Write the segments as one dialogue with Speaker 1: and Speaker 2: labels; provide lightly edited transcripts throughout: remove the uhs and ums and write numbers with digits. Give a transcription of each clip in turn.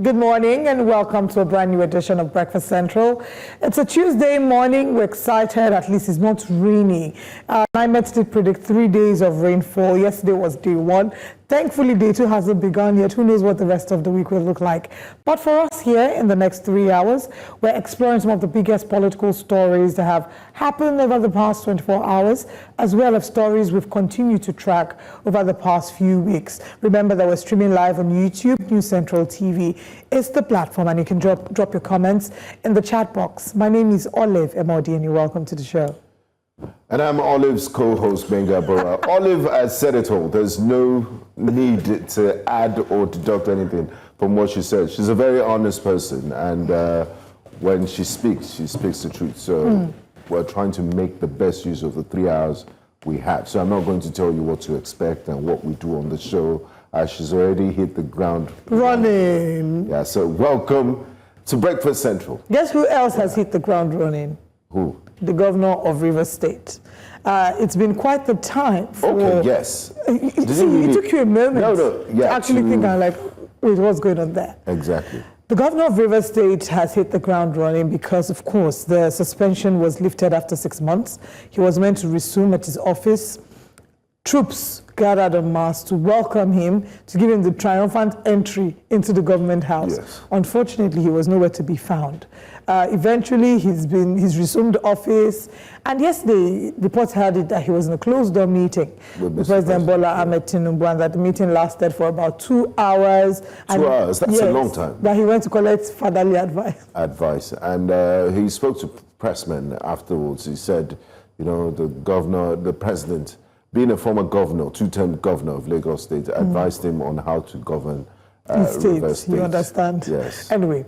Speaker 1: Good morning and welcome to a brand new edition of Breakfast Central. It's a Tuesday morning. We're excited. At least it's not rainy. NIMET did predict 3 days of rainfall. Yesterday was day 1. Thankfully, day 2 hasn't begun yet. Who knows what the rest of the week will look like. But for us here in the next 3 hours, we're exploring some of the biggest political stories that have happened over the past 24 hours, as well as stories we've continued to track over the past few weeks. Remember that we're streaming live on YouTube. News Central TV is the platform, and you can drop your comments in the chat box. My name is Olive Emodi, and you're welcome to the show.
Speaker 2: And I'm Olive's co-host, Benga Bora. Olive has said it all. There's no need to add or deduct anything from what she said. She's a very honest person, and when she speaks the truth. So we're trying to make the best use of the 3 hours we have. So I'm not going to tell you what to expect and what we do on the show. She's already hit the ground
Speaker 1: running.
Speaker 2: Yeah, so welcome to Breakfast Central.
Speaker 1: Guess who else has hit the ground running?
Speaker 2: Who?
Speaker 1: The governor of Rivers State. It's been quite the time for...
Speaker 2: Okay, yes.
Speaker 1: It took you a moment to actually think, I'm like, wait, what's going on there?
Speaker 2: Exactly.
Speaker 1: The governor of Rivers State has hit the ground running because, of course, the suspension was lifted after 6 months. He was meant to resume at his office. Troops gathered en masse to welcome him, to give him the triumphant entry into the government house. Yes. Unfortunately, he was nowhere to be found. Eventually, he's resumed office, and yesterday, reports had it that he was in a closed-door meeting with President Bola Ahmed Tinubu, and that the meeting lasted for about 2 hours.
Speaker 2: 2 hours? That's a long time.
Speaker 1: That he went to collect fatherly advice.
Speaker 2: And he spoke to pressmen afterwards. He said, you know, the president, being a former governor, two-term governor of Lagos State, advised him on how to govern Rivers State.
Speaker 1: You understand?
Speaker 2: Yes.
Speaker 1: Anyway,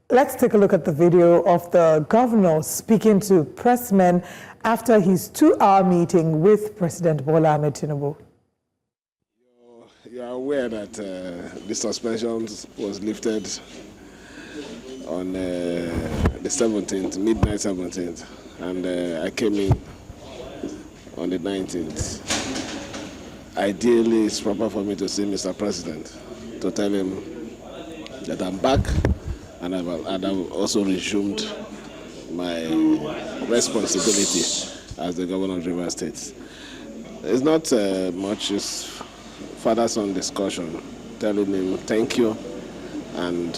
Speaker 1: let's take a look at the video of the governor speaking to pressmen after his 2-hour meeting with President Bola Ahmed Tinubu.
Speaker 3: You are aware that the suspension was lifted on the 17th, midnight 17th, and I came in on the 19th. Ideally, it's proper for me to see Mr. President to tell him that I'm back and I've also resumed my responsibility as the governor of Rivers State. It's not much, it's father-son discussion, telling him thank you and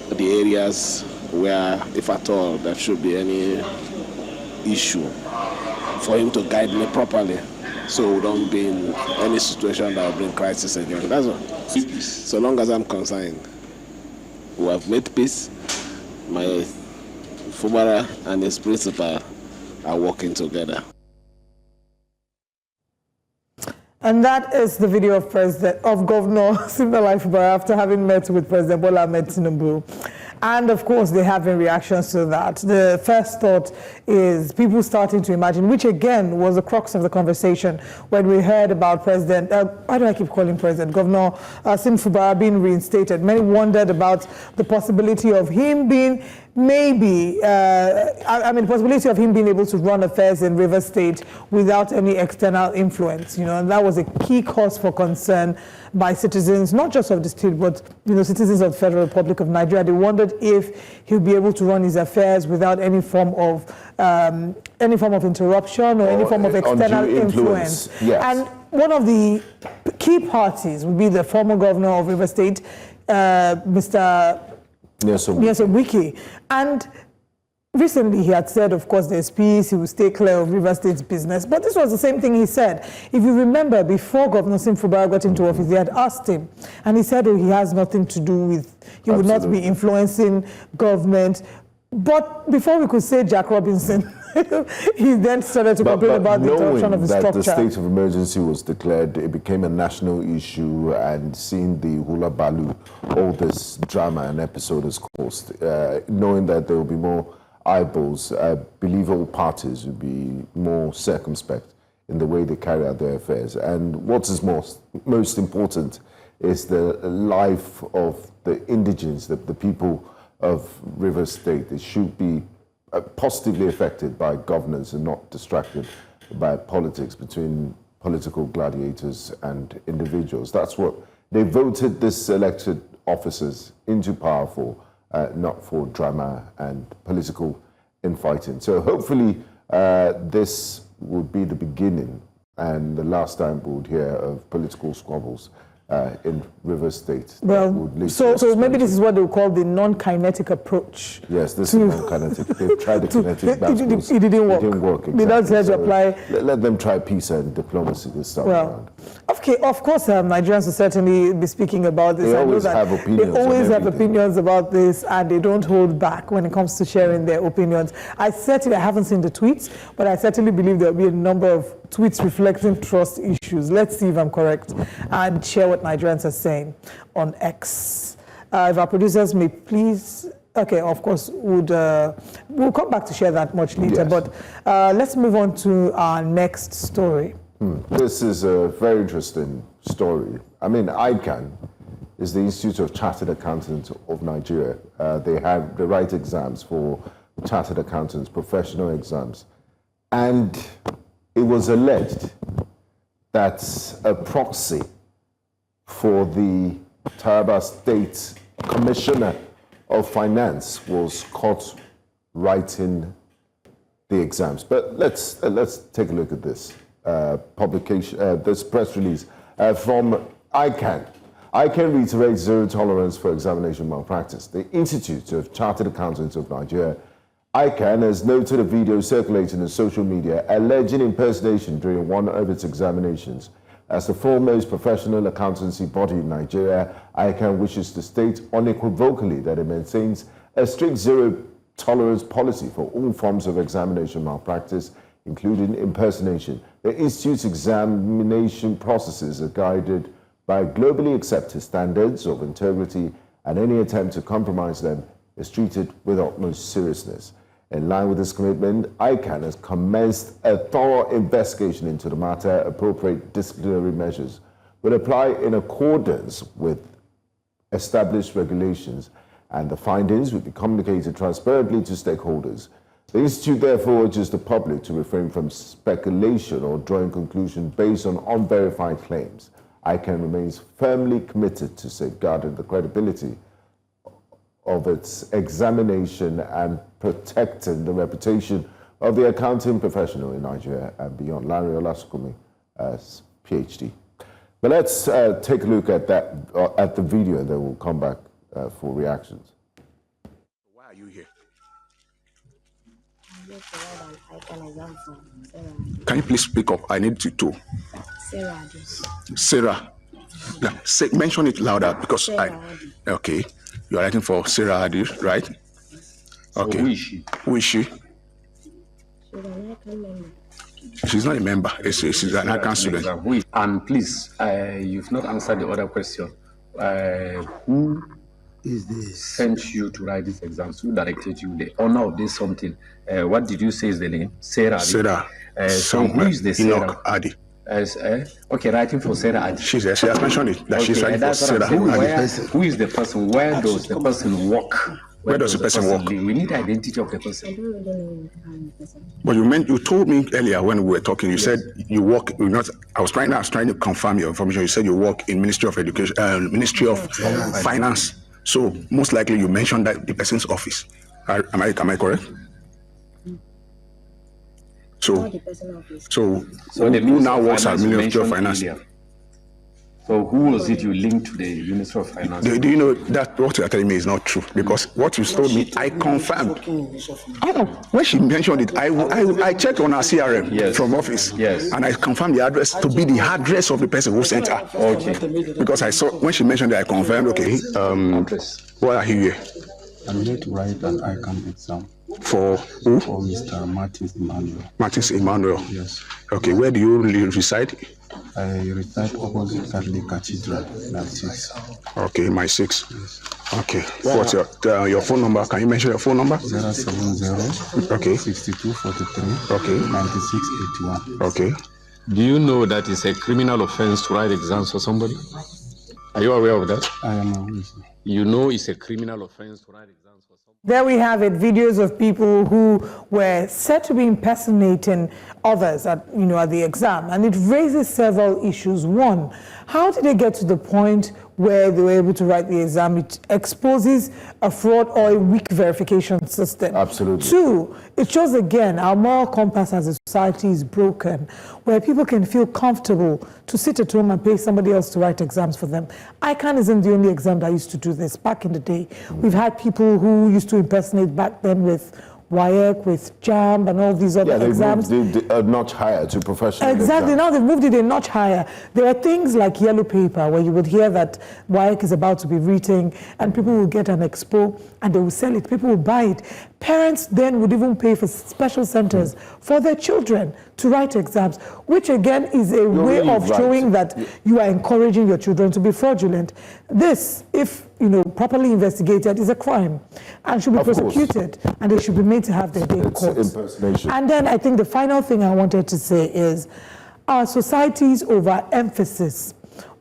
Speaker 3: the areas where, if at all, there should be any issue, for him to guide me properly so we don't be in any situation that will bring crisis again. That's all. So long as I'm concerned, we have made peace. My Fubara and his principal are working together.
Speaker 1: And that is the video of Governor Siminalayi Fubara after having met with President Bola Ahmed Tinubu. And of course, they're having reactions to that. The first thought is people starting to imagine, which again was the crux of the conversation when we heard about President, why do I keep calling President? Governor Siminalayi Fubara being reinstated. Many wondered about the possibility of him being the possibility of him being able to run affairs in Rivers State without any external influence, and that was a key cause for concern by citizens, not just of the state, but, citizens of the Federal Republic of Nigeria. They wondered if he'll be able to run his affairs without any form of interruption or any form of external influence.
Speaker 2: Yes.
Speaker 1: And one of the key parties would be the former governor of Rivers State, Mr. Wiki. And recently he had said, of course, there's peace, he will stay clear of Rivers State's business. But this was the same thing he said. If you remember, before Governor Siminalayi Fubara got into office, they had asked him, and he said, he has nothing to do with, he would not be influencing government. But before we could say Jack Robinson, he then started to complain about the interruption of the structure.
Speaker 2: The state of emergency was declared, it became a national issue, and seeing the hula balu, all this drama and episode has caused, knowing that there will be more eyeballs, I believe all parties will be more circumspect in the way they carry out their affairs. And what is most important is the life of the indigents, the people of Rivers State. They should be positively affected by governance and not distracted by politics between political gladiators and individuals. That's what they voted this elected officers into power for, not for drama and political infighting. So hopefully this would be the beginning and the last time we would hear of political squabbles in Rivers State.
Speaker 1: Well, so maybe this is what they will call the non-kinetic approach.
Speaker 2: Yes, this is non-kinetic. They've tried the kinetic basketballs.
Speaker 1: It didn't work.
Speaker 2: It didn't work, exactly.
Speaker 1: They don't have to apply.
Speaker 2: Let them try peace and diplomacy this time around.
Speaker 1: Okay, of course, Nigerians will certainly be speaking about this.
Speaker 2: They always have opinions.
Speaker 1: They always have opinions about this, and they don't hold back when it comes to sharing their opinions. I haven't seen the tweets, but I certainly believe there will be a number of tweets reflecting trust issues. Let's see if I'm correct, and share what Nigerians are saying on X. If our producers may please, okay, of course, we'll come back to share that much later, yes. But let's move on to our next story.
Speaker 2: This is a very interesting story. I mean, ICAN is the Institute of Chartered Accountants of Nigeria. They write exams for chartered accountants, professional exams. And it was alleged that a proxy for the Taraba State Commissioner of Finance was caught writing the exams. But let's take a look at this publication, this press release from ICAN. ICAN reiterates zero tolerance for examination malpractice. The Institute of Chartered Accountants of Nigeria, ICAN, has noted a video circulating in social media alleging impersonation during one of its examinations. As the foremost professional accountancy body in Nigeria, ICAN wishes to state unequivocally that it maintains a strict zero tolerance policy for all forms of examination malpractice, including impersonation. The Institute's examination processes are guided by globally accepted standards of integrity, and any attempt to compromise them is treated with utmost seriousness. In line with this commitment, ICAN has commenced a thorough investigation into the matter. Appropriate disciplinary measures will apply in accordance with established regulations, and the findings will be communicated transparently to stakeholders. The Institute therefore urges the public to refrain from speculation or drawing conclusions based on unverified claims. ICAN remains firmly committed to safeguarding the credibility of its examination and protecting the reputation of the accounting professional in Nigeria and beyond. Larry Olasukumi, PhD. But let's take a look at that at the video, and then we'll come back for reactions.
Speaker 4: Why are you here? Can you please speak up? I need you to. Sarah. Yeah, mention it louder because okay. You are writing for Sarah Adi, right? Okay. So who is she? She's not a member. She's an ICAN student.
Speaker 5: And please, you've not answered the other question. Who is this? Sent you to write this exam? Who directed you? The owner of this something? What did you say is the name? Sarah Adi.
Speaker 4: Sarah.
Speaker 5: So who is the Sarah?
Speaker 4: Adi.
Speaker 5: Okay, writing for Sarah Adi.
Speaker 4: She has mentioned it, that okay, she's writing for Sarah Adi.
Speaker 5: Who is the person? Where does the person work?
Speaker 4: Where does the person work?
Speaker 5: We need the identity of the person.
Speaker 4: But you told me earlier when we were talking, you said you work, I was trying to confirm your information. You said you work in Ministry of Education, Ministry of Finance. So most likely you mentioned that the person's office. Am I correct? So who now works at Ministry of Finance?
Speaker 5: So who was it you linked to the Ministry of Finance?
Speaker 4: Do you know that what you're telling me is not true? Because what you told me, I confirmed. When she mentioned it, I checked on her CRM from office, and I confirmed the address to be the address of the person who sent her.
Speaker 5: Okay.
Speaker 4: Because I saw when she mentioned it, I confirmed. Okay. Why are you here?
Speaker 6: I'm here to write an ICAN exam.
Speaker 4: For who?
Speaker 6: For Mr. Martins Emmanuel.
Speaker 4: Martins Emmanuel?
Speaker 6: Yes.
Speaker 4: Okay, where do you reside?
Speaker 6: I reside opposite Catholic Cathedral, my 6.
Speaker 4: Okay, my 6. Yes. Okay. What's your phone number? Can you mention your phone number?
Speaker 6: 070
Speaker 4: okay.
Speaker 6: 6243
Speaker 4: okay.
Speaker 6: 9681.
Speaker 4: Okay.
Speaker 7: Do you know that it's a criminal offense to write exams for somebody? Are you aware of that?
Speaker 6: I am aware.
Speaker 7: You know it's a criminal offense to write exams for somebody.
Speaker 1: There we have it, videos of people who were said to be impersonating others at the exam, and it raises several issues. One, how did they get to the point where they were able to write the exam. It exposes a fraud or a weak verification system.
Speaker 2: Absolutely.
Speaker 1: 2, it shows again our moral compass as a society is broken, where people can feel comfortable to sit at home and pay somebody else to write exams for them. ICANN isn't the only exam that used to do this. Back in the day, we've had people who used to impersonate back then with WAEC, with JAMB, and all these other exams.
Speaker 2: Moved a notch higher to professional
Speaker 1: Exactly.
Speaker 2: exam.
Speaker 1: Now they've moved it a notch higher. There are things like yellow paper where you would hear that WAEC is about to be written, and people will get an expo and they will sell it. People will buy it. Parents then would even pay for special centers for their children to write exams, which again is a way
Speaker 2: really
Speaker 1: of showing that you are encouraging your children to be fraudulent. This, if properly investigated, is a crime and should be prosecuted, and they should be made to have their day in court.
Speaker 2: Impersonation.
Speaker 1: And then I think the final thing I wanted to say is our society's overemphasis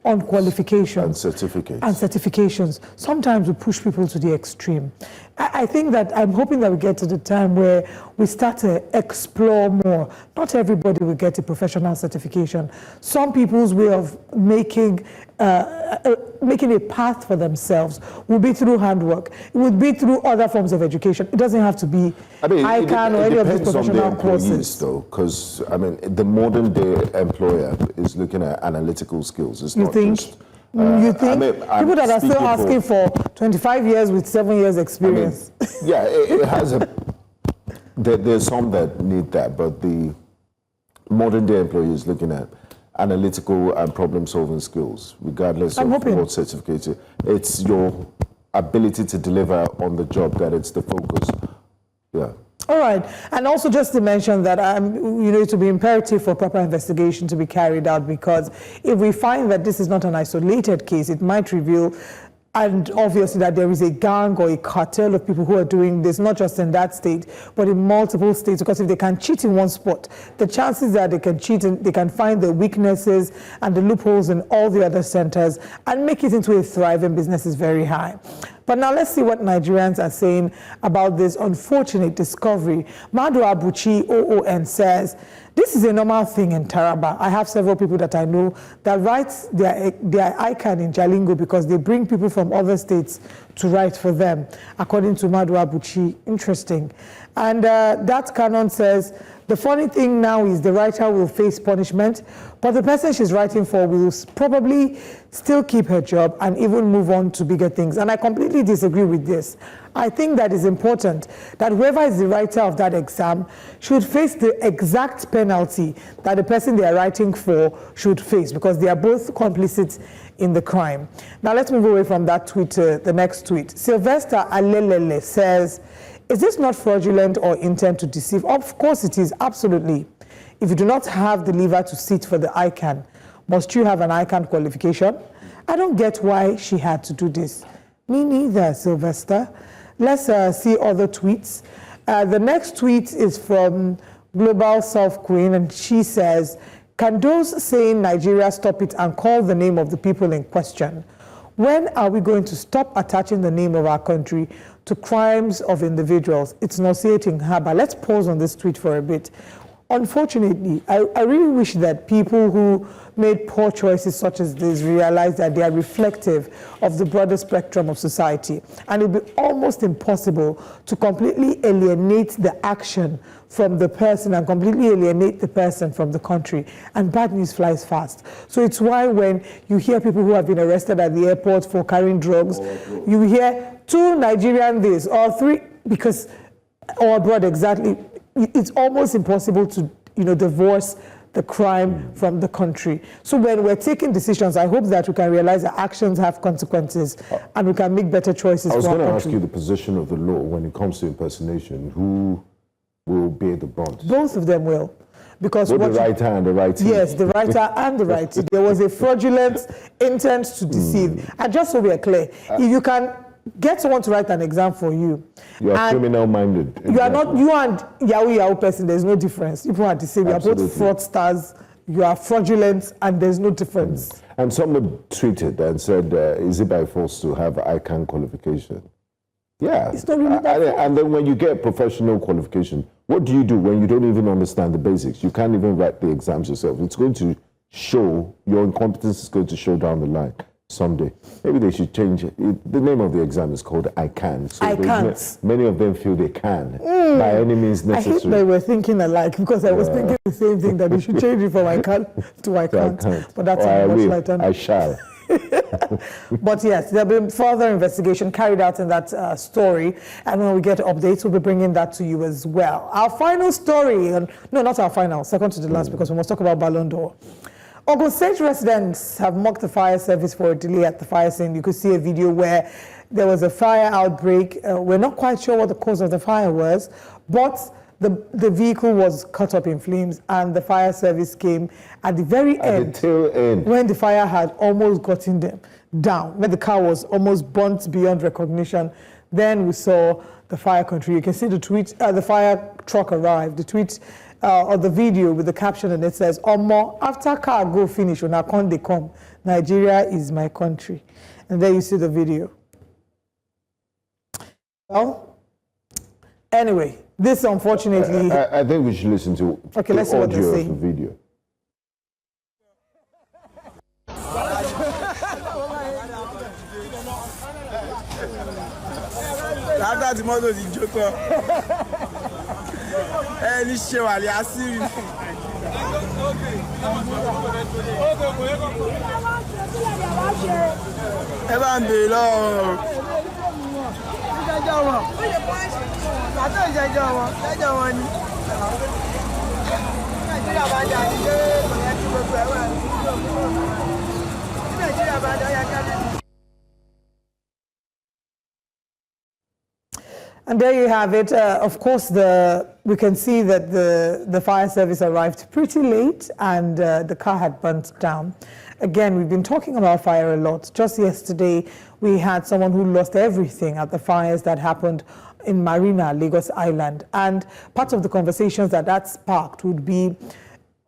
Speaker 1: on qualifications
Speaker 2: and certificates.
Speaker 1: and certifications sometimes we push people to the extreme. I think that I'm hoping that we get to the time where we start to explore more. Not everybody will get a professional certification. Some people's way of making a path for themselves will be through handwork. It would be through other forms of education. It doesn't have to be ICANN or any of these professional courses.
Speaker 2: Though, because the modern day employer is looking at analytical skills. It's not just.
Speaker 1: You think people that are still asking for 25 years with 7 years experience?
Speaker 2: Yeah, it has a. There's some that need that, but the modern day employee is looking at analytical and problem-solving skills, regardless of what certificate. It's your ability to deliver on the job that it's the focus. Yeah.
Speaker 1: All right, and also just to mention that it will be imperative for proper investigation to be carried out, because if we find that this is not an isolated case, it might reveal, and obviously that there is a gang or a cartel of people who are doing this, not just in that state, but in multiple states, because if they can cheat in one spot, the chances that they can cheat and they can find the weaknesses and the loopholes in all the other centers and make it into a thriving business is very high. But now let's see what Nigerians are saying about this unfortunate discovery. Madu Abuchi, OON, says, this is a normal thing in Taraba. I have several people that I know that write their ICANN in Jalingo because they bring people from other states to write for them, according to Madu Abuchi. Interesting. And that canon says, the funny thing now is the writer will face punishment, but the person she's writing for will probably still keep her job and even move on to bigger things. And I completely disagree with this. I think that is important that whoever is the writer of that exam should face the exact penalty that the person they are writing for should face, because they are both complicit in the crime. Now let's move away from that tweet to the next tweet. Sylvester Alelele says, is this not fraudulent or intent to deceive? Of course it is, absolutely. If you do not have the lever to sit for the ICANN, must you have an ICANN qualification? I don't get why she had to do this. Me neither, Sylvester. Let's see other tweets. The next tweet is from Global South Queen, and she says, can those saying Nigeria stop it and call the name of the people in question? When are we going to stop attaching the name of our country to crimes of individuals? It's nauseating, Haba. Let's pause on this tweet for a bit. Unfortunately, I really wish that people who made poor choices such as this realize that they are reflective of the broader spectrum of society. And it will be almost impossible to completely alienate the action from the person and completely alienate the person from the country. And bad news flies fast. So it's why when you hear people who have been arrested at the airport for carrying drugs, you hear 2 Nigerian this or 3, because, or abroad, exactly. It's almost impossible to, divorce the crime from the country. So when we're taking decisions, I hope that we can realize that actions have consequences and we can make better choices.
Speaker 2: I was going to ask you the position of the law when it comes to impersonation. Who will bear the brunt?
Speaker 1: Both of them will. Because
Speaker 2: the writer and the writee.
Speaker 1: Yes, the writer and the writee. There was a fraudulent intent to deceive. And just so we are clear, if you can get someone to write an exam for you.
Speaker 2: You are criminal-minded.
Speaker 1: You are not, you and Yahoo person, there's no difference. People are the same. You are both fraudsters, you are fraudulent, and there's no difference.
Speaker 2: And someone tweeted and said, is it by force to have ICANN qualification? Yeah.
Speaker 1: It's not really that
Speaker 2: and then when you get professional qualification, what do you do when you don't even understand the basics? You can't even write the exams yourself. It's going to show, your incompetence is going to show down the line. someday. Maybe they should change it. The name of the exam is called I Can. So
Speaker 1: I Can't.
Speaker 2: Many of them feel they can by any means necessary.
Speaker 1: I hate they were thinking alike because I was thinking the same thing, that they should change it from I Can to I Can't. But that's
Speaker 2: or
Speaker 1: much lighter.
Speaker 2: I shall.
Speaker 1: But yes, there'll be further investigation carried out in that story, and when we get updates, we'll be bringing that to you as well. Our final story, no, not our final, second to the last, because we must talk about Ballon d'Or. Ogun State residents have mocked the fire service for a delay at the fire scene. You could see a video where there was a fire outbreak. We're not quite sure what the cause of the fire was, but the vehicle was caught up in flames, and the fire service came at the very end,
Speaker 2: the tail end,
Speaker 1: when the fire had almost gotten them down, when the car was almost burnt beyond recognition. Then we saw the fire country. You can see the tweet, the fire truck arrived. The tweet or the video with the caption, and it says, "Omo, after car go finish, when I come, they come. Nigeria is my country." And there you see the video. Well, anyway, this unfortunately...
Speaker 2: I think we should listen to
Speaker 1: okay,
Speaker 2: the
Speaker 1: let's see what
Speaker 2: audio
Speaker 1: they
Speaker 2: of
Speaker 1: say.
Speaker 2: the video.
Speaker 8: After the mother is joker. Any show Ali Asiri. Evan Belo.
Speaker 1: And there you have it. Of course, we can see that the fire service arrived pretty late, and the car had burnt down. Again, we've been talking about fire a lot. Just yesterday, we had someone who lost everything at the fires that happened in Marina, Lagos Island. And part of the conversations that sparked would be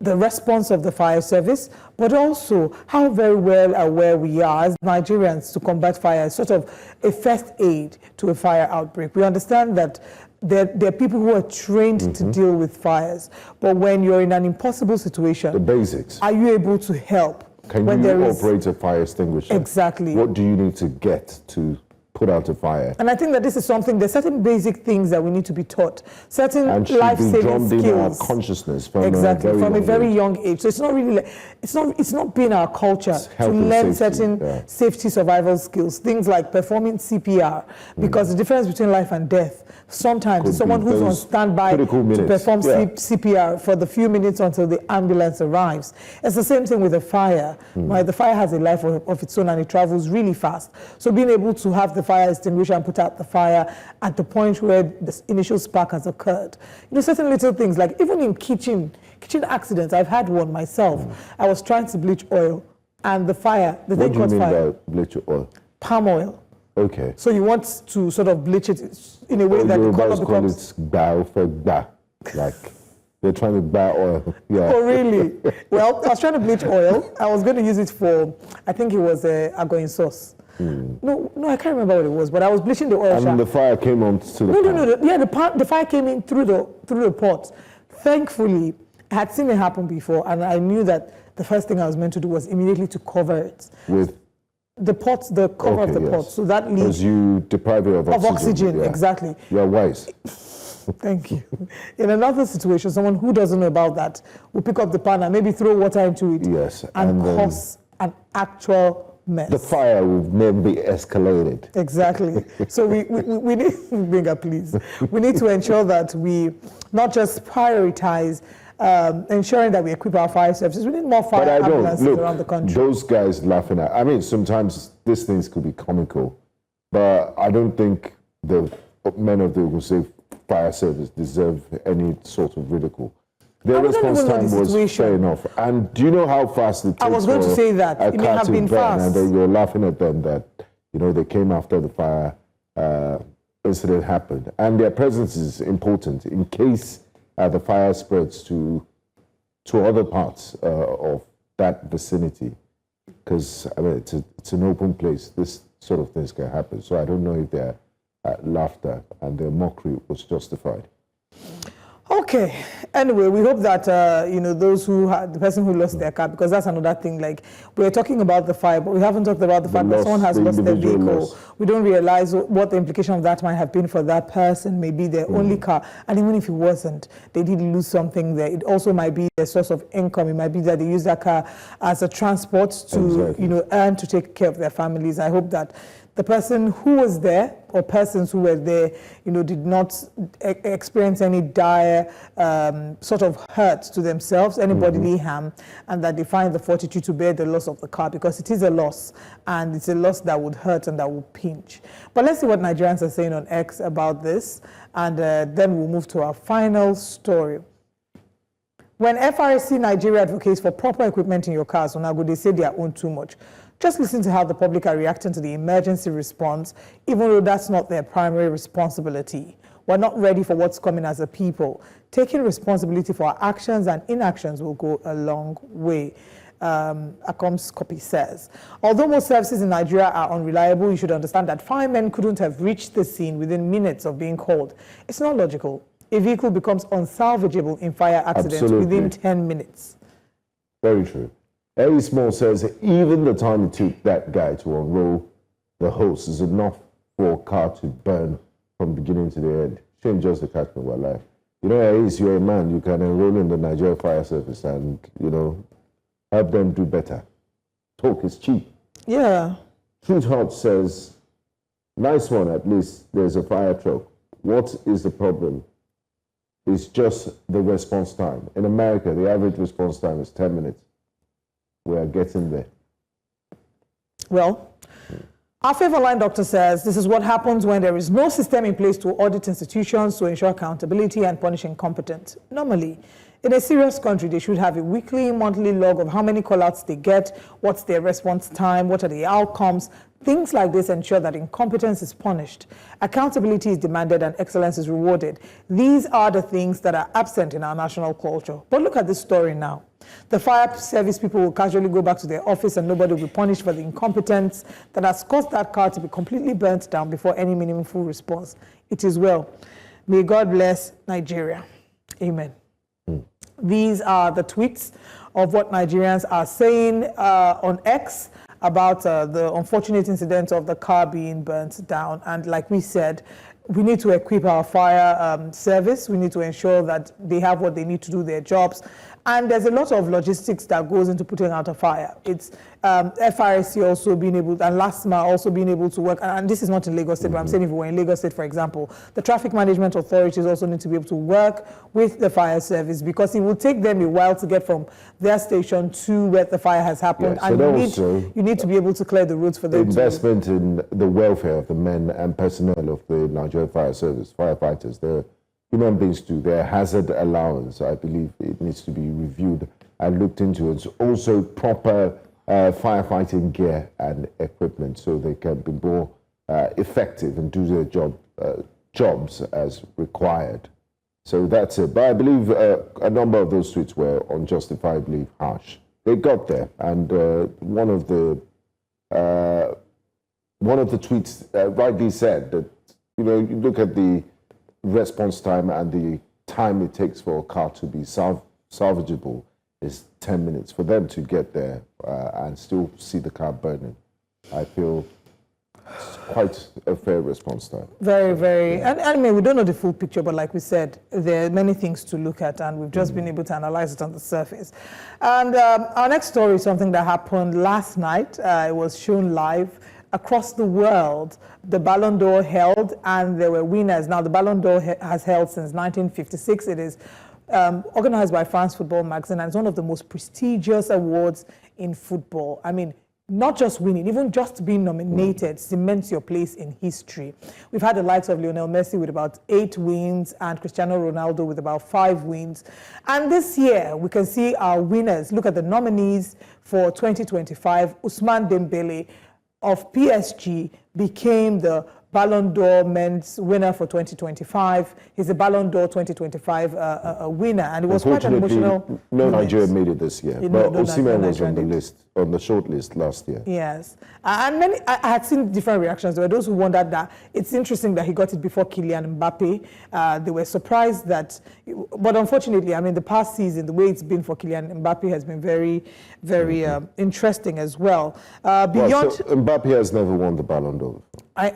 Speaker 1: the response of the fire service, but also how very well aware we are as Nigerians to combat fire, sort of a first aid to a fire outbreak. We understand that there are people who are trained to deal with fires, but when you're in an impossible situation,
Speaker 2: the basics.
Speaker 1: Are you able to help?
Speaker 2: Can you operate a fire extinguisher?
Speaker 1: Exactly.
Speaker 2: What do you need to get to put out a fire? And
Speaker 1: I think that this is something, there's certain basic things that we need to be taught, certain life-saving skills.
Speaker 2: In our consciousness from
Speaker 1: a very young age. So it's not really, it's not been our culture to learn certain safety survival skills, things like performing CPR, because the difference between life and death, sometimes someone who's on standby to perform CPR for the few minutes until the ambulance arrives. It's the same thing with a fire. Right? The fire has a life of its own, and it travels really fast. So being able to have the fire extinguisher and put out the fire at the point where the initial spark has occurred. You know, certain little things, like even in kitchen accidents, I've had one myself. I was trying to bleach oil, and the thing caught fire. What do you mean by
Speaker 2: bleach oil?
Speaker 1: Palm oil.
Speaker 2: Okay.
Speaker 1: So you want to sort of bleach it in a way that the color becomes...
Speaker 2: like they're trying to buy oil. Yeah.
Speaker 1: Oh, really? Well, I was trying to bleach oil. I was going to use it for, I think it was agoin sauce. No, I can't remember what it was, but I was bleaching the oil.
Speaker 2: And the fire came on to the pan.
Speaker 1: No. Yeah, the fire came in through the pot. Thankfully, I had seen it happen before, and I knew that the first thing I was meant to do was immediately to cover it.
Speaker 2: With?
Speaker 1: The pot, the cover of the pot. So that leaves...
Speaker 2: Because you deprive it of oxygen.
Speaker 1: Of oxygen, exactly.
Speaker 2: You're wise.
Speaker 1: Thank you. In another situation, someone who doesn't know about that will pick up the pan and maybe throw water into it.
Speaker 2: Yes.
Speaker 1: And cause an actual mess.
Speaker 2: The fire will then be escalated.
Speaker 1: Exactly. So we need, Benga, please. We need to ensure that we not just prioritize ensuring that we equip our fire services. We need more fire ambulances around the country.
Speaker 2: Those guys laughing at, I mean, sometimes these things could be comical, but I don't think the men of the Ogun State Fire Service deserve any sort of ridicule. Their response time was fair enough. And do you know how fast it takes? I
Speaker 1: was going to say that. It may have been fast.
Speaker 2: And then you're laughing at them that, they came after the fire incident happened. And their presence is important in case the fire spreads to other parts of that vicinity. Because, I mean, it's an open place. This sort of things can happen. So I don't know if their laughter and their mockery was justified.
Speaker 1: Okay. Okay. Anyway, we hope that those who had the person who lost their car, because that's another thing. Like, we're talking about the fire, but we haven't talked about the fact that someone has lost their vehicle. We don't realize what the implication of that might have been for that person. Maybe their only car, and even if it wasn't, they did lose something there. It also might be a source of income. It might be that they use that car as a transport to earn to take care of their families. I hope that the person who was there, or persons who were there, did not experience any dire sort of hurt to themselves, any bodily harm, and that they find the fortitude to bear the loss of the car, because it is a loss, and it's a loss that would hurt and that would pinch. But let's see what Nigerians are saying on X about this, and then we'll move to our final story. When FRC Nigeria advocates for proper equipment in your cars, they say they own too much. Just listen to how the public are reacting to the emergency response, even though that's not their primary responsibility. We're not ready for what's coming as a people. Taking responsibility for our actions and inactions will go a long way, Akom's copy says. Although most services in Nigeria are unreliable, you should understand that firemen couldn't have reached the scene within minutes of being called. It's not logical. A vehicle becomes unsalvageable in fire accidents within 10 minutes.
Speaker 2: Very true. Harry Small says even the time it took that guy to unroll the hose is enough for a car to burn from beginning to the end. Shame just the catchment of life. Harry, you're a man, you can enroll in the Nigeria Fire Service and, help them do better. Talk is cheap.
Speaker 1: Yeah.
Speaker 2: Truth Heart says, nice one, at least there's a fire truck. What is the problem? It's just the response time. In America, the average response time is 10 minutes. We are getting there.
Speaker 1: Well, our favor line doctor says this is what happens when there is no system in place to audit institutions to ensure accountability and punish incompetence. Normally, in a serious country, they should have a weekly, monthly log of how many call-outs they get, what's their response time, what are the outcomes. Things like this ensure that incompetence is punished, accountability is demanded, and excellence is rewarded. These are the things that are absent in our national culture. But look at this story now. The fire service people will casually go back to their office and nobody will be punished for the incompetence that has caused that car to be completely burnt down before any meaningful response. It is well. May God bless Nigeria. Amen. These are the tweets of what Nigerians are saying on X about the unfortunate incident of the car being burnt down. And like we said, we need to equip our fire service. We need to ensure that they have what they need to do their jobs. And there's a lot of logistics that goes into putting out a fire. It's FRC also being able, and LASMA also being able to work, and this is not in Lagos State, but I'm saying if we were in Lagos State, for example, the traffic management authorities also need to be able to work with the fire service, because it will take them a while to get from their station to where the fire has happened.
Speaker 2: Yeah, so
Speaker 1: and you need to be able to clear the roads for them.
Speaker 2: Investment in the welfare of the men and personnel of the Nigerian Fire Service, firefighters, they're human beings too. Their hazard allowance, I believe it needs to be reviewed and looked into. It's also proper firefighting gear and equipment so they can be more effective and do their jobs as required. So that's it. But I believe a number of those tweets were unjustifiably harsh. They got there, and one of the tweets rightly said that you look at the response time and the time it takes for a car to be salvageable is 10 minutes. For them to get there and still see the car burning, I feel it's quite a fair response time.
Speaker 1: Very, very. Yeah. And I mean, we don't know the full picture, but like we said, there are many things to look at, and we've just been able to analyze it on the surface. And our next story is something that happened last night. It was shown live across the world. The Ballon d'Or held, and there were winners. Now, the Ballon d'Or has held since 1956. It is organized by France Football Magazine, and it's one of the most prestigious awards in football. I mean, not just winning, even just being nominated cements your place in history. We've had the likes of Lionel Messi with about 8 wins and Cristiano Ronaldo with about 5 wins. And this year, we can see our winners. Look at the nominees for 2025. Ousmane Dembele of PSG became the Ballon d'Or men's winner for 2025. He's a Ballon d'Or 2025 winner, and it was quite an emotional
Speaker 2: no
Speaker 1: moment.
Speaker 2: Nigeria made it this year, but Osimhen was on the list, on the short list last year.
Speaker 1: Yes, and I had seen different reactions. There were those who wondered that it's interesting that he got it before Kylian Mbappe. They were surprised that, but unfortunately, I mean, the past season, the way it's been for Kylian Mbappe has been very, very interesting as well. Beyond,
Speaker 2: so Mbappe has never won the Ballon d'Or.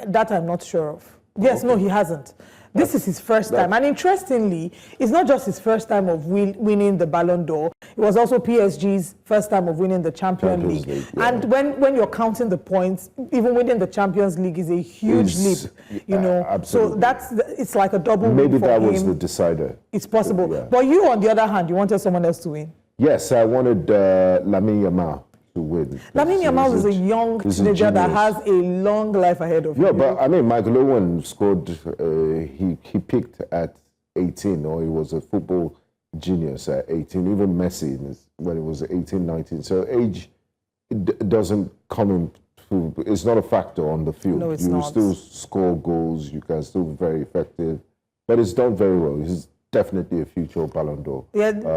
Speaker 1: That I'm not sure of. Yes, no, he hasn't. This is his first time. And interestingly, it's not just his first time of winning the Ballon d'Or. It was also PSG's first time of winning the Champions League.
Speaker 2: Yeah.
Speaker 1: And when you're counting the points, even winning the Champions League is a huge leap, you know.
Speaker 2: Absolutely.
Speaker 1: So it's like a double win
Speaker 2: Maybe
Speaker 1: for
Speaker 2: that
Speaker 1: him.
Speaker 2: was the decider.
Speaker 1: It's possible.
Speaker 2: Yeah.
Speaker 1: But you, on the other hand, you wanted someone else to win.
Speaker 2: Yes, I wanted Lamine Yamal to win.
Speaker 1: Lamine Yamal is a young teenager that has a long life ahead of him.
Speaker 2: Yeah, but I mean, Michael Owen scored, he peaked at 18, or he was a football genius at 18, even Messi when he was 18, 19. So age doesn't come in, it's not a factor on the field.
Speaker 1: No, it's
Speaker 2: you
Speaker 1: not.
Speaker 2: still score goals, you can still be very effective, but it's done very well. He's definitely a future Ballon d'Or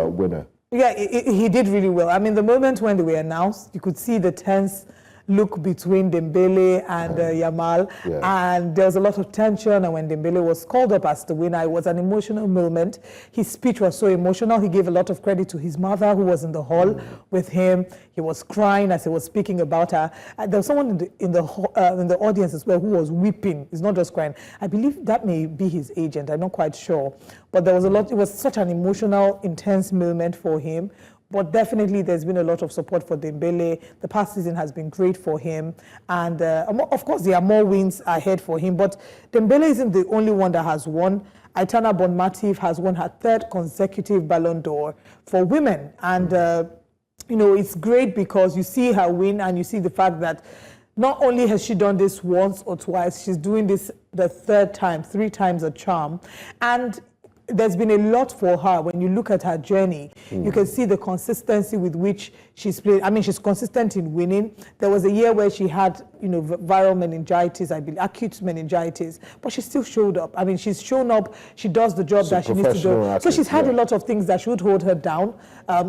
Speaker 2: winner.
Speaker 1: Yeah, he did really well. I mean, the moment when they were announced, you could see the tense look between Dembele and Yamal, and there was a lot of tension. And when Dembele was called up as the winner, it was an emotional moment. His speech was so emotional. He gave a lot of credit to his mother, who was in the hall with him. He was crying as he was speaking about her. There was someone in the audience as well who was weeping. He's not just crying. I believe that may be his agent. I'm not quite sure, but there was a lot. It was such an emotional, intense moment for him. But definitely there's been a lot of support for Dembele. The past season has been great for him. And of course, there are more wins ahead for him. But Dembele isn't the only one that has won. Aitana Bonmatif has won her third consecutive Ballon d'Or for women. And, you know, it's great because you see her win and you see the fact that not only has she done this once or twice, she's doing this the third time, 3 times a charm. And there's been a lot for her. When you look at her journey, you can see the consistency with which she's played. I mean, she's consistent in winning. There was a year where she had, you know, viral meningitis, I believe, acute meningitis, but she still showed up. I mean, she's shown up. She does the job that she needs to do.
Speaker 2: Athlete,
Speaker 1: so she's had a lot of things that should hold her down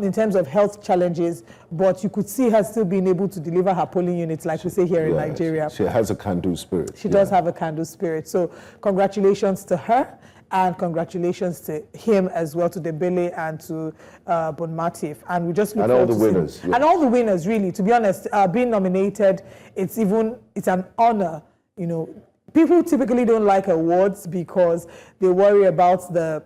Speaker 1: in terms of health challenges, but you could see her still being able to deliver her polling units, like we say here in Nigeria.
Speaker 2: She has a can-do spirit.
Speaker 1: She does have a can-do spirit. So congratulations to her. And congratulations to him as well, to Dembele and to Bonmatif. And we just look
Speaker 2: and all
Speaker 1: forward
Speaker 2: the
Speaker 1: to
Speaker 2: winners.
Speaker 1: And all the winners, really. To be honest, being nominated, it's an honor. You know, people typically don't like awards because they worry about the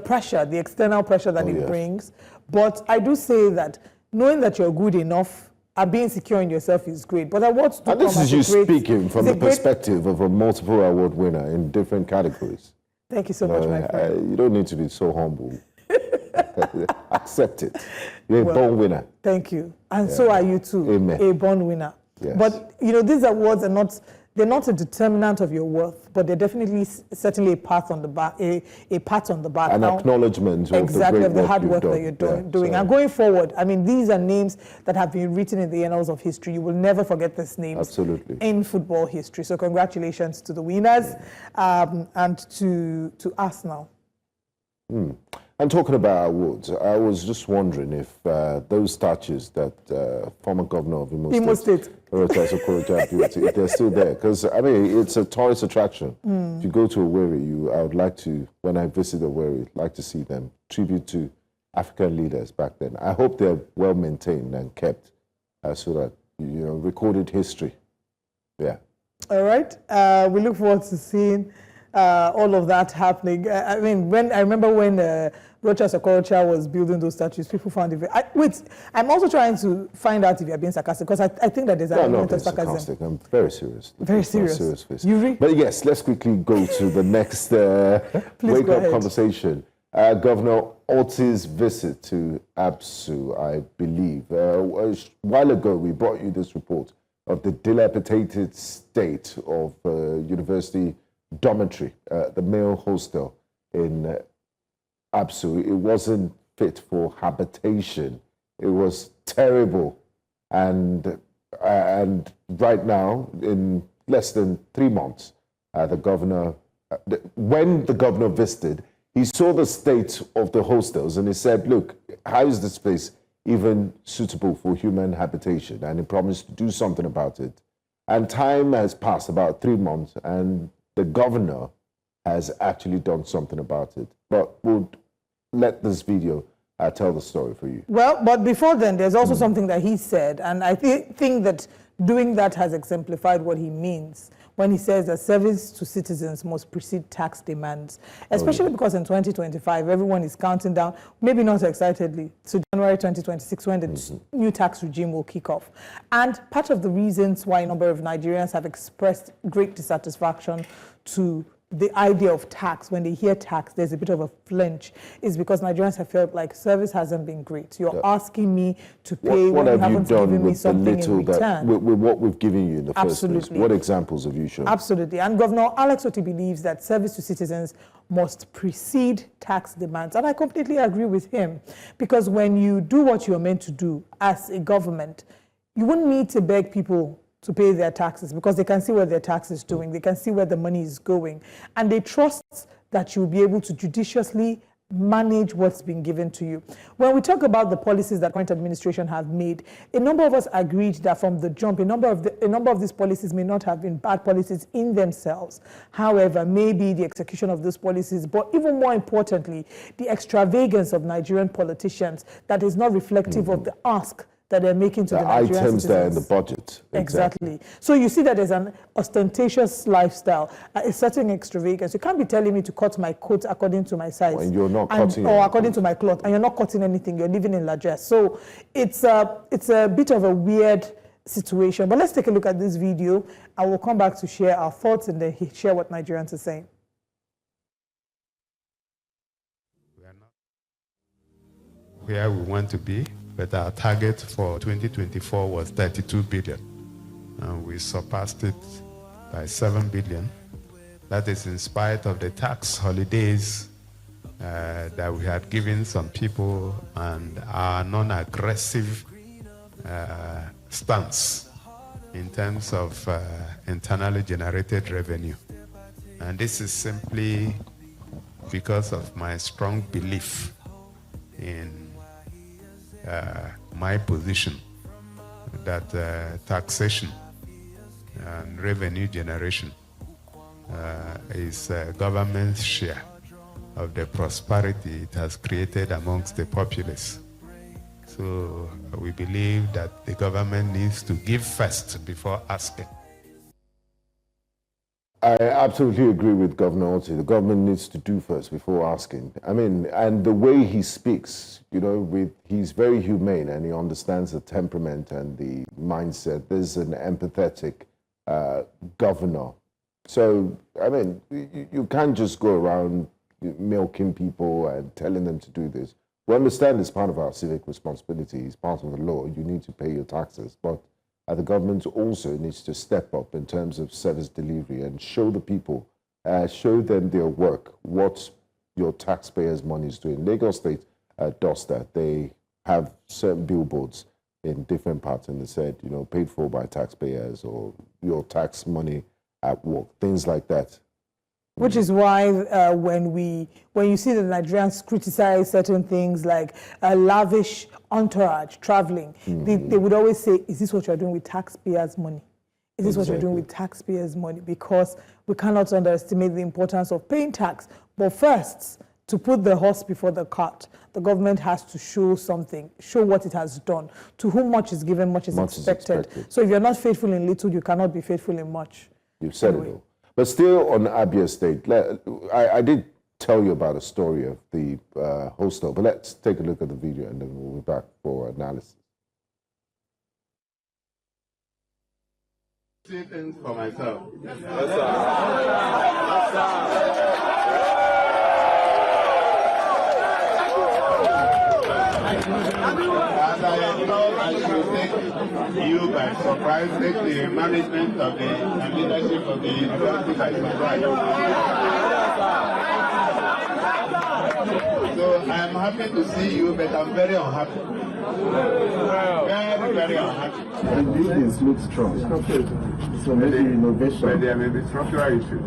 Speaker 1: pressure, the external pressure that it brings. But I do say that knowing that you're good enough and being secure in yourself is great. But awards do
Speaker 2: and this
Speaker 1: come
Speaker 2: is
Speaker 1: as
Speaker 2: you speaking from the perspective of a multiple award winner in different categories.
Speaker 1: Thank you so much, my friend.
Speaker 2: You don't need to be so humble. Accept it. You're a born winner.
Speaker 1: Thank you. And so are you too.
Speaker 2: Amen.
Speaker 1: A born winner.
Speaker 2: Yes.
Speaker 1: But, you know, these awards are not a determinant of your worth, but they're definitely certainly a pat on the back, a pat on the back.
Speaker 2: An acknowledgement of
Speaker 1: the hard work that you're doing. And going forward, I mean, these are names that have been written in the annals of history. You will never forget these names in football history. So congratulations to the winners and to Arsenal.
Speaker 2: And talking about awards, I was just wondering if those statues that former governor of Imo State, if they're still there. Because, I mean, it's a tourist attraction. If you go to Owerri, I would like to, when I visit Owerri, like to see them. Tribute to African leaders back then. I hope they're well maintained and kept so that, you know, recorded history. Yeah.
Speaker 1: All right. We look forward to seeing all of that happening. I mean, I remember when Rocha Okorocha was building those statues, people found it wait, I'm also trying to find out if you're being sarcastic, because I think that there's an element of sarcasm.
Speaker 2: I'm very serious.
Speaker 1: Very serious.
Speaker 2: But yes, let's quickly go to the next wake-up conversation. Governor Orti's visit to ABSU, I believe. A while ago, we brought you this report of the dilapidated state of university dormitory, the male hostel in ABSU. It wasn't fit for habitation. It was terrible. And right now, in less than 3 months, the governor, when the governor visited, he saw the state of the hostels and he said, look, how is this place even suitable for human habitation? And he promised to do something about it. And time has passed, about 3 months, and the governor has actually done something about it. But we'll let this video tell the story for you.
Speaker 1: Well, but before then, there's also something that he said, and I think that doing that has exemplified what he means when he says that service to citizens must precede tax demands, especially because in 2025, everyone is counting down, maybe not excitedly, to January 2026 when the new tax regime will kick off. And part of the reasons why a number of Nigerians have expressed great dissatisfaction to the idea of tax, when they hear tax, there's a bit of a flinch, is because Nigerians have felt like service hasn't been great. You're asking me to pay when you haven't given me something in return.
Speaker 2: With what we've given you in the first place?
Speaker 1: Absolutely.
Speaker 2: What examples have you shown?
Speaker 1: Absolutely. And Governor Alex Otti believes that service to citizens must precede tax demands. And I completely agree with him, because when you do what you're meant to do as a government, you wouldn't need to beg people to pay their taxes, because they can see where their tax is doing, they can see where the money is going, and they trust that you'll be able to judiciously manage what's been given to you. When we talk about the policies that current administration have made, a number of us agreed that from the jump, a number of these policies may not have been bad policies in themselves. However, maybe the execution of those policies, but even more importantly, the extravagance of Nigerian politicians that is not reflective of the ask that they're making to the Nigerian
Speaker 2: items
Speaker 1: citizens.
Speaker 2: there in the budget.
Speaker 1: Exactly. So you see that there's an ostentatious lifestyle, a certain extravagance. You can't be telling me to cut my coat according to my size.
Speaker 2: When you're not cutting
Speaker 1: or according to my cloth, and you're not cutting anything, you're living in largesse. So it's a bit of a weird situation. But let's take a look at this video, and we'll come back to share our thoughts and then share what Nigerians are saying.
Speaker 9: We are not where we want to be, but our target for 2024 was 32 billion. And we surpassed it by 7 billion. That is in spite of the tax holidays that we had given some people and our non-aggressive stance in terms of internally generated revenue. And this is simply because of my strong belief in my position that taxation and revenue generation is government's share of the prosperity it has created amongst the populace. So we believe that the government needs to give first before asking.
Speaker 2: I absolutely agree with Governor Otti. The government needs to do first before asking. I mean, and the way he speaks, you know, he's very humane and he understands the temperament and the mindset. There's an empathetic governor. So, I mean, you can't just go around milking people and telling them to do this. We understand it's part of our civic responsibility. It's part of the law. You need to pay your taxes. But the government also needs to step up in terms of service delivery and show the people, show them their work, what your taxpayers' money is doing. Lagos State does that. They have certain billboards in different parts, and they said, you know, paid for by taxpayers or your tax money at work, things like that.
Speaker 1: Which is why when you see the Nigerians criticize certain things like a lavish entourage traveling, they would always say, is this what you're doing with taxpayers' money? Is this what you're doing with taxpayers' money? Because we cannot underestimate the importance of paying tax. But first, to put the horse before the cart, the government has to show something, show what it has done. To whom much is given, much is expected. So if you're not faithful in little, you cannot be faithful in much.
Speaker 2: You've said it all. But still on Abia State, I did tell you about a story of the hostel, but let's take a look at the video and then we'll be back for analysis.
Speaker 10: See things for myself. Yes, As I know, I should take you by surprise, take the management of the and leadership of the university by surprise. So I'm happy to see you, but I'm very unhappy. Very, very unhappy.
Speaker 6: The buildings look strong. So maybe innovation.
Speaker 10: But there may be structural issues.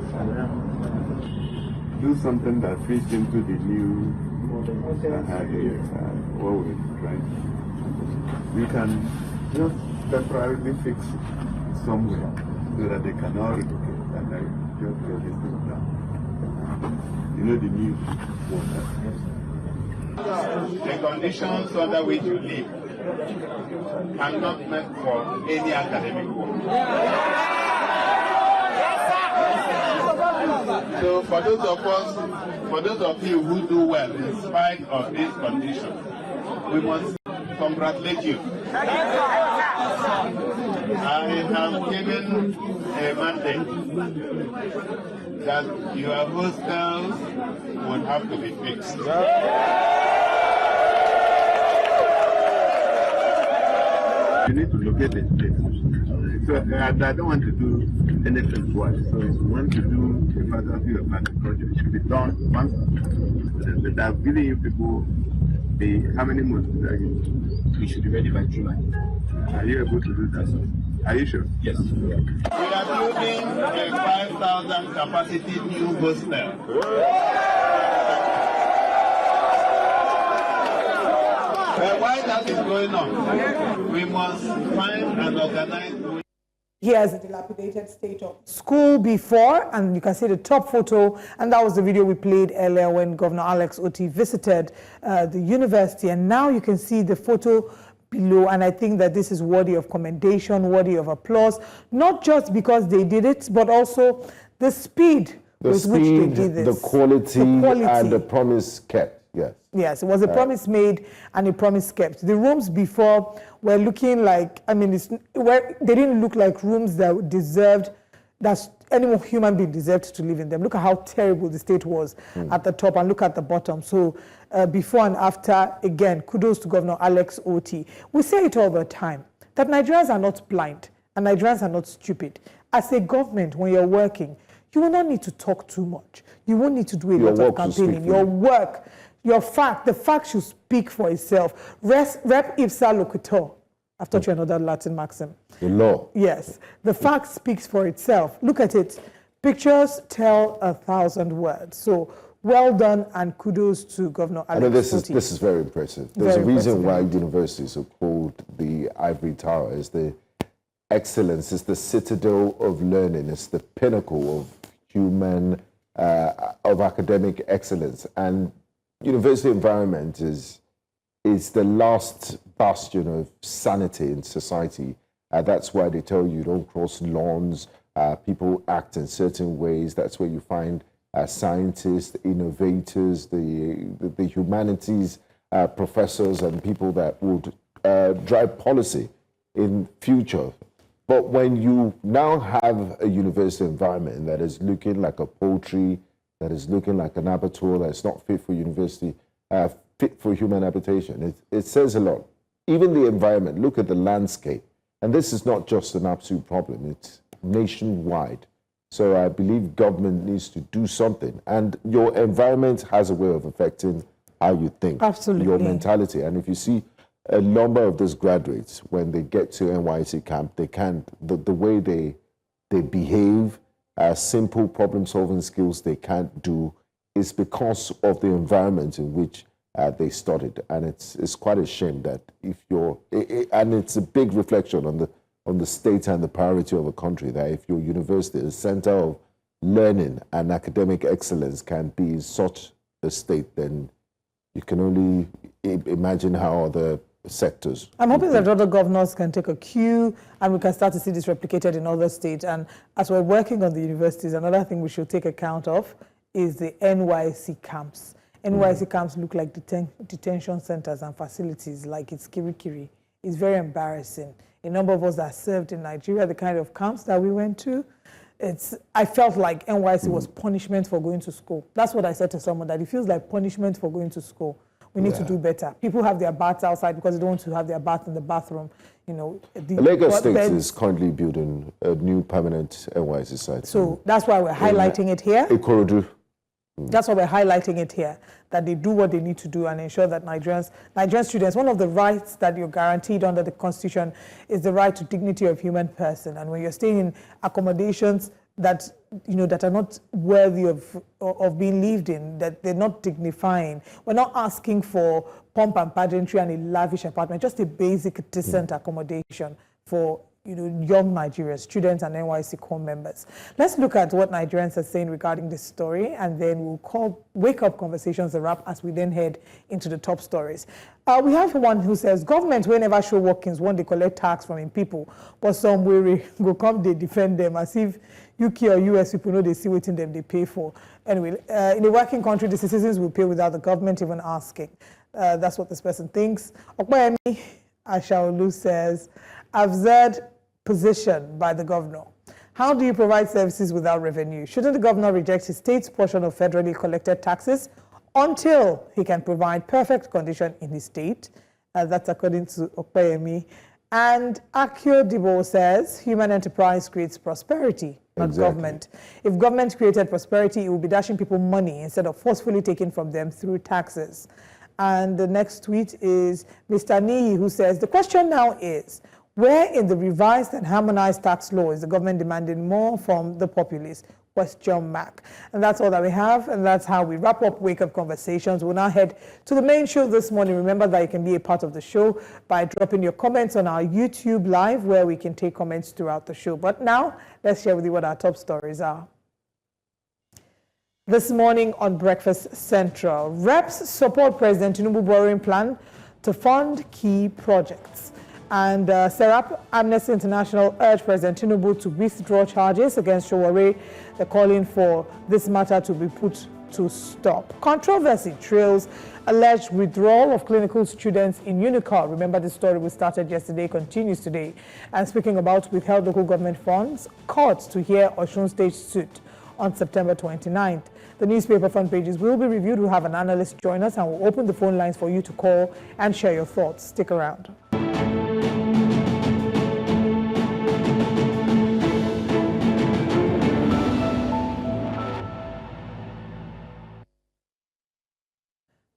Speaker 10: Do something that fits into the new what we're trying. We can just temporarily fix it somewhere so that they cannot relocate and then just get it down. You know the new water. The conditions under which you live cannot make for any academic work. So for those of you who do well in spite of these conditions, we must congratulate you. I have given a mandate that your hostels would have to be fixed. You need to locate a place. So I don't want to do anything twice. So if you want to do the faculty of agriculture, it should be done once. They are giving you people how many months are you?
Speaker 5: We should be ready by July.
Speaker 10: Are you able to do that? Are you sure?
Speaker 5: Yes.
Speaker 10: We are building a 5,000 capacity new hostel. While that is going on, we must find and organize.
Speaker 1: Here's the dilapidated state of school before, and you can see the top photo, and that was the video we played earlier when Governor Alex Otti visited the university, and now you can see the photo below, and I think that this is worthy of commendation, worthy of applause, not just because they did it, but also the speed with which they did this.
Speaker 2: The quality, and the promise kept. Yes.
Speaker 1: Yes, it was a promise made and a promise kept. The rooms before were looking like, I mean, they didn't look like rooms that deserved, that any human being deserved to live in them. Look at how terrible the state was at the top, and look at the bottom. So before and after, again, kudos to Governor Alex Otti. We say it all the time, that Nigerians are not blind and Nigerians are not stupid. As a government, when you're working, you will not need to talk too much. You won't need to do a lot of campaigning. Your work, the fact should speak for itself. Rep ipsa loquitur. I've taught you another Latin maxim.
Speaker 2: The law.
Speaker 1: Yes. The fact speaks for itself. Look at it. Pictures tell 1,000 words. So well done, and kudos to Governor Alex Otti.
Speaker 2: This is very impressive. There's a reason why universities are called the ivory tower. It's the excellence. It's the citadel of learning. It's the pinnacle of human, of academic excellence. And university environment is the last bastion of sanity in society. That's why they tell you don't cross lawns, people act in certain ways. That's where you find scientists, innovators, the humanities professors, and people that would drive policy in future. But when you now have a university environment that is looking like a poultry, that is looking like an abattoir, that's not fit for university, fit for human habitation, it says a lot. Even the environment, look at the landscape. And this is not just an absolute problem, it's nationwide. So I believe government needs to do something. And your environment has a way of affecting how you think.
Speaker 1: Absolutely.
Speaker 2: Your mentality. And if you see a number of those graduates, when they get to NYC camp, they can't, the way they behave, simple problem-solving skills they can't do, is because of the environment in which they studied. And it's quite a shame that if you're, and it's a big reflection on the state and the priority of a country, that if your university, the center of learning and academic excellence, can be in such a state, then you can only imagine how other sectors.
Speaker 1: I'm hoping that other governors can take a cue and we can start to see this replicated in other states. And as we're working on the universities, another thing we should take account of is the NYC camps. NYC camps look like detention centers and facilities like it's kirikiri. It's very embarrassing. A number of us that served in Nigeria, the kind of camps that we went to, I felt like NYC was punishment for going to school. That's what I said to someone, that it feels like punishment for going to school. We need to do better. People have their baths outside because they don't want to have their bath in the bathroom. You know,
Speaker 2: Lagos State is currently building a new permanent NYC site.
Speaker 1: So that's why we're highlighting it here.
Speaker 2: Ikorodu.
Speaker 1: That's why we're highlighting it here, that they do what they need to do and ensure that Nigerian students, one of the rights that you're guaranteed under the Constitution is the right to dignity of human person. And when you're staying in accommodations that, that are not worthy of being lived in, that they're not dignifying, we're not asking for pomp and pageantry and a lavish apartment, just a basic, decent accommodation for young Nigerians, students and NYSC core members. Let's look at what Nigerians are saying regarding this story, and then we'll call Wake Up Conversations a wrap as we then head into the top stories. We have one who says, government will never show workings when they collect tax from in people, but some will go come, they defend them as if UK or US people know they see what in them they pay for. Anyway, in a working country, the citizens will pay without the government even asking. That's what this person thinks. Omoyele Sowore says, absurd position by the governor. How do you provide services without revenue? Shouldn't the governor reject his state's portion of federally collected taxes until he can provide perfect condition in his state? That's according to Omoyele. And Akio Dibo says, human enterprise creates prosperity, not government. If government created prosperity, it would be dashing people money instead of forcefully taking from them through taxes. And the next tweet is Mr. Niyi, who says, the question now is, where in the revised and harmonized tax law is the government demanding more from the populace? Question mark. And that's all that we have, and that's how we wrap up Wake Up Conversations. We'll now head to the main show this morning. Remember that you can be a part of the show by dropping your comments on our YouTube Live, where we can take comments throughout the show. But now, let's share with you what our top stories are. This morning on Breakfast Central, reps support President Tinubu borrowing plan to fund key projects. And SERAP Amnesty International urged President Tinubu to withdraw charges against Sowore. They're calling for this matter to be put to stop. Controversy trails alleged withdrawal of clinical students in UNICAL. Remember the story we started yesterday, continues today. And speaking about withheld local government funds, courts to hear Ogun State suit on September 29th. The newspaper front pages will be reviewed. We'll have an analyst join us, and we'll open the phone lines for you to call and share your thoughts. Stick around.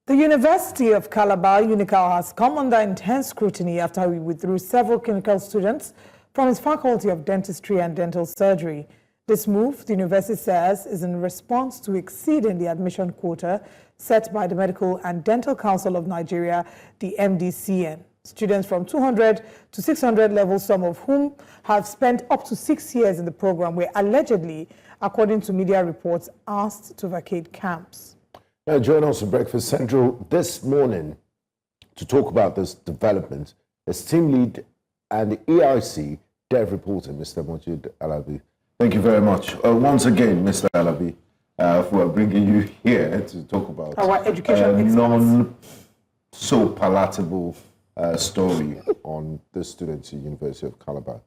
Speaker 1: The University of Calabar, UNICAL, has come under intense scrutiny after we withdrew several clinical students from its Faculty of Dentistry and Dental Surgery. This move, the university says, is in response to exceeding the admission quota set by the Medical and Dental Council of Nigeria, the MDCN. Students from 200 to 600 levels, some of whom have spent up to 6 years in the program, were allegedly, according to media reports, asked to vacate camps.
Speaker 2: Now, join us on Breakfast Central this morning to talk about this development. As team lead and the EIC dev reporter, Mr. Mojeed Alabi. Thank you very much. Once again, Mr. Alabi, for bringing you here to talk about
Speaker 1: our education
Speaker 2: so palatable story on the students at University of Calabar.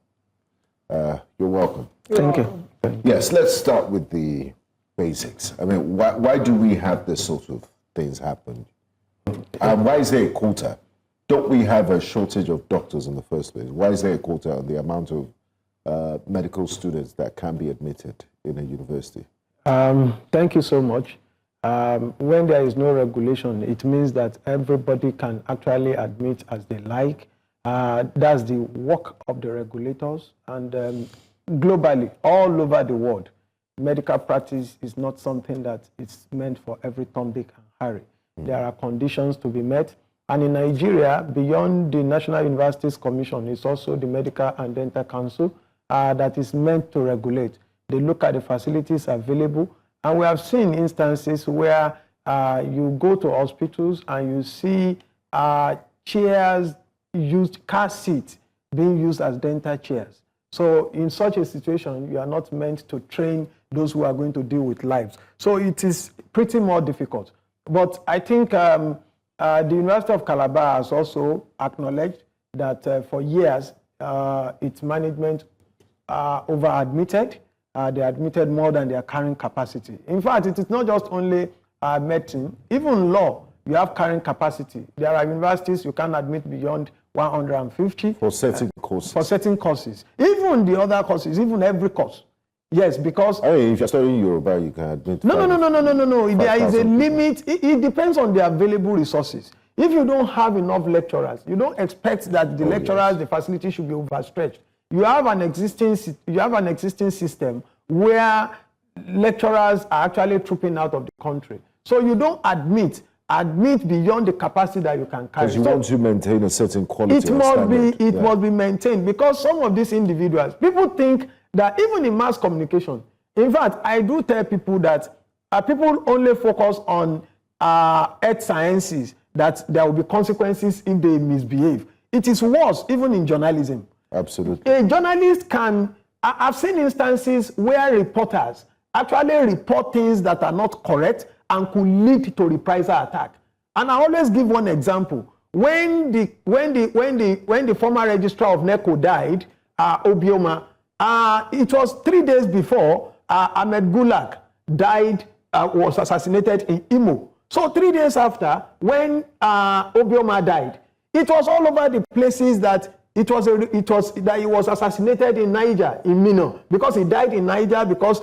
Speaker 2: You're welcome.
Speaker 6: Thank you.
Speaker 2: Yes, let's start with the basics. I mean, why do we have this sort of things happen? Why is there a quota? Don't we have a shortage of doctors in the first place? Why is there a quota on the amount of medical students that can be admitted in a university?
Speaker 6: Thank you so much. When there is no regulation, it means that everybody can actually admit as they like. That's the work of the regulators. And globally, all over the world, medical practice is not something that is meant for every Tom, Dick, and Harry. There are conditions to be met. And in Nigeria, beyond the National Universities Commission, is also the Medical and Dental Council that is meant to regulate. They look at the facilities available. And we have seen instances where you go to hospitals and you see chairs used, car seats being used as dental chairs. So in such a situation, you are not meant to train those who are going to deal with lives. So it is pretty more difficult. But I think the University of Calabar has also acknowledged that for years, its management over-admitted. They admitted more than their carrying capacity. In fact, it is not just only medicine, even law, you have carrying capacity. There are universities you can admit beyond 150.
Speaker 2: For certain courses.
Speaker 6: For certain courses. Even the other courses, even every course, Yes, because
Speaker 2: I mean, if you're studying Yoruba, you can admit.
Speaker 6: No. There is a limit. It depends on the available resources. If you don't have enough lecturers, you don't expect that the lecturers, the facility should be overstretched. You have an existing system where lecturers are actually trooping out of the country. So you don't admit beyond the capacity that you can carry.
Speaker 2: Because you want to maintain a certain quality.
Speaker 6: It must be maintained, because some of these individuals, people think that even in mass communication, in fact, I do tell people that people only focus on earth sciences, that there will be consequences if they misbehave. It is worse even in journalism.
Speaker 2: Absolutely.
Speaker 6: A journalist can, I've seen instances where reporters actually report things that are not correct and could lead to reprisal attack. And I always give one example. When the former registrar of NECO died, Obioma, it was 3 days before Ahmed Gulag died, was assassinated in Imo. So 3 days after, when Obioma died, it was all over the places that that he was assassinated in Niger, in Minna, because he died in Niger, because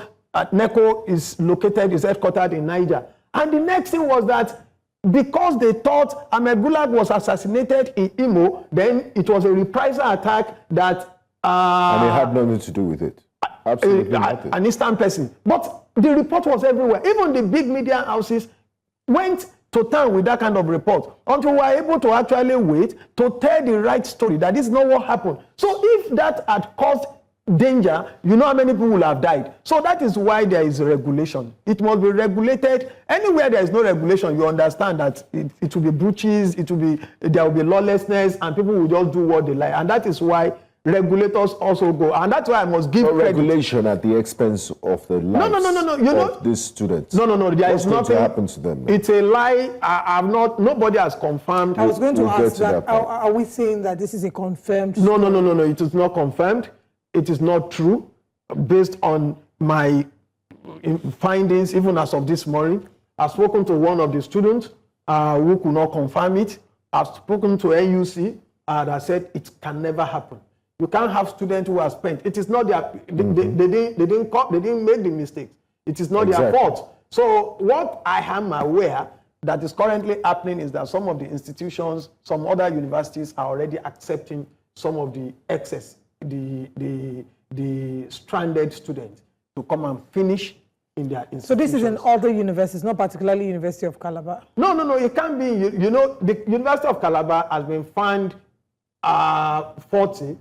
Speaker 6: NECO is headquartered in Niger. And the next thing was that because they thought Ahmed Gulag was assassinated in Imo, then it was a reprisal attack that...
Speaker 2: and it had nothing to do with it. Absolutely nothing.
Speaker 6: An instant person. But the report was everywhere. Even the big media houses went to town with that kind of report until we were able to actually wait to tell the right story, that this is not what happened. So if that had caused danger, you know how many people will have died. So that is why there is regulation. It must be regulated. Anywhere there is no regulation, you understand that it will be breaches, there will be lawlessness, and people will just do what they like. And that is why regulators also go, and that's why I must give credit.
Speaker 2: Regulation at the expense of the lives of these students.
Speaker 6: There is nothing
Speaker 2: going to happen to them.
Speaker 6: It's a lie. Nobody has confirmed.
Speaker 1: I was going to ask that. Are we saying that this is a confirmed?
Speaker 6: No. It is not confirmed. It is not true, based on my findings. Even as of this morning, I've spoken to one of the students who could not confirm it. I've spoken to NUC that said it can never happen. You can't have students who are spent. It is not their. They didn't make the mistakes. It is not their fault. So what I am aware that is currently happening is that some of the institutions, some other universities are already accepting some of the excess, the stranded students to come and finish in their institutions. So
Speaker 1: this is in other universities, not particularly University of Calabar?
Speaker 6: No. It can't be. You know, the University of Calabar has been found 40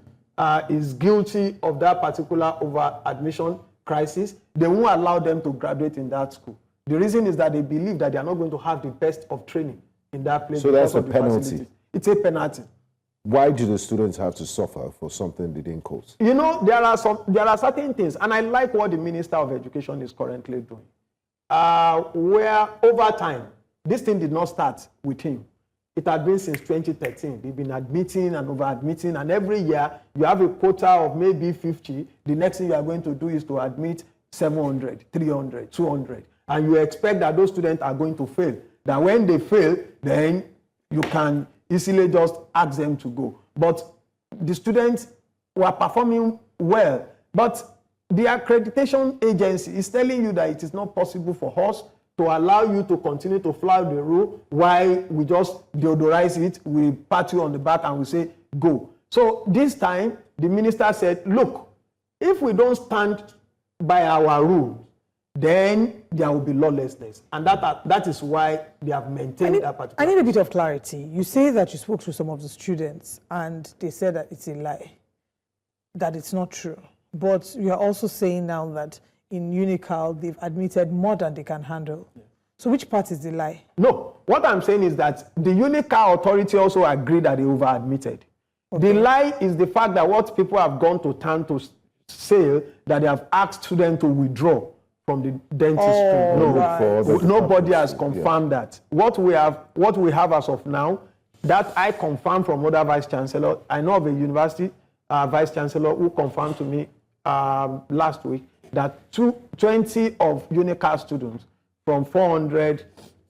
Speaker 6: is guilty of that particular over-admission crisis. They won't allow them to graduate in that school. The reason is that they believe that they are not going to have the best of training in that place.
Speaker 2: So that's a penalty.
Speaker 6: It's a penalty.
Speaker 2: Why do the students have to suffer for something they didn't cause?
Speaker 6: You know, there are certain things, and I like what the Minister of Education is currently doing, where over time, this thing did not start with him. It had been since 2013. They've been admitting and over-admitting, and every year you have a quota of maybe 50. The next thing you are going to do is to admit 700, 300, 200. And you expect that those students are going to fail. That when they fail, then you can easily just ask them to go. But the students were performing well. But the accreditation agency is telling you that it is not possible for us to allow you to continue to fly the rule while we just deodorize it, we pat you on the back and we say, go. So this time, the minister said, look, if we don't stand by our rules, then there will be lawlessness. And that is why they have maintained that particular.
Speaker 1: I need a bit of clarity. You say that you spoke to some of the students and they said that it's a lie, that it's not true. But you are also saying now that in UNICAL, they've admitted more than they can handle. Yeah. So which part is the lie? No, what I'm saying is that the UNICAL authority also agreed that they over-admitted. Okay. The lie is the fact that what people have gone to town to say, that they have asked students to withdraw from the dentistry. Nobody has confirmed that. What we have as of now, that I confirmed from other vice chancellor. I know of a university vice chancellor who confirmed to me last week that 20 of UNICAL students from 400,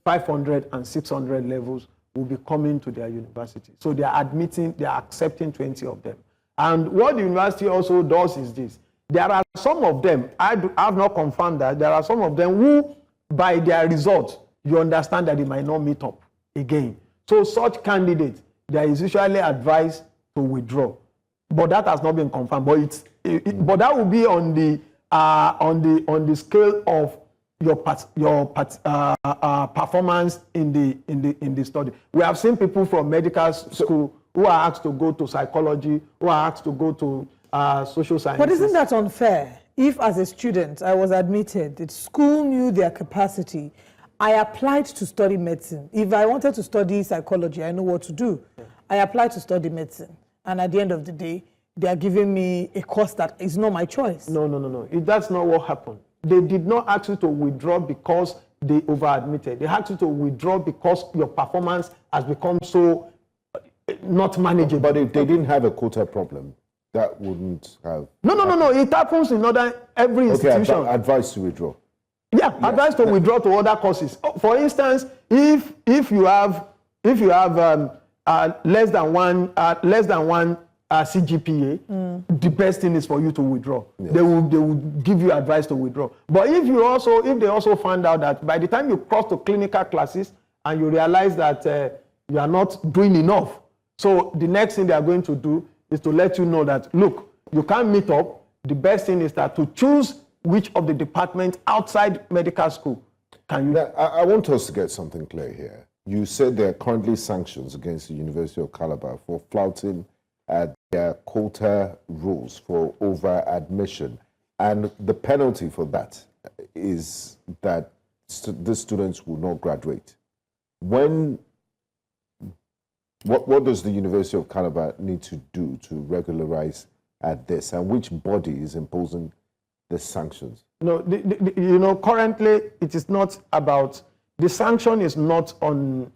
Speaker 1: 500, and 600 levels will be coming to their university. So they are accepting 20 of them. And what the university also does is this.
Speaker 6: There are some of them, I have not confirmed that, there are some of them who, by their results, you understand that they might not meet up again. So such candidates, there is usually advice to withdraw. But that has not been confirmed. But but that will be on the scale of your performance in the study. We have seen people from medical school who are asked to go to psychology, who are asked to go to social sciences.
Speaker 1: But isn't that unfair? If as a student I was admitted, the school knew their capacity, I applied to study medicine. If I wanted to study psychology, I know what to do. Yeah. I applied to study medicine. And at the end of the day, they are giving me a course that is not my choice.
Speaker 6: No. That's not what happened. They did not ask you to withdraw because they over-admitted. They asked you to withdraw because your performance has become so not manageable.
Speaker 2: But if they didn't have a quota problem, that wouldn't have...
Speaker 6: No. It happens in every institution.
Speaker 2: Okay, advice to withdraw.
Speaker 6: Yeah, yes. Advice to withdraw to other courses. For instance, if you have less than one CGPA, the best thing is for you to withdraw. Yes. They will give you advice to withdraw. But if they also find out that by the time you cross to clinical classes and you realize that you are not doing enough, so the next thing they are going to do is to let you know that, look, you can't meet up. The best thing is that to choose which of the departments outside medical school can you...
Speaker 2: Now, I want us to get something clear here. You said there are currently sanctions against the University of Calabar for flouting their quota rules for over-admission. And the penalty for that is that the students will not graduate. What does the University of Calabar need to do to regularize this, and which body is imposing the sanctions?
Speaker 6: No, currently it is not about, the sanction is not on,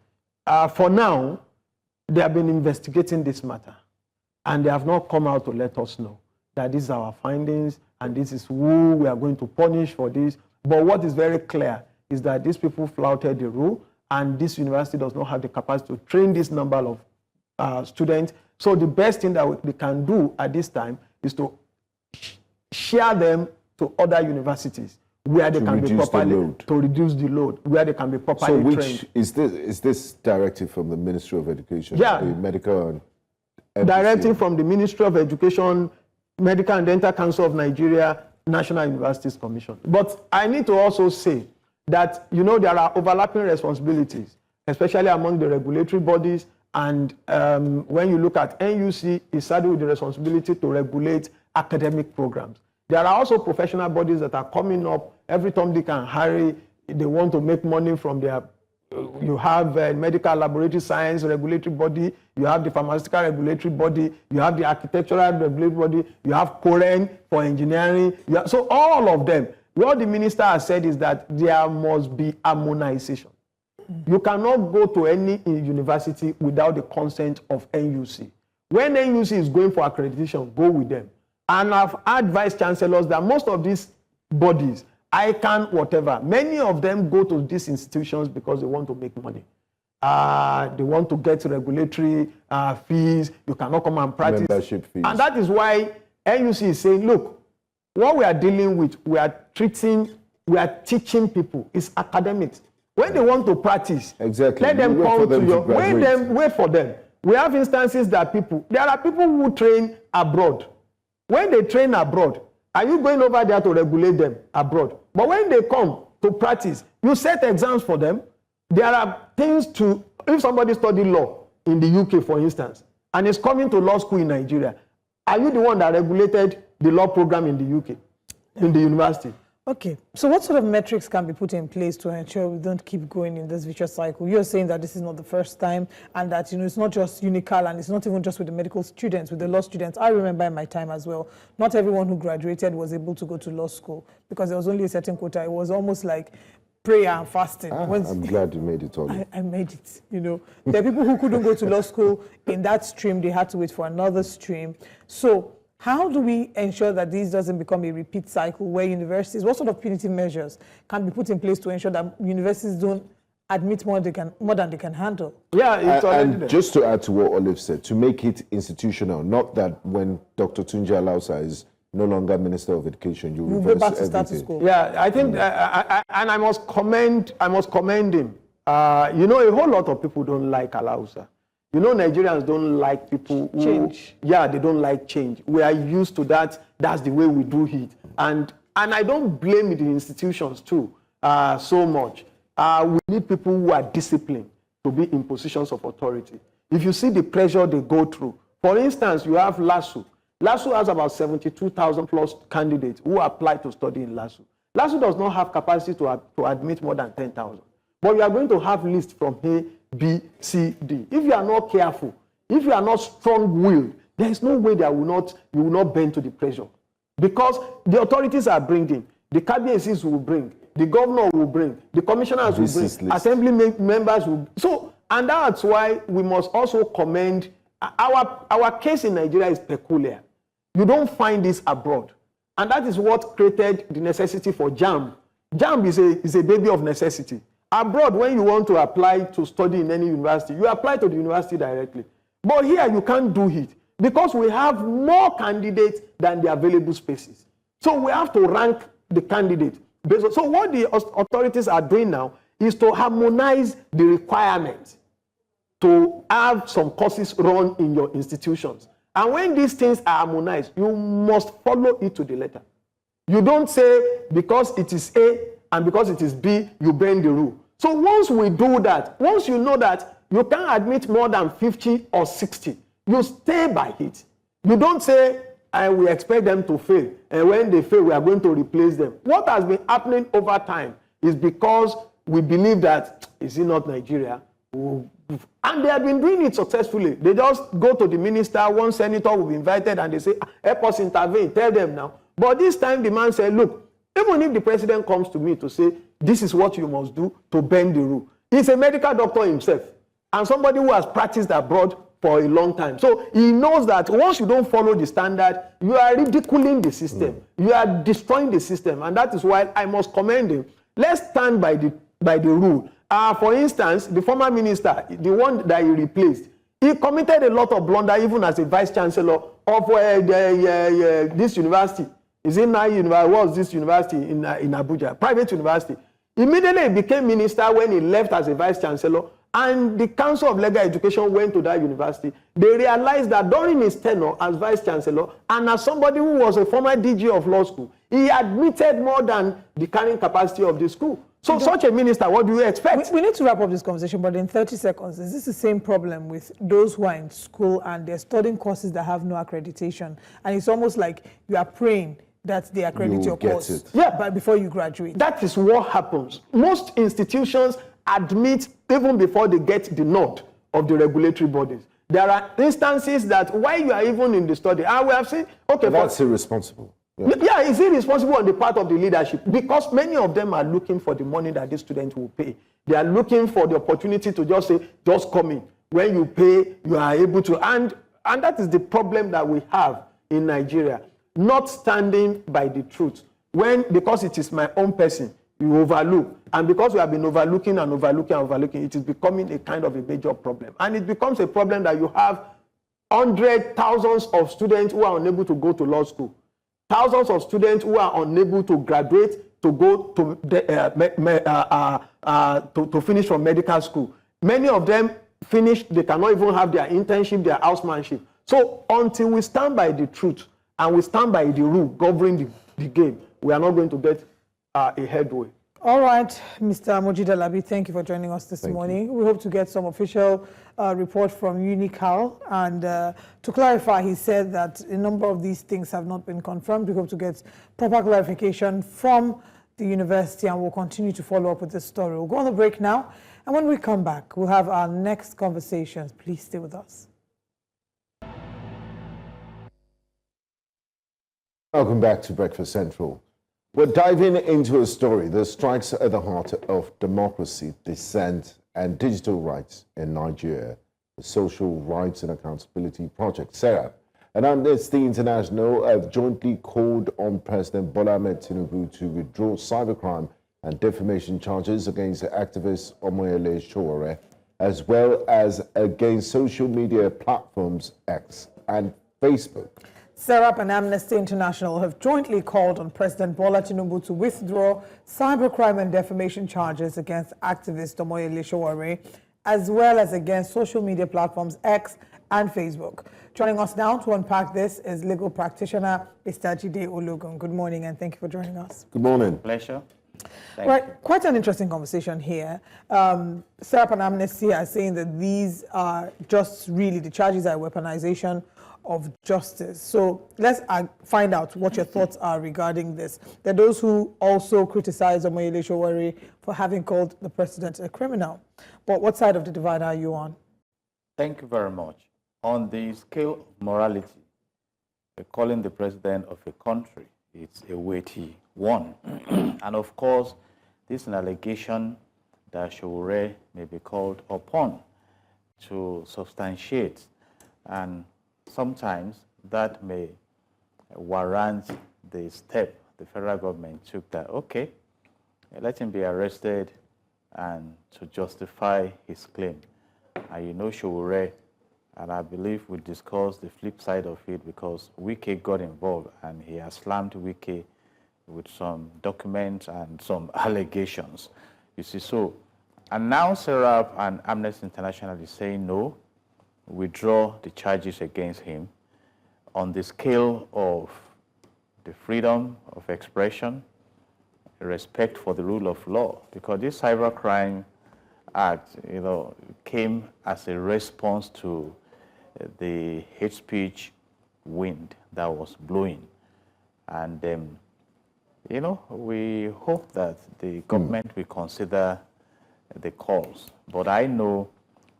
Speaker 6: for now, they have been investigating this matter, and they have not come out to let us know that this is our findings, and this is who we are going to punish for this. But what is very clear is that these people flouted the rule, and this university does not have the capacity to train this number of students. So the best thing that they can do at this time is to share them to other universities where they can be properly, to reduce the load, where they can be properly trained.
Speaker 2: So is this directive from the Ministry of Education?
Speaker 6: Yeah.
Speaker 2: The medical and MDCN?
Speaker 6: Directive from the Ministry of Education, Medical and Dental Council of Nigeria, National Universities Commission. But I need to also say that, there are overlapping responsibilities, especially among the regulatory bodies. And when you look at NUC, it's saddled with the responsibility to regulate academic programs. There are also professional bodies that are coming up. Every time they can hurry, they want to make money from their... You have medical laboratory science regulatory body, you have the pharmaceutical regulatory body, you have the architectural regulatory body, you have COREN for engineering. So all of them, what the minister has said is that there must be harmonization. You cannot go to any university without the consent of NUC. When NUC is going for accreditation, go with them. And I've had vice chancellors that most of these bodies, ICANN, whatever, many of them go to these institutions because they want to make money. They want to get regulatory fees. You cannot come and practice.
Speaker 2: Membership fees.
Speaker 6: And that is why NUC is saying, look, what we are dealing with, we are teaching people. It's academics. When they want to practice,
Speaker 2: exactly.
Speaker 6: Let them come to your, wait for them. We have instances that there are people who train abroad. When they train abroad, are you going over there to regulate them abroad? But when they come to practice, you set exams for them. There are things to, if somebody studied law in the UK, for instance, and is coming to law school in Nigeria, are you the one that regulated the law program in the UK, in the university?
Speaker 1: Okay, so what sort of metrics can be put in place to ensure we don't keep going in this vicious cycle? You're saying that this is not the first time, and that it's not just UNICAL, and it's not even just with the medical students, with the law students. I remember in my time as well, not everyone who graduated was able to go to law school because there was only a certain quota. It was almost like prayer and fasting.
Speaker 2: I'm glad you made it all.
Speaker 1: I made it, There are people who couldn't go to law school in that stream. They had to wait for another stream. So how do we ensure that this doesn't become a repeat cycle where universities, what sort of punitive measures can be put in place to ensure that universities don't admit more than they can handle?
Speaker 6: Yeah, it's already there.
Speaker 2: Just to add to what Olive said, to make it institutional, not that when Dr. Tunji Alausa is no longer Minister of Education, you
Speaker 1: We'll
Speaker 2: reverse
Speaker 1: go back to status
Speaker 2: everything.
Speaker 1: quo.
Speaker 6: Yeah, I think, and I must commend him. You know, a whole lot of people don't like Alausa. You know, Nigerians don't like people who...
Speaker 1: Change.
Speaker 6: Yeah, they don't like change. We are used to that. That's the way we do it. And I don't blame the institutions too so much. We need people who are disciplined to be in positions of authority. If you see the pressure they go through, for instance, you have LASU. LASU has about 72,000 plus candidates who apply to study in LASU. LASU does not have capacity to admit more than 10,000. But you are going to have lists from A, B, C, D. If you are not careful, if you are not strong-willed, there is no way you will not bend to the pressure. Because the authorities are bringing, the KBACs will bring, the governor will bring, the commissioners will bring, assembly members will. So, and that's why we must also commend, our case in Nigeria is peculiar. You don't find this abroad. And that is what created the necessity for JAMB. JAMB is a baby of necessity. Abroad, when you want to apply to study in any university, you apply to the university directly. But here, you can't do it because we have more candidates than the available spaces. So we have to rank the candidate. So what the authorities are doing now is to harmonize the requirements to have some courses run in your institutions. And when these things are harmonized, you must follow it to the letter. You don't say because it is A and because it is B, you bend the rule. So once we do that, once you know that you can't admit more than 50 or 60, you stay by it. You don't say, we expect them to fail, and when they fail, we are going to replace them. What has been happening over time is because we believe that, is it not Nigeria? And they have been doing it successfully. They just go to the minister, one senator will be invited, and they say, help us intervene, tell them now. But this time the man said, look, even if the president comes to me to say, this is what you must do to bend the rule, he's a medical doctor himself and somebody who has practiced abroad for a long time. So he knows that once you don't follow the standard, you are ridiculing the system. You are destroying the system. And that is why I must commend him. Let's stand by the rule. For instance, the former minister, the one that he replaced, he committed a lot of blunder even as a vice chancellor of this university. Is it now university? What's this university in Abuja? Private university. Immediately he became minister when he left as a vice chancellor, and the Council of Legal Education went to that university. They realized that during his tenure as vice chancellor and as somebody who was a former DG of law school, he admitted more than the carrying capacity of the school. So such a minister, what do you expect?
Speaker 1: We need to wrap up this conversation, but in 30 seconds, is this the same problem with those who are in school and they're studying courses that have no accreditation? And it's almost like you are praying that they accredit your course but before you graduate.
Speaker 6: That is what happens. Most institutions admit even before they get the nod of the regulatory bodies. There are instances that while you are even in the study, and we have seen, okay,
Speaker 2: that's irresponsible.
Speaker 6: Yeah, it's irresponsible on the part of the leadership because many of them are looking for the money that the students will pay. They are looking for the opportunity to just say, just come in. When you pay, you are able to, and that is the problem that we have in Nigeria. Not standing by the truth. Because it is my own person, you overlook. And because we have been overlooking, it is becoming a kind of a major problem. And it becomes a problem that you have hundreds, thousands of students who are unable to go to law school. Thousands of students who are unable to graduate to go to finish from medical school. Many of them finish, they cannot even have their internship, their housemanship. So until we stand by the truth and we stand by the rule governing the game, we are not going to get a headway.
Speaker 1: All right, Mr. Mojida Labi, thank you for joining us this morning. We hope to get some official report from UNICAL. And to clarify, he said that a number of these things have not been confirmed. We hope to get proper clarification from the university, and we'll continue to follow up with this story. We'll go on a break now, and when we come back, we'll have our next conversations. Please stay with us.
Speaker 2: Welcome back to Breakfast Central. We're diving into a story that strikes at the heart of democracy, dissent, and digital rights in Nigeria. The Social Rights and Accountability Project, SERAP, and Amnesty International have jointly called on President Bola Ahmed Tinubu to withdraw cybercrime and defamation charges against activist Omoyele Sowore, as well as against social media platforms X and Facebook.
Speaker 1: SERAP and Amnesty International have jointly called on President Bola Tinubu to withdraw cybercrime and defamation charges against activist Omoyele Sowore, as well as against social media platforms X and Facebook. Joining us now to unpack this is legal practitioner Mr. Jide Ologun. Good morning and thank you for joining us.
Speaker 2: Good morning.
Speaker 11: Pleasure.
Speaker 1: Right, quite an interesting conversation here. SERAP and Amnesty are saying that these are just really, the charges are weaponization of justice. So let's find out what your thoughts are regarding this. There are those who also criticize Omoyele Sowore for having called the president a criminal. But what side of the divide are you on?
Speaker 11: Thank you very much. On the scale of morality, calling the president of a country, it's a weighty one. And of course, this is an allegation that Sowore may be called upon to substantiate, and sometimes that may warrant the step the federal government took that, okay, let him be arrested and to justify his claim. And you know Sowore, and I believe we discussed the flip side of it because Wike got involved and he has slammed Wike with some documents and some allegations. You see, so, and now SERAP and Amnesty International is saying no, withdraw the charges against him on the scale of the freedom of expression, respect for the rule of law, because this cybercrime act, you know, came as a response to the hate speech wind that was blowing. And, you know, we hope that the government will consider the calls. But I know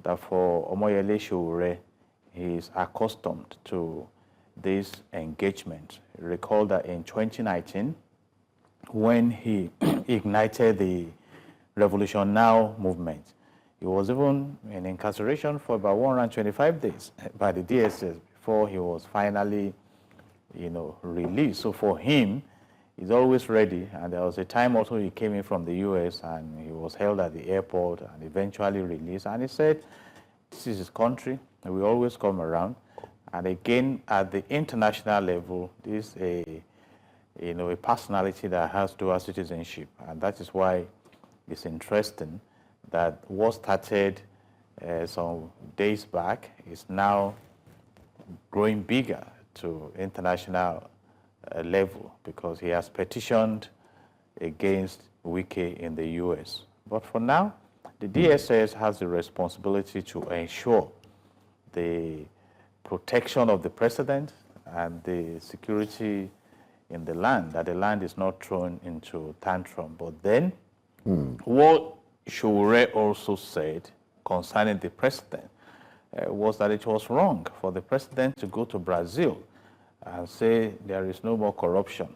Speaker 11: that for Omoyele Sowore, he is accustomed to this engagement. Recall that in 2019, when he ignited the Revolution Now movement, he was even in incarceration for about 125 days by the DSS before he was finally, you know, released. So for him, he's always ready. And there was a time also he came in from the US and he was held at the airport and eventually released. And he said, this is his country, and we always come around. And again, at the international level, this is a personality that has dual citizenship. And that is why it's interesting that what started some days back is now growing bigger to international level because he has petitioned against Wike in the US. But for now, the DSS has the responsibility to ensure the protection of the president and the security in the land, that the land is not thrown into tantrum. But then, what Sowore also said concerning the president was that it was wrong for the president to go to Brazil and say there is no more corruption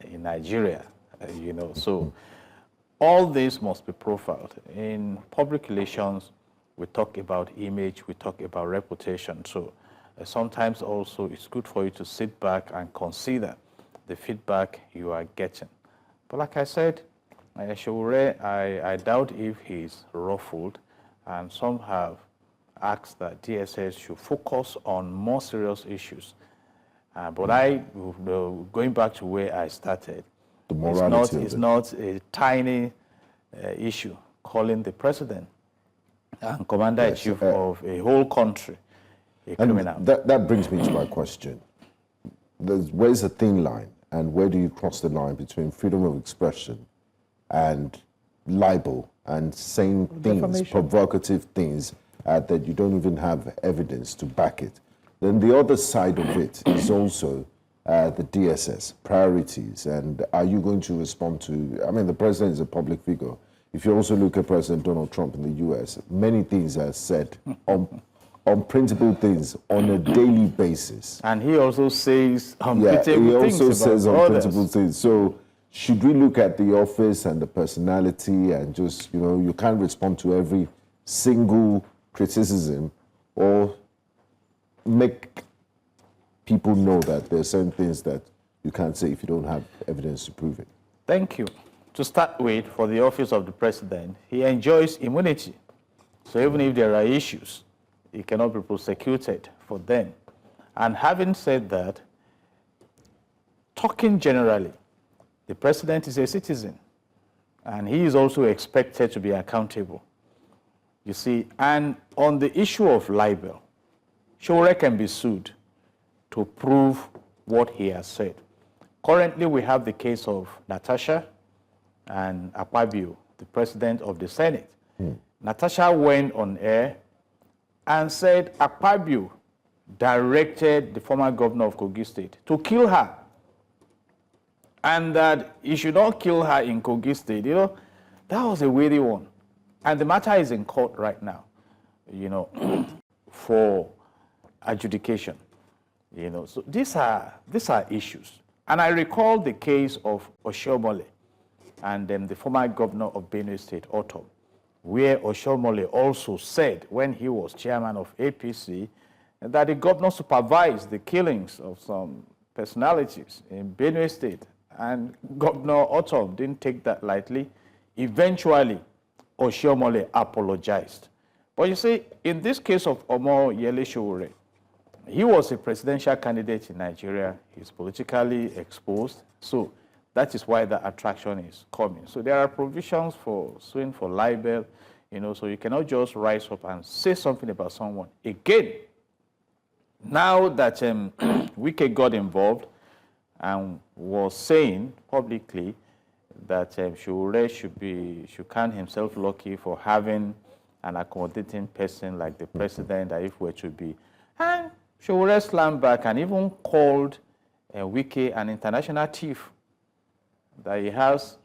Speaker 11: in Nigeria, you know. So all this must be profiled. In public relations, we talk about image, we talk about reputation. So sometimes also it's good for you to sit back and consider the feedback you are getting. But like I said, Sowore, I doubt if he's ruffled, and some have asked that DSS should focus on more serious issues. But going back to where I started, it's not a tiny issue calling the president and commander-in-chief of a whole country a criminal.
Speaker 2: That brings me to my question. Where's the thin line, and where do you cross the line between freedom of expression and libel and saying things, provocative things that you don't even have evidence to back it? Then the other side of it is also the DSS priorities, and are you going to respond to, I mean, the president is a public figure. If you also look at President Donald Trump in the US, many things are said on principled things on a daily basis.
Speaker 11: And he also says
Speaker 2: unprincipled things. So should we look at the office and the personality and just, you know, you can't respond to every single criticism, or make people know that there are certain things that you can't say if you don't have evidence to prove it?
Speaker 11: Thank you. To start with, for the office of the president, he enjoys immunity. So even if there are issues, he cannot be prosecuted for them. And having said that, talking generally, the president is a citizen, and he is also expected to be accountable. You see, and on the issue of libel, Sowore can be sued to prove what he has said. Currently, we have the case of Natasha and Akpabio, the president of the Senate. Natasha went on air and said Akpabio directed the former governor of Kogi State to kill her, and that he should not kill her in Kogi State. You know, that was a weighty one. And the matter is in court right now, you know, for adjudication. You know, so these are issues. And I recall the case of Oshiomhole and the former governor of Benue State, Otom, where Oshiomhole also said, when he was chairman of APC, that the governor supervised the killings of some personalities in Benue State. And Governor Otom didn't take that lightly. Eventually, Oshiomhole apologized. But you see, in this case of Omoyele Sowore, he was a presidential candidate in Nigeria. He's politically exposed. So that is why the attraction is coming. So there are provisions for suing for libel, you know, so you cannot just rise up and say something about someone. Again, now that Wike got involved and was saying publicly that Sowore should count himself lucky for having an accommodating person like the president, that if were to be. And Sowore slammed back and even called Wike an international thief, that he has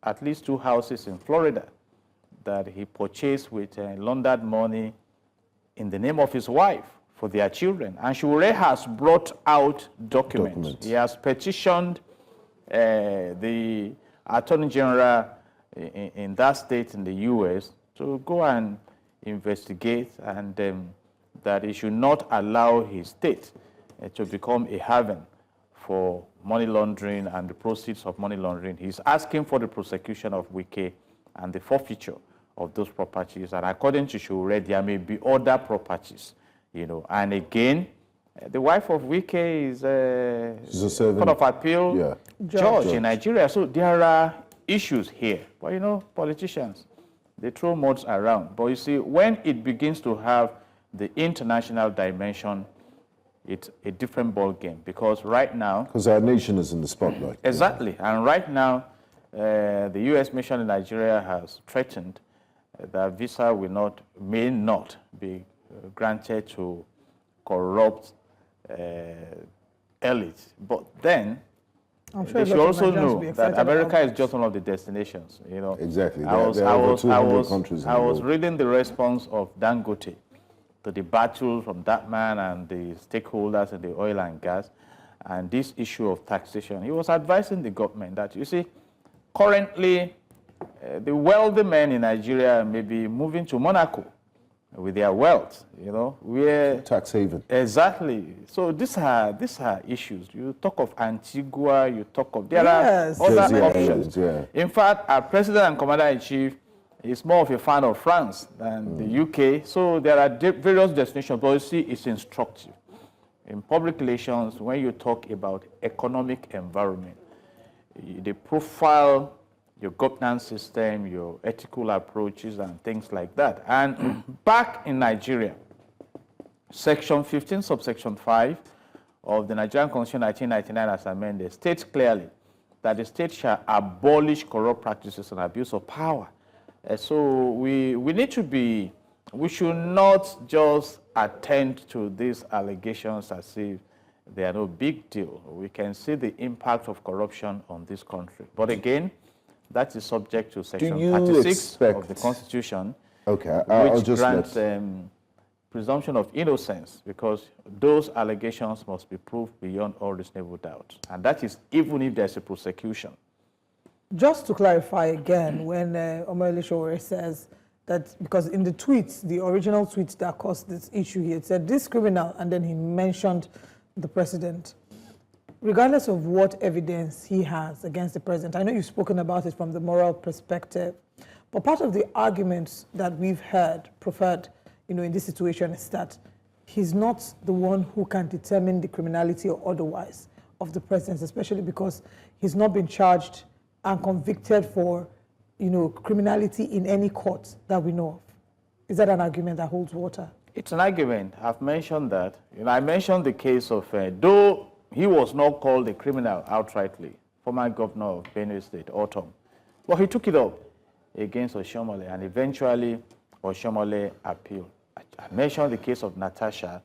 Speaker 11: at least 2 houses in Florida that he purchased with laundered money in the name of his wife for their children. And Sowore has brought out documents. He has petitioned the Attorney General in that state in the U.S. to go and investigate, and that he should not allow his state to become a haven for money laundering and the proceeds of money laundering. He's asking for the prosecution of Wike and the forfeiture of those properties. And according to Sowore, there may be other properties, you know. And again, the wife of Wike is a Court of Appeal judge in Nigeria. So there are issues here. But, you know, politicians, they throw mods around. But you see, when it begins to have the international dimension, it's a different ball game, because right now...
Speaker 2: Because our nation is in the spotlight.
Speaker 11: Exactly. And right now, the U.S. mission in Nigeria has threatened that visa may not be granted to corrupt elites. But then, they should also know that America is just one of the destinations. You know,
Speaker 2: exactly.
Speaker 11: I was reading the response of Dangote to the battle from that man and the stakeholders in the oil and gas, and this issue of taxation. He was advising the government that, you see, currently the wealthy men in Nigeria may be moving to Monaco with their wealth, you know, where
Speaker 2: tax haven.
Speaker 11: Exactly. So these are issues. You talk of Antigua, you talk of there are other options. In fact, our president and commander-in-chief is more of a fan of France than the UK. So there are various destinations, but you see, it's instructive. In public relations, when you talk about economic environment, they profile your governance system, your ethical approaches, and things like that. And back in Nigeria, Section 15, subsection 5 of the Nigerian Constitution 1999 as amended states clearly that the state shall abolish corrupt practices and abuse of power. So we need to be, we should not just attend to these allegations as if they are no big deal. We can see the impact of corruption on this country. But again, that is subject to Section 36 of the Constitution, which grants presumption of innocence, because those allegations must be proved beyond all reasonable doubt. And that is even if there's a prosecution.
Speaker 1: Just to clarify again, when Omoyele Sowore says that, because in the tweets, the original tweets that caused this issue here, it said this criminal, and then he mentioned the president. Regardless of what evidence he has against the president, I know you've spoken about it from the moral perspective, but part of the arguments that we've heard preferred, you know, in this situation is that he's not the one who can determine the criminality or otherwise of the president, especially because he's not been charged and convicted for, criminality in any court that we know of? Is that an argument that holds water?
Speaker 11: It's an argument. I've mentioned that. I mentioned the case of, though he was not called a criminal outrightly, former governor of Benue State, Autumn, but he took it up against Oshomole, and eventually Oshomole appealed. I mentioned the case of Natasha,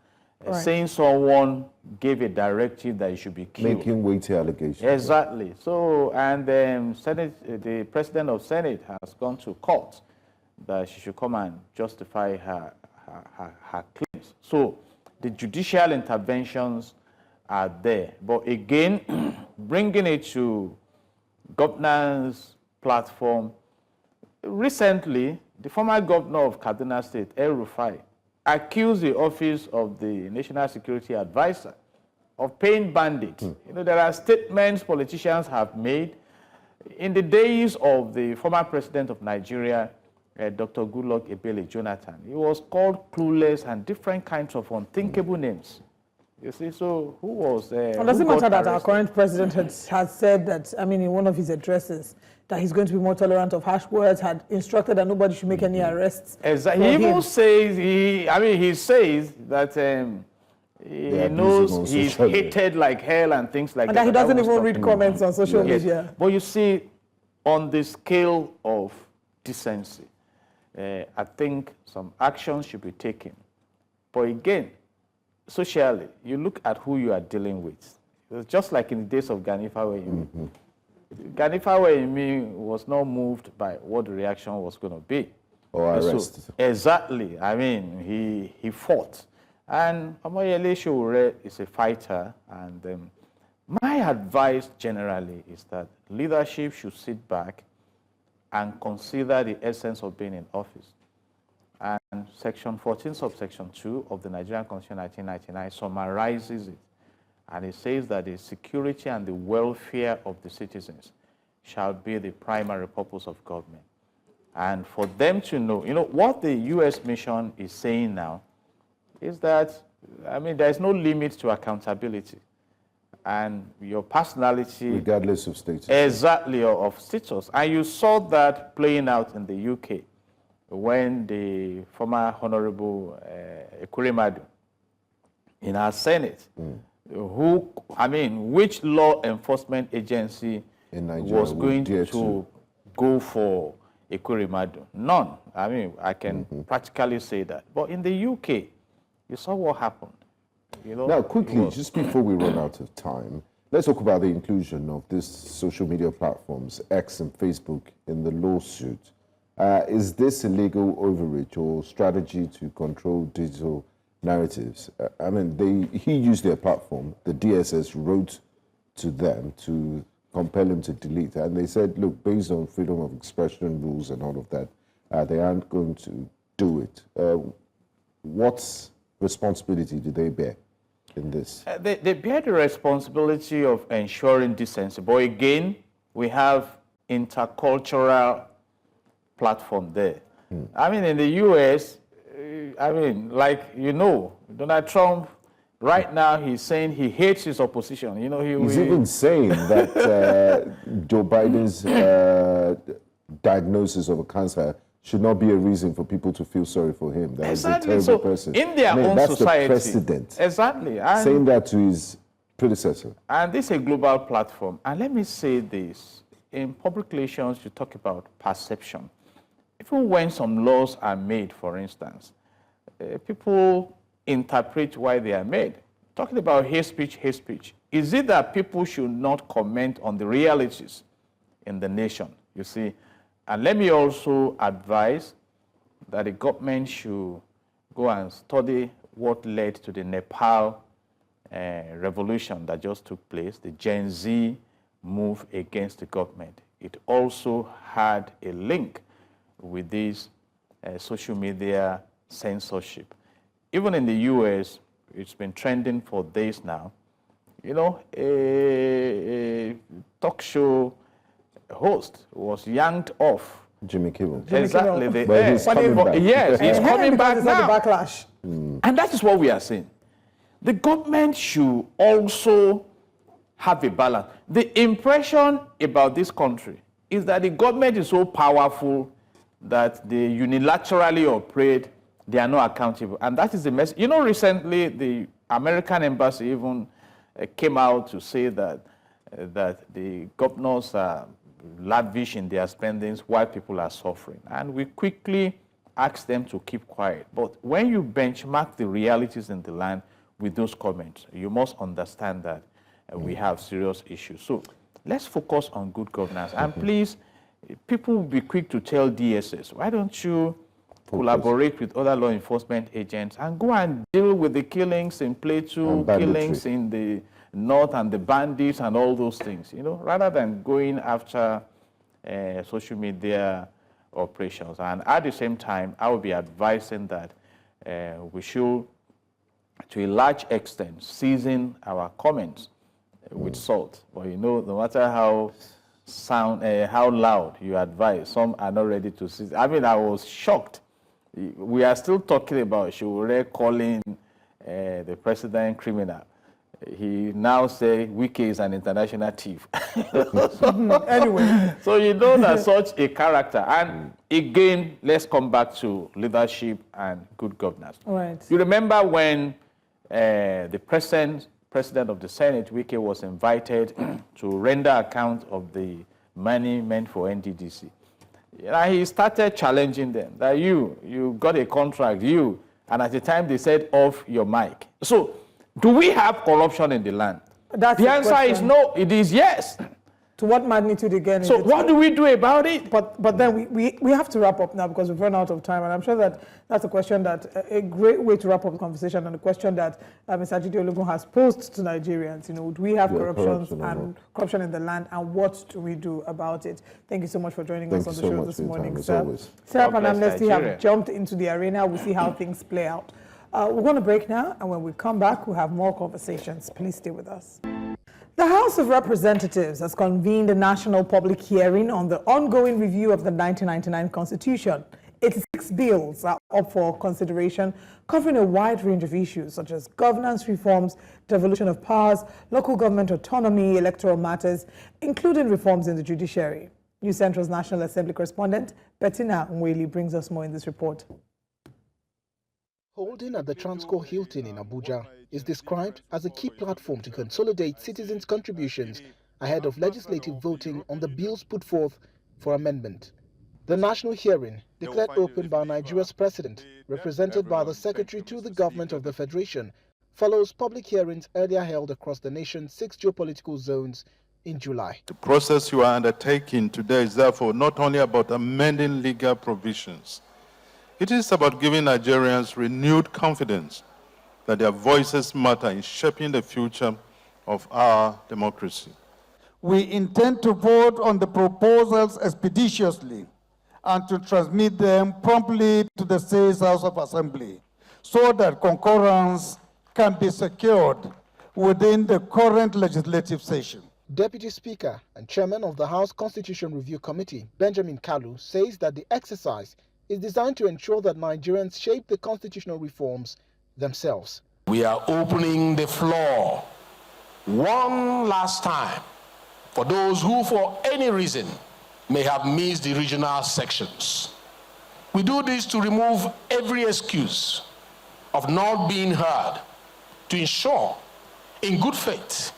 Speaker 11: saying someone gave a directive that he should be killed.
Speaker 2: Making weighty allegations.
Speaker 11: Exactly. So, and the president of Senate has gone to court that she should come and justify her claims. So, the judicial interventions are there. But again, bringing it to governance platform, recently, the former governor of Kaduna State, El-Rufai, accused the office of the National Security Advisor of paying bandits. There are statements politicians have made. In the days of the former president of Nigeria, Dr. Goodluck Ebele Jonathan, he was called clueless and different kinds of unthinkable names. You see, so who was...
Speaker 1: Well, does it matter that our current president has said that, in one of his addresses, that he's going to be more tolerant of harsh words, had instructed that nobody should make any arrests?
Speaker 11: Exactly. He even says, he says that he knows he's hated like hell and things like that.
Speaker 1: And that he doesn't even read comments on social media.
Speaker 11: But you see, on the scale of decency, I think some action should be taken. But again, socially, you look at who you are dealing with. It's just like in the days of Ganifa Weyimi. Ganifa Weyimi was not moved by what the reaction was going to be.
Speaker 2: Or arrested.
Speaker 11: So, exactly. He fought. And Omoyele Sowore is a fighter. And my advice generally is that leadership should sit back and consider the essence of being in office. And Section 14, subsection 2 of the Nigerian Constitution 1999 summarizes it. And it says that the security and the welfare of the citizens shall be the primary purpose of government. And for them to know, what the U.S. mission is saying now is that, there's no limit to accountability. And your personality...
Speaker 2: regardless of status.
Speaker 11: Exactly, of status. And you saw that playing out in the UK when the former Honorable Ekweremadu in our Senate, which law enforcement agency
Speaker 2: in Nigeria
Speaker 11: was going to go for Ekweremadu? None. I can practically say that. But in the UK, you saw what happened.
Speaker 2: Now, quickly, just before we run out of time, let's talk about the inclusion of these social media platforms, X and Facebook, in the lawsuit. Is this a legal overreach or strategy to control digital narratives? He used their platform. The DSS wrote to them to compel him to delete. And they said, look, based on freedom of expression rules and all of that, they aren't going to do it. What responsibility do they bear in this?
Speaker 11: They bear the responsibility of ensuring decency. But again, we have intercultural platform there. In the U.S., Donald Trump, right now, he's saying he hates his opposition.
Speaker 2: He's even saying that Joe Biden's diagnosis of a cancer should not be a reason for people to feel sorry for him. That
Speaker 11: exactly.
Speaker 2: He's a terrible person.
Speaker 11: In their own
Speaker 2: that's
Speaker 11: society.
Speaker 2: That's the president.
Speaker 11: Exactly.
Speaker 2: Saying that to his predecessor.
Speaker 11: And this is a global platform. And let me say this. In public relations, you talk about perception. Even when some laws are made, for instance, people interpret why they are made. Talking about hate speech, is it that people should not comment on the realities in the nation, you see? And let me also advise that the government should go and study what led to the Nepal revolution that just took place, the Gen Z move against the government. It also had a link with this social media censorship. Even in the US, it's been trending for days now. A talk show host was yanked off.
Speaker 2: Jimmy Kimmel.
Speaker 11: Exactly.
Speaker 2: But he's coming back.
Speaker 11: Yes, he's coming back now.
Speaker 1: Backlash.
Speaker 11: And that is what we are saying. The government should also have a balance. The impression about this country is that the government is so powerful that they unilaterally operate, they are not accountable. And that is the message. You know, recently the American embassy even came out to say that the governors are lavish in their spendings while people are suffering. And we quickly asked them to keep quiet. But when you benchmark the realities in the land with those comments, you must understand that we have serious issues. So let's focus on good governance. And please, people will be quick to tell DSS, why don't you collaborate with other law enforcement agents and go and deal with the killings in Plateau, killings in the north and the bandits and all those things, you know, rather than going after social media operations. And at the same time, I will be advising that we should, to a large extent, season our comments with salt. But you know, no matter how loud you advise, some are not ready to season. I mean, I was shocked. We are still talking about Sowore calling the president criminal. He now says Wike is an international thief.
Speaker 1: Anyway.
Speaker 11: So you know that such a character. And again, let's come back to leadership and good governance.
Speaker 1: Right.
Speaker 11: You remember when the president of the Senate, Wike, was invited to render account of the money meant for NDDC. He started challenging them that you got a contract, and at the time they said off your mic. So do we have corruption in the land?
Speaker 1: That's
Speaker 11: the answer is no, it is yes.
Speaker 1: To what magnitude again?
Speaker 11: So what do we do about it?
Speaker 1: But then we have to wrap up now because we've run out of time, and I'm sure that that's a question that a great way to wrap up the conversation, and a question that Mr. Jide Ologun has posed to Nigerians. You know, do we have corruption in the land, and what do we do about it? Thank you so much for joining us on the show this morning, sir. SERAP and Amnesty have jumped into the arena. We'll see how things play out. We're going to break now, and when we come back, we'll have more conversations. Please stay with us. The House of Representatives has convened a national public hearing on the ongoing review of the 1999 Constitution. 86 bills are up for consideration, covering a wide range of issues such as governance reforms, devolution of powers, local government autonomy, electoral matters, including reforms in the judiciary. New Central's National Assembly correspondent, Bettina Nweli, brings us more in this report.
Speaker 12: Holding at the Transcorp Hilton in Abuja is described as a key platform to consolidate citizens' contributions ahead of legislative voting on the bills put forth for amendment. The national hearing, declared open by Nigeria's president, represented by the secretary to the government of the Federation, follows public hearings earlier held across the nation's 6 geopolitical zones in July.
Speaker 13: The process you are undertaking today is therefore not only about amending legal provisions. It is about giving Nigerians renewed confidence that their voices matter in shaping the future of our democracy.
Speaker 14: We intend to vote on the proposals expeditiously and to transmit them promptly to the State House of Assembly so that concurrence can be secured within the current legislative session.
Speaker 12: Deputy Speaker and Chairman of the House Constitution Review Committee, Benjamin Kalu, says that the exercise is designed to ensure that Nigerians shape the constitutional reforms themselves.
Speaker 15: We are opening the floor one last time for those who, for any reason, may have missed the regional sections. We do this to remove every excuse of not being heard, to ensure, in good faith,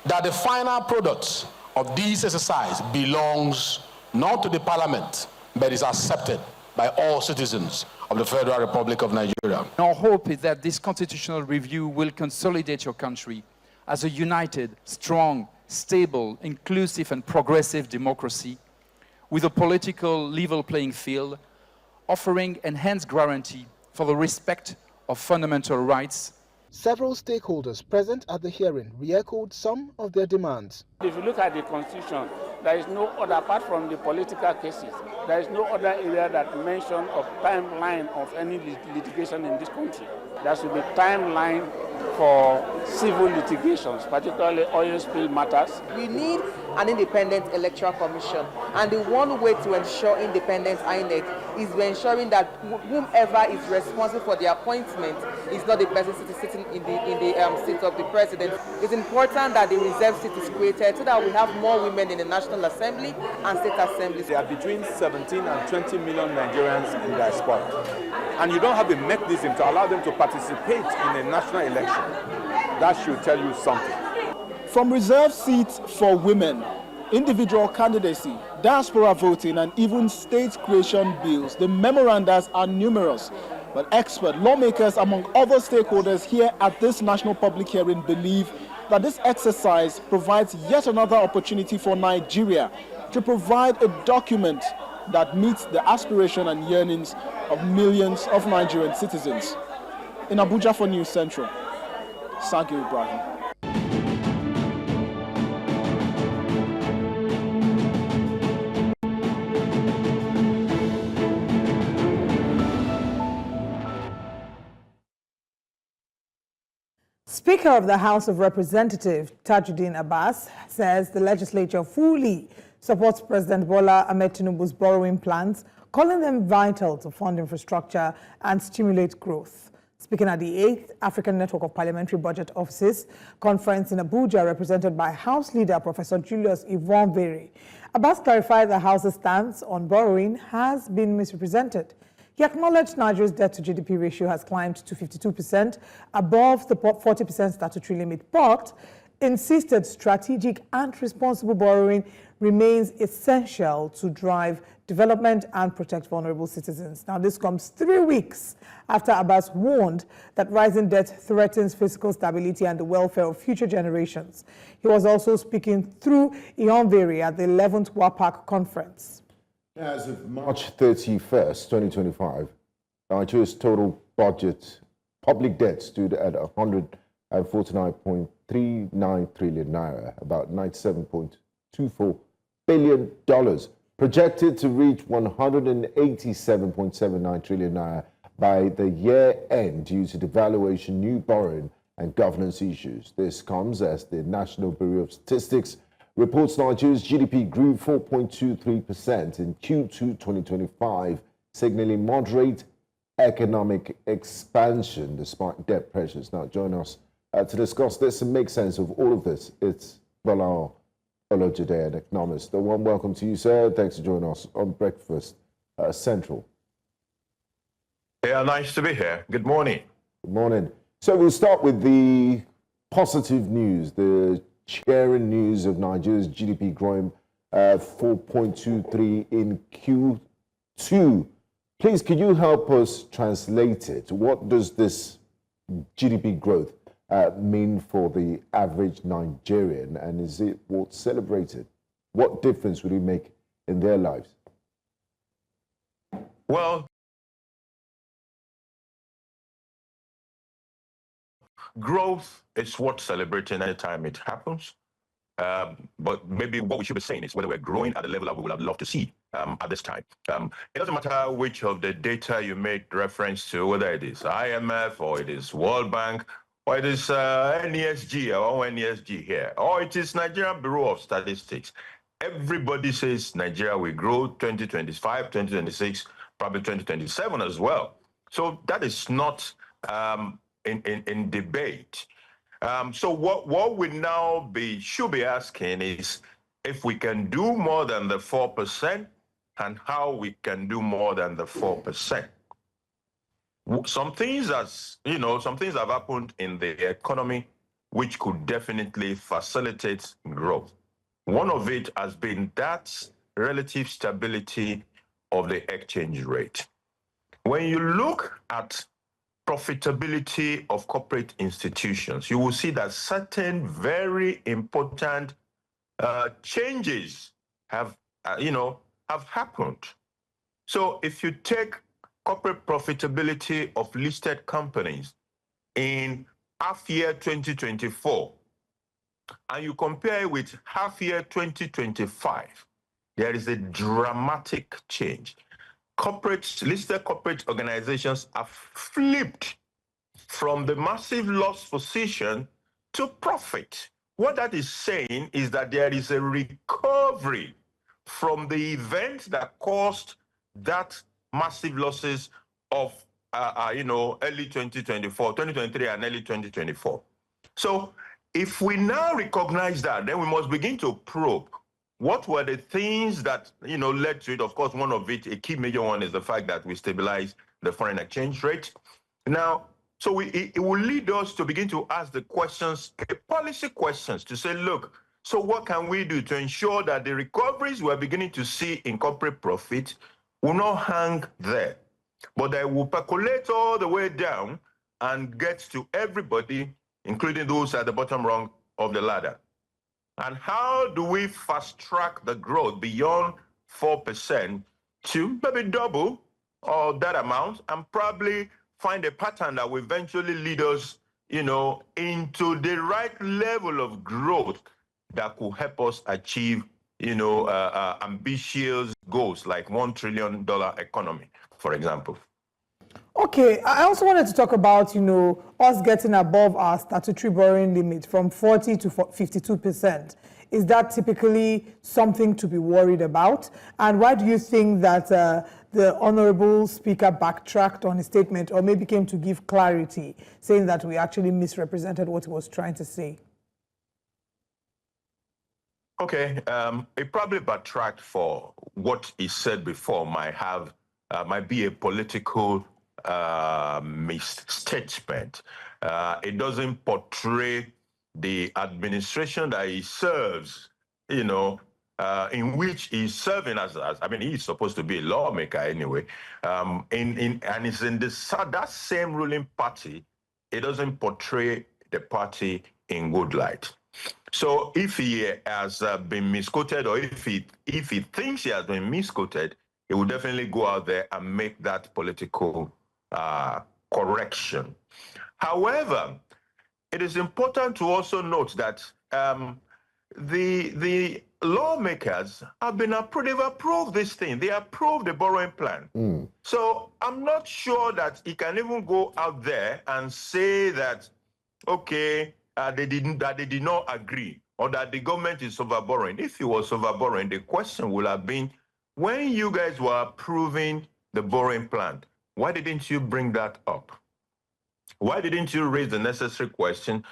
Speaker 15: that the final product of this exercise belongs not to the Parliament, but is accepted by all citizens of the Federal Republic of Nigeria.
Speaker 16: Our hope is that this constitutional review will consolidate your country as a united, strong, stable, inclusive and progressive democracy with a political level playing field, offering enhanced guarantee for the respect of fundamental rights.
Speaker 12: Several stakeholders present at the hearing re-echoed some of their demands.
Speaker 17: If you look at the Constitution, there is no other, apart from the political cases, there is no other area that mentions a timeline of any litigation in this country. There should be timeline for civil litigations, particularly oil spill matters.
Speaker 12: We need an independent electoral commission, and the one way to ensure independence INEC is by ensuring that whomever is responsible for the appointment is not the person sitting in the seat of the president. It's important that the reserve seat is created so that we have more women in the National Assembly and State Assemblies.
Speaker 18: There are between 17 and 20 million Nigerians in diaspora, and you don't have a mechanism to allow them to participate in a national election. That should tell you something.
Speaker 19: From reserved seats for women, individual candidacy, diaspora voting, and even state creation bills, the memorandas are numerous. But expert lawmakers, among other stakeholders here at this national public hearing, believe that this exercise provides yet another opportunity for Nigeria to provide a document that meets the aspiration and yearnings of millions of Nigerian citizens. In Abuja for News Central, Sagir Ibrahim.
Speaker 1: Speaker of the House of Representatives, Tajuddin Abbas, says the legislature fully supports President Bola Ahmed Tinubu's borrowing plans, calling them vital to fund infrastructure and stimulate growth. Speaking at the 8th African Network of Parliamentary Budget Offices conference in Abuja, represented by House Leader Professor Julius Ivonveri, Abbas clarified the House's stance on borrowing has been misrepresented. He acknowledged Nigeria's debt-to-GDP ratio has climbed to 52%, above the 40% statutory limit, but insisted strategic and responsible borrowing remains essential to drive development and protect vulnerable citizens. Now, this comes 3 weeks after Abbas warned that rising debt threatens fiscal stability and the welfare of future generations. He was also speaking through Ivonveri at the 11th WAPAC conference.
Speaker 2: As of March 31st, 2025, Nigeria's total budget public debt stood at 149.39 trillion naira, about $97.24 billion, projected to reach 187.79 trillion naira by the year end due to devaluation, new borrowing, and governance issues. This comes as the National Bureau of Statistics reports Nigeria's GDP grew 4.23% in Q2 2025, signaling moderate economic expansion despite debt pressures. Now, join us to discuss this and make sense of all of this. It's Bola Olojide, an economist. A warm welcome to you, sir. Thanks for joining us on Breakfast Central.
Speaker 20: Yeah, nice to be here. Good morning.
Speaker 2: Good morning. So we'll start with the positive news, the cheering news of Nigeria's GDP growing 4.23 in Q2. Please, could you help us translate it? What does this GDP growth mean for the average Nigerian, and is it what's celebrated? What difference would it make in their lives?
Speaker 20: Well, growth is worth celebrating anytime it happens. But maybe what we should be saying is whether we're growing at the level that we would have loved to see at this time. It doesn't matter which of the data you made reference to, whether it is IMF or it is World Bank or it is NESG or NESG here, or it is Nigerian Bureau of Statistics. Everybody says Nigeria will grow 2025, 2026, probably 2027 as well. So that is not in debate. So what we now should be asking is if we can do more than the 4% and how we can do more than the 4%. Some things have happened in the economy which could definitely facilitate growth. One of it has been that relative stability of the exchange rate. When you look at profitability of corporate institutions, you will see that certain very important changes have happened. So if you take corporate profitability of listed companies in half year 2024 and you compare it with half year 2025, there is a dramatic change. Listed corporate organizations have flipped from the massive loss position to profit. What that is saying is that there is a recovery from the event that caused that massive losses of, early 2024, 2023 and early 2024. So if we now recognize that, then we must begin to probe what were the things that, led to it. Of course, one of it, a key major one, is the fact that we stabilized the foreign exchange rate. Now, so it will lead us to begin to ask the questions, policy questions, to say, look, so what can we do to ensure that the recoveries we're beginning to see in corporate profit will not hang there, but they will percolate all the way down and get to everybody, including those at the bottom rung of the ladder? And how do we fast track the growth beyond 4% to maybe double or that amount, and probably find a pattern that will eventually lead us, into the right level of growth that could help us achieve, ambitious goals like $1 trillion economy, for example?
Speaker 1: Okay, I also wanted to talk about, us getting above our statutory borrowing limit from 40 to 52%. Is that typically something to be worried about? And why do you think that the Honorable Speaker backtracked on his statement, or maybe came to give clarity, saying that we actually misrepresented what he was trying to say?
Speaker 20: Okay, it probably backtracked for what he said before might be a political misstatement. It doesn't portray the administration that he serves, in which he's serving as he's supposed to be a lawmaker anyway, and it's in that same ruling party. It doesn't portray the party in good light. So if he has been misquoted, or if he thinks he has been misquoted, he will definitely go out there and make that political correction. However, it is important to also note that the lawmakers they've approved this thing. They approved the borrowing plan. So I'm not sure that he can even go out there and say that, okay, they did not agree, or that the government is overborrowing. If he was overborrowing, the question would have been, when you guys were approving the borrowing plan, why didn't you bring that up? Why didn't you raise the necessary question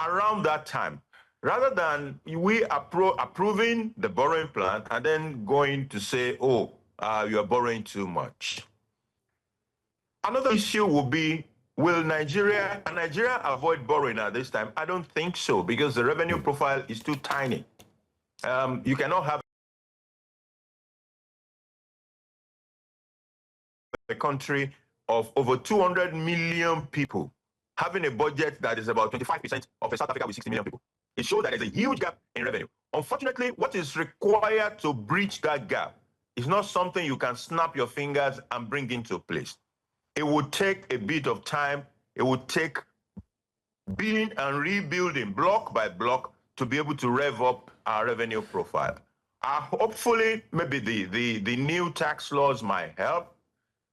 Speaker 20: around that time, rather than we approving the borrowing plan and then going to say, oh, you are borrowing too much? Another issue will be, can Nigeria avoid borrowing at this time? I don't think so, because the revenue profile is too tiny. You cannot have a country of over 200 million people having a budget that is about 25% of a South Africa with 60 million people. It shows that there's a huge gap in revenue. Unfortunately, what is required to bridge that gap is not something you can snap your fingers and bring into place. It would take a bit of time. It would take building and rebuilding block by block to be able to rev up our revenue profile. Hopefully, maybe the new tax laws might help,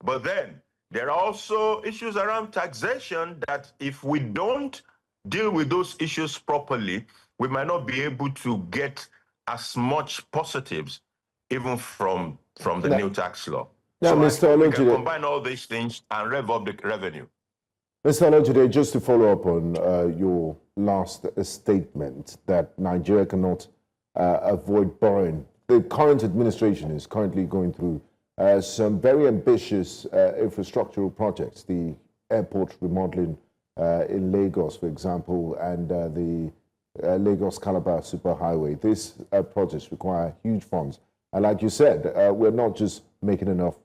Speaker 20: but then there are also issues around taxation that if we don't deal with those issues properly, we might not be able to get as much positives even from the new tax law.
Speaker 2: Now,
Speaker 20: So
Speaker 2: Mr.
Speaker 20: we can
Speaker 2: Olojide,
Speaker 20: combine all these things and rev up the revenue.
Speaker 2: Mr. Olojide, just to follow up on your last statement that Nigeria cannot avoid borrowing. The current administration is currently going through some very ambitious infrastructural projects, the airport remodeling in Lagos, for example, and the Lagos-Calabar Superhighway. These projects require huge funds. And like you said, we're not just making enough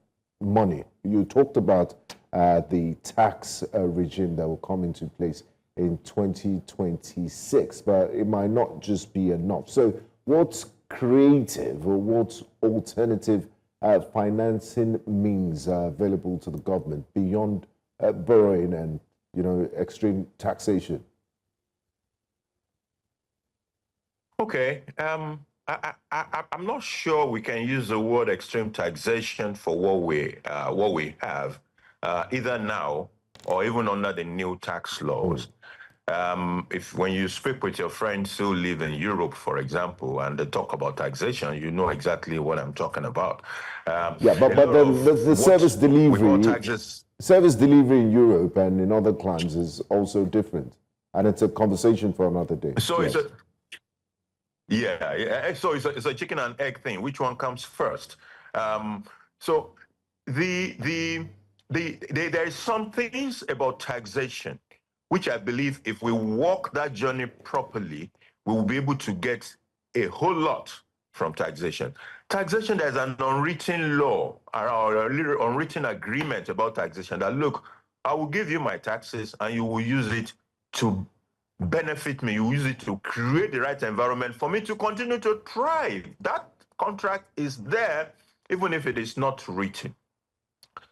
Speaker 2: money. You talked about the tax regime that will come into place in 2026, but it might not just be enough. So what's creative or what's alternative financing means available to the government beyond borrowing and, extreme taxation?
Speaker 20: Okay, I'm not sure we can use the word extreme taxation for what we have either now or even under the new tax laws. If when you speak with your friends who live in Europe, for example, and they talk about taxation, you know exactly what I'm talking about.
Speaker 2: Yeah, but the service delivery in Europe and in other climes is also different, and it's a conversation for another day.
Speaker 20: So
Speaker 2: yes.
Speaker 20: So it's a chicken and egg thing. Which one comes first? So there is some things about taxation which I believe if we walk that journey properly, we will be able to get a whole lot from taxation. Taxation, there's an unwritten law or a little unwritten agreement about taxation that, look, I will give you my taxes and you will use it to benefit me. You use it to create the right environment for me to continue to thrive. That contract is there, even if it is not written.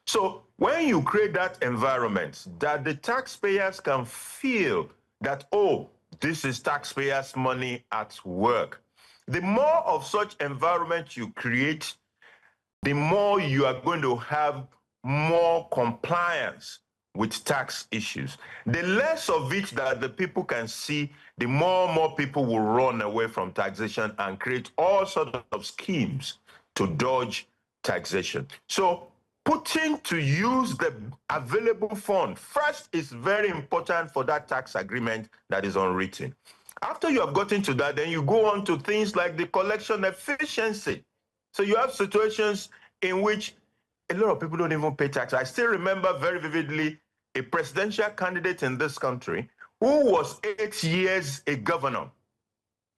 Speaker 20: So when you create that environment that the taxpayers can feel that, oh, this is taxpayers' money at work, the more of such environment you create, the more you are going to have more compliance with tax issues. The less of it that the people can see, the more people will run away from taxation and create all sorts of schemes to dodge taxation. So putting to use the available fund first is very important for that tax agreement that is unwritten. After you have gotten to that, then you go on to things like the collection efficiency. So you have situations in which a lot of people don't even pay tax. I still remember very vividly a presidential candidate in this country who was 8 years a governor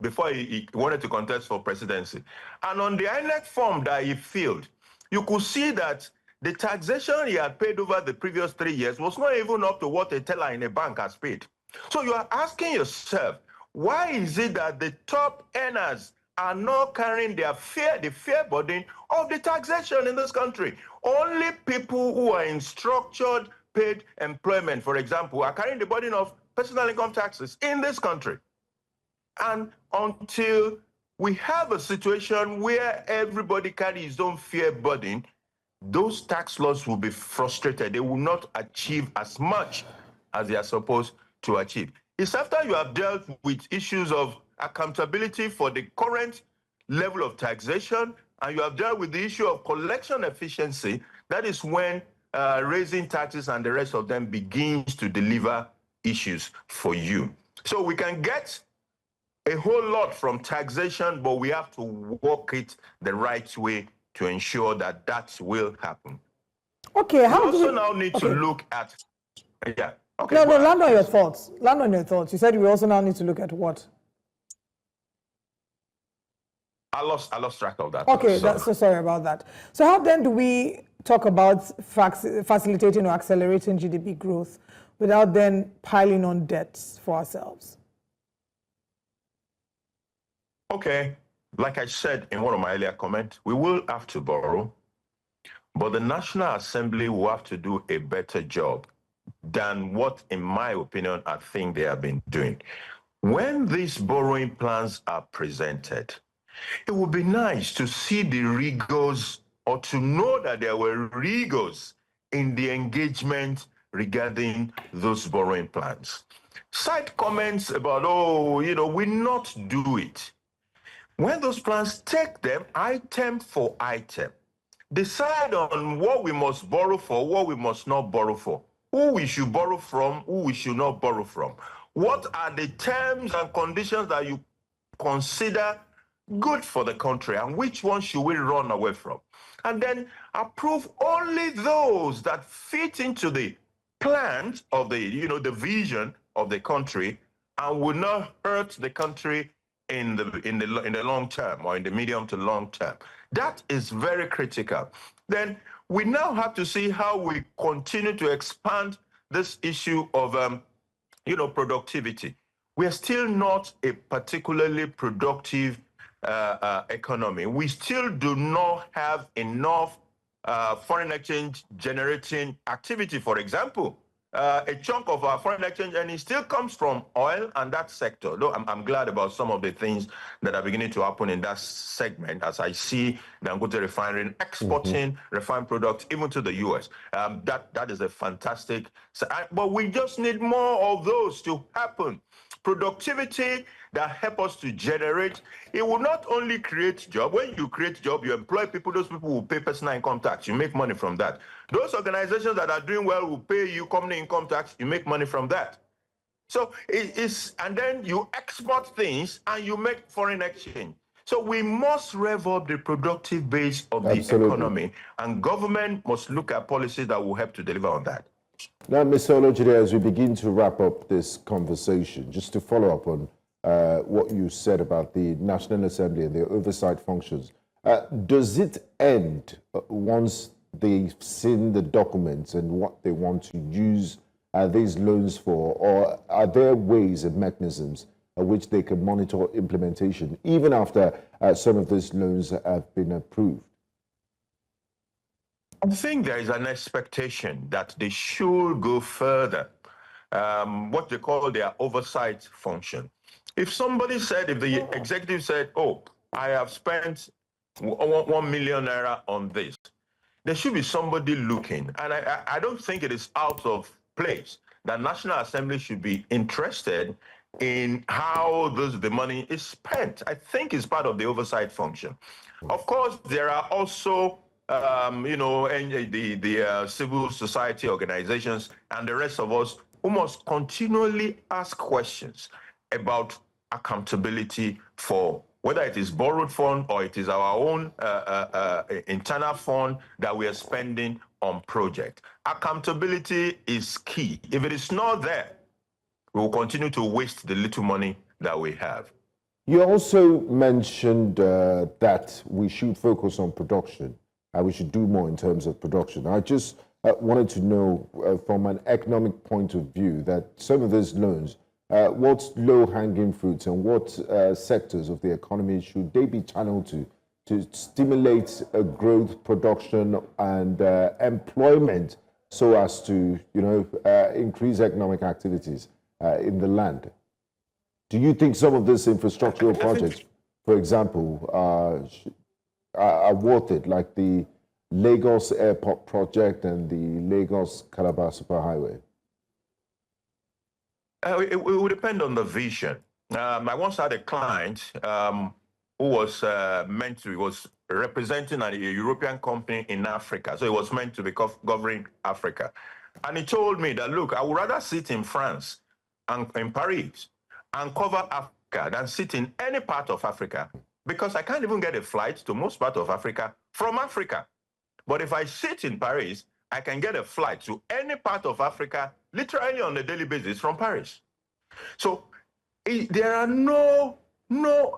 Speaker 20: before he wanted to contest for presidency. And on the INEC form that he filled, you could see that the taxation he had paid over the previous 3 years was not even up to what a teller in a bank has paid. So you are asking yourself, why is it that the top earners are not carrying the fair burden of the taxation in this country? Only people who are in structured paid employment, for example, are carrying the burden of personal income taxes in this country. And until we have a situation where everybody carries his own fair burden, those tax laws will be frustrated. They will not achieve as much as they are supposed to achieve. It's after you have dealt with issues of accountability for the current level of taxation, and you have dealt with the issue of collection efficiency, that is when raising taxes and the rest of them begins to deliver issues for you. So we can get a whole lot from taxation, but we have to work it the right way to ensure that that will happen.
Speaker 1: Okay,
Speaker 20: we also now need to look at, Okay.
Speaker 1: No, land on your thoughts. Land on your thoughts. You said we also now need to look at what?
Speaker 20: I lost track of that.
Speaker 1: Okay, so sorry about that. So how then do we talk about facilitating or accelerating GDP growth without then piling on debts for ourselves?
Speaker 20: Okay, like I said in one of my earlier comments, we will have to borrow, but the National Assembly will have to do a better job than what, in my opinion, I think they have been doing. When these borrowing plans are presented, it would be nice to see the rigors or to know that there were rigors in the engagement regarding those borrowing plans. Side comments about, oh, we not do it. When those plans, take them item for item, decide on what we must borrow for, what we must not borrow for, who we should borrow from, who we should not borrow from. What are the terms and conditions that you consider good for the country, and which ones should we run away from? And then approve only those that fit into the plans of the, the vision of the country and will not hurt the country in the long term or in the medium to long term. That is very critical. Then we now have to see how we continue to expand this issue of, productivity. We are still not a particularly productive economy. We still do not have enough foreign exchange generating activity, for example. a chunk of our foreign exchange earnings still comes from oil and that sector. Though I'm glad about some of the things that are beginning to happen in that segment, as I see Dangote refinery exporting refined products even to the U.S. That is a fantastic. But we just need more of those to happen. Productivity that help us to generate. It will not only create job. When you create job, you employ people. Those people will pay personal income tax. You make money from that. Those organizations that are doing well will pay you company income tax. You make money from that. So and then you export things and you make foreign exchange. So we must rev up the productive base of the economy, and government must look at policies that will help to deliver on that.
Speaker 2: Now, Mr. Olojide, as we begin to wrap up this conversation, just to follow up on what you said about the National Assembly and their oversight functions, does it end once they've seen the documents and what they want to use these loans for, or are there ways and mechanisms which they can monitor implementation even after some of these loans have been approved?
Speaker 20: I think there is an expectation that they should go further, what they call their oversight function. If somebody said, if the executive said, oh, I have spent 1 million naira on this, there should be somebody looking. And I don't think it is out of place that National Assembly should be interested in how the money is spent. I think it's part of the oversight function. Of course, there are also the civil society organizations and the rest of us who must continually ask questions about accountability for whether it is borrowed fund or it is our own internal fund that we are spending on project. Accountability is key. If it is not there, we will continue to waste the little money that we have.
Speaker 2: You also mentioned that we should focus on production. We should do more in terms of production. I just wanted to know from an economic point of view that some of these loans, what low-hanging fruits and what sectors of the economy should they be channeled to stimulate growth, production, and employment so as to increase economic activities in the land? Do you think some of these infrastructural projects, for example, are worth it, like the Lagos Airport project and the Lagos-Calabar Superhighway?
Speaker 20: It will depend on the vision. I once had a client who was was representing a European company in Africa. So it was meant to be governing Africa. And he told me that, look, I would rather sit in France and in Paris and cover Africa than sit in any part of Africa, because I can't even get a flight to most parts of Africa from Africa. But if I sit in Paris, I can get a flight to any part of Africa literally on a daily basis from Paris. So there are no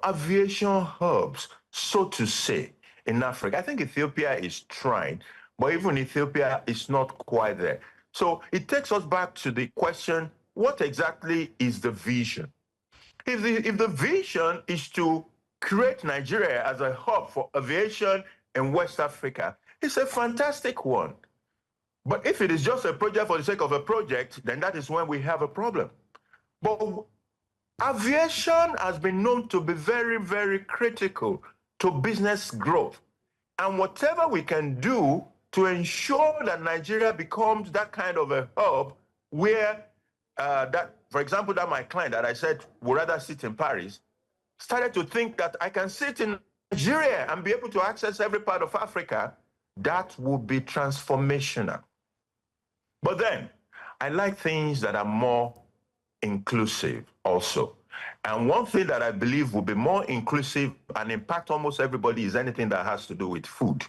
Speaker 20: aviation hubs, so to say, in Africa. I think Ethiopia is trying, but even Ethiopia is not quite there. So it takes us back to the question, what exactly is the vision? If the vision is to create Nigeria as a hub for aviation in West Africa, it's a fantastic one. But if it is just a project for the sake of a project, then that is when we have a problem. But aviation has been known to be very, very critical to business growth. And whatever we can do to ensure that Nigeria becomes that kind of a hub where for example, that my client that I said would rather sit in Paris started to think that I can sit in Nigeria and be able to access every part of Africa, that would be transformational. But then, I like things that are more inclusive also. And one thing that I believe will be more inclusive and impact almost everybody is anything that has to do with food.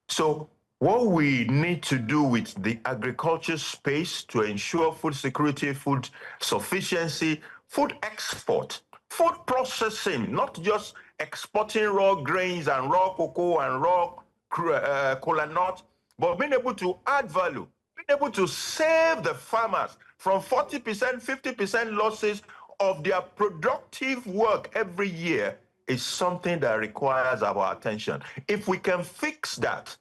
Speaker 20: So what we need to do with the agriculture space to ensure food security, food sufficiency, food export, food processing, not just exporting raw grains and raw cocoa and raw cola nut, but being able to add value, being able to save the farmers from 40%, 50% losses of their productive work every year is something that requires our attention. If we can fix that,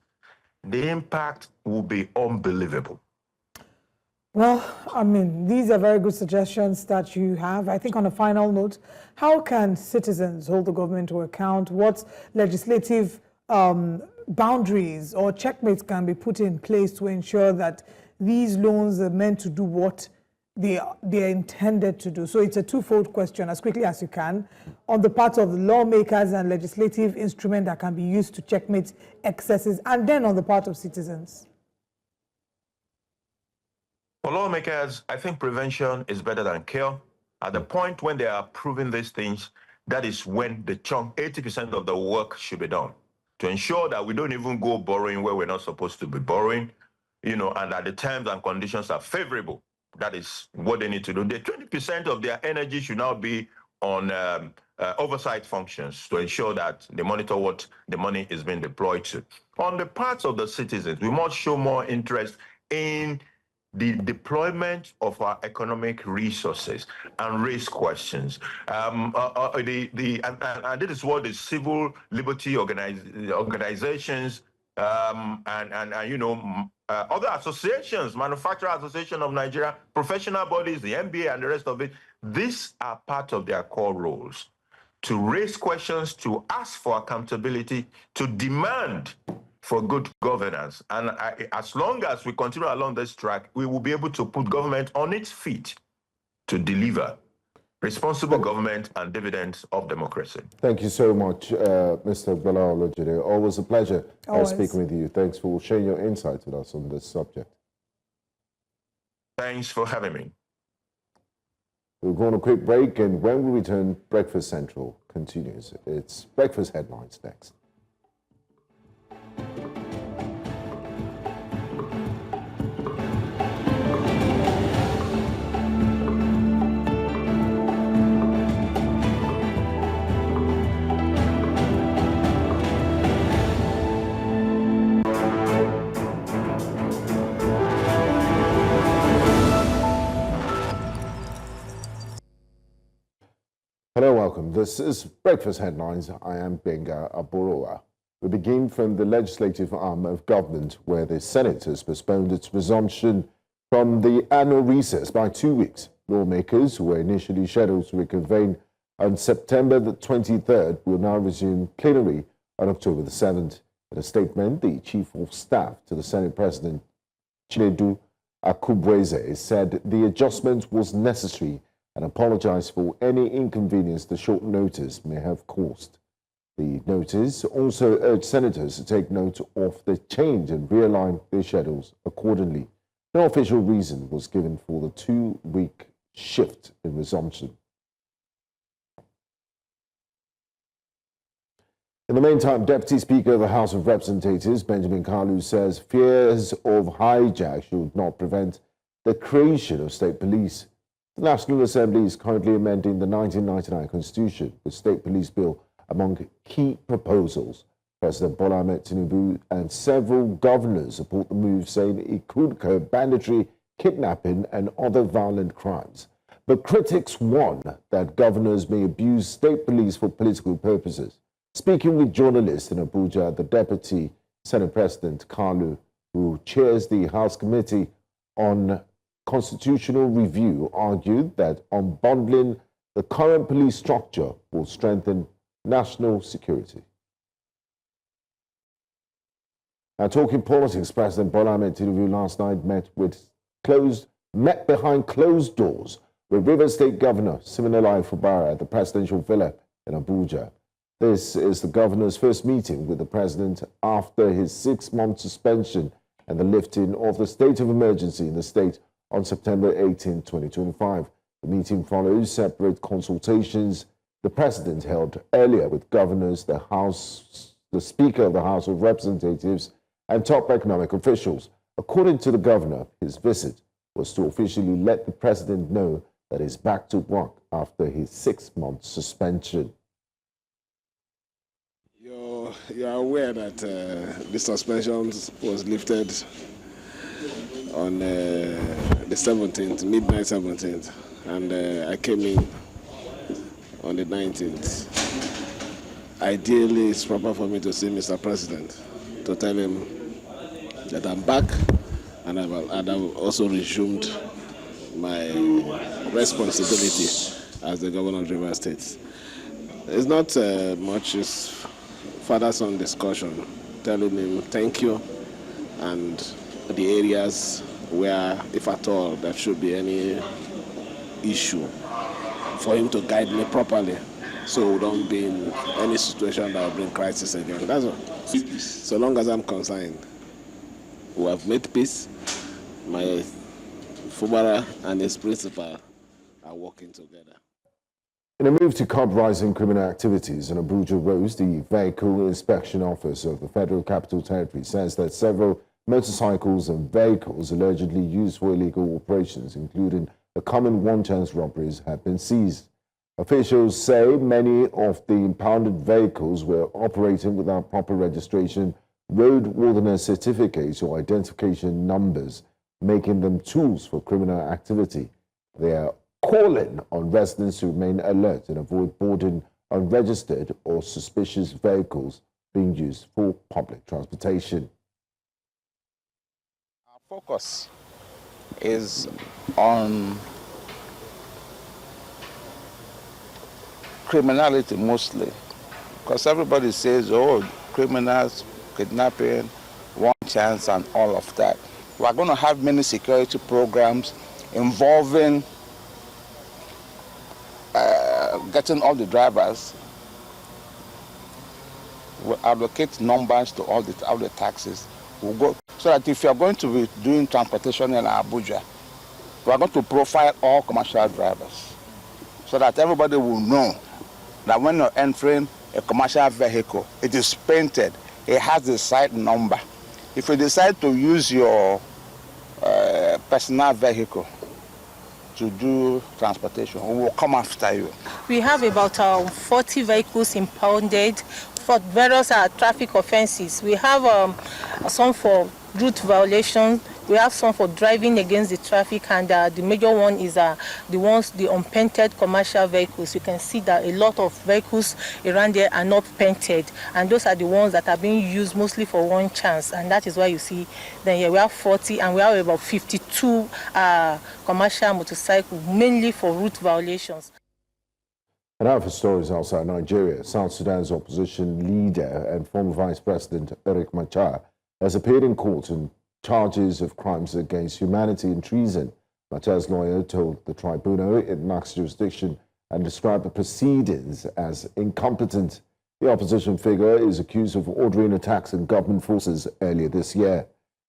Speaker 20: the impact will be unbelievable.
Speaker 1: Well, I mean, these are very good suggestions that you have. I think on a final note, how can citizens hold the government to account? What legislative boundaries or checkmates can be put in place to ensure that these loans are meant to do what they're intended to do? So it's a twofold question, as quickly as you can, on the part of the lawmakers and legislative instrument that can be used to checkmate excesses, and then on the part of citizens.
Speaker 20: For lawmakers, I think prevention is better than cure. At the point when they are proving these things, that is when the chunk, 80% of the work should be done, to ensure that we don't even go borrowing where we're not supposed to be borrowing, and that the terms and conditions are favorable. That is what they need to do. The 20% of their energy should now be on oversight functions to ensure that they monitor what the money is being deployed to. On the parts of the citizens, we must show more interest in the deployment of our economic resources and raise questions. And this is what the civil liberty organizations other associations, Manufacturer Association of Nigeria, professional bodies, the NBA and the rest of it, these are part of their core roles. To raise questions, to ask for accountability, to demand for good governance. And as long as we continue along this track, we will be able to put government on its feet to deliver responsible government and dividends of democracy.
Speaker 2: Thank you so much, Mr. Bala Olojide. Always a pleasure speaking with you. Thanks for sharing your insights with us on this subject.
Speaker 20: Thanks for having me.
Speaker 2: We'll go on a quick break, and when we return, Breakfast Central continues. It's Breakfast Headlines next. Hello, welcome. This is Breakfast Headlines. I am Benga Aboroa. We begin from the legislative arm of government, where the Senate has postponed its resumption from the annual recess by 2 weeks. Lawmakers, who were initially scheduled to reconvene on September the 23rd, will now resume plenary on October the 7th. In a statement, the Chief of Staff to the Senate President, Chinedu Akubweze, said the adjustment was necessary and apologized for any inconvenience the short notice may have caused. The notice also urged senators to take note of the change and realign their schedules accordingly. No official reason was given for the 2-week shift in resumption. In the meantime, Deputy Speaker of the House of Representatives, Benjamin Kalu, says fears of hijack should not prevent the creation of state police. The National Assembly is currently amending the 1999 Constitution, the State Police Bill, among key proposals. President Bola Ahmed Tinubu and several governors support the move, saying it could curb banditry, kidnapping, and other violent crimes. But critics warn that governors may abuse state police for political purposes. Speaking with journalists in Abuja, the Deputy Senate President Kalu, who chairs the House Committee on Constitutional Review, argued that unbundling the current police structure will strengthen national security. Now, talking politics, President Bola Ahmed Tinubu last night met behind closed doors with Rivers State Governor Siminalayi Fubara at the presidential villa in Abuja. This is the governor's first meeting with the president after his 6-month suspension and the lifting of the state of emergency in the state on September 18, 2025. The meeting follows separate consultations the president held earlier with governors, the Speaker of the House of Representatives, and top economic officials. According to the governor, his visit was to officially let the president know that he's back to work after his 6-month suspension.
Speaker 3: You're aware that the suspension was lifted on the 17th, midnight 17th, and I came in on the 19th. Ideally, it's proper for me to see Mr. President, to tell him that I'm back and I've also resumed my responsibility as the governor of Rivers State. It's not much, it's father-son discussion, telling him thank you, and the areas where, if at all, there should be any issue, for him to guide me properly, so we don't be in any situation that will bring crisis again. That's all. So long as I'm concerned, we have made peace. My Fubara and his principal are working together.
Speaker 2: In a move to curb rising criminal activities in Abuja Roads, the Vehicle Inspection Office of the Federal Capital Territory says that several motorcycles and vehicles allegedly used for illegal operations, including the common one-chance robberies, have been seized. Officials say many of the impounded vehicles were operating without proper registration, roadworthiness certificates or identification numbers, making them tools for criminal activity. They are calling on residents to remain alert and avoid boarding unregistered or suspicious vehicles being used for public transportation.
Speaker 21: Our focus is on criminality mostly, because everybody says, oh, criminals, kidnapping, one chance and all of that. We are going to have many security programs involving getting all the drivers. We'll allocate numbers to all the taxis. We'll go, so that if you're going to be doing transportation in Abuja, we're going to profile all commercial drivers so that everybody will know that when you're entering a commercial vehicle, it is painted, it has the side number. If you decide to use your personal vehicle to do transportation, we will come after you.
Speaker 22: We have about 40 vehicles impounded for various traffic offenses. We have some for route violation, we have some for driving against the traffic, and the major one is the unpainted commercial vehicles. You can see that a lot of vehicles around there are not painted, and those are the ones that are being used mostly for one chance, and that is why you see then here we have 40 and we have about 52 commercial motorcycles, mainly for route violations.
Speaker 2: And now for stories outside Nigeria, South Sudan's opposition leader and former Vice President Riek Machar has appeared in court on charges of crimes against humanity and treason. Machar's lawyer told the tribunal it lacks jurisdiction and described the proceedings as incompetent. The opposition figure is accused of ordering attacks on government forces earlier this year.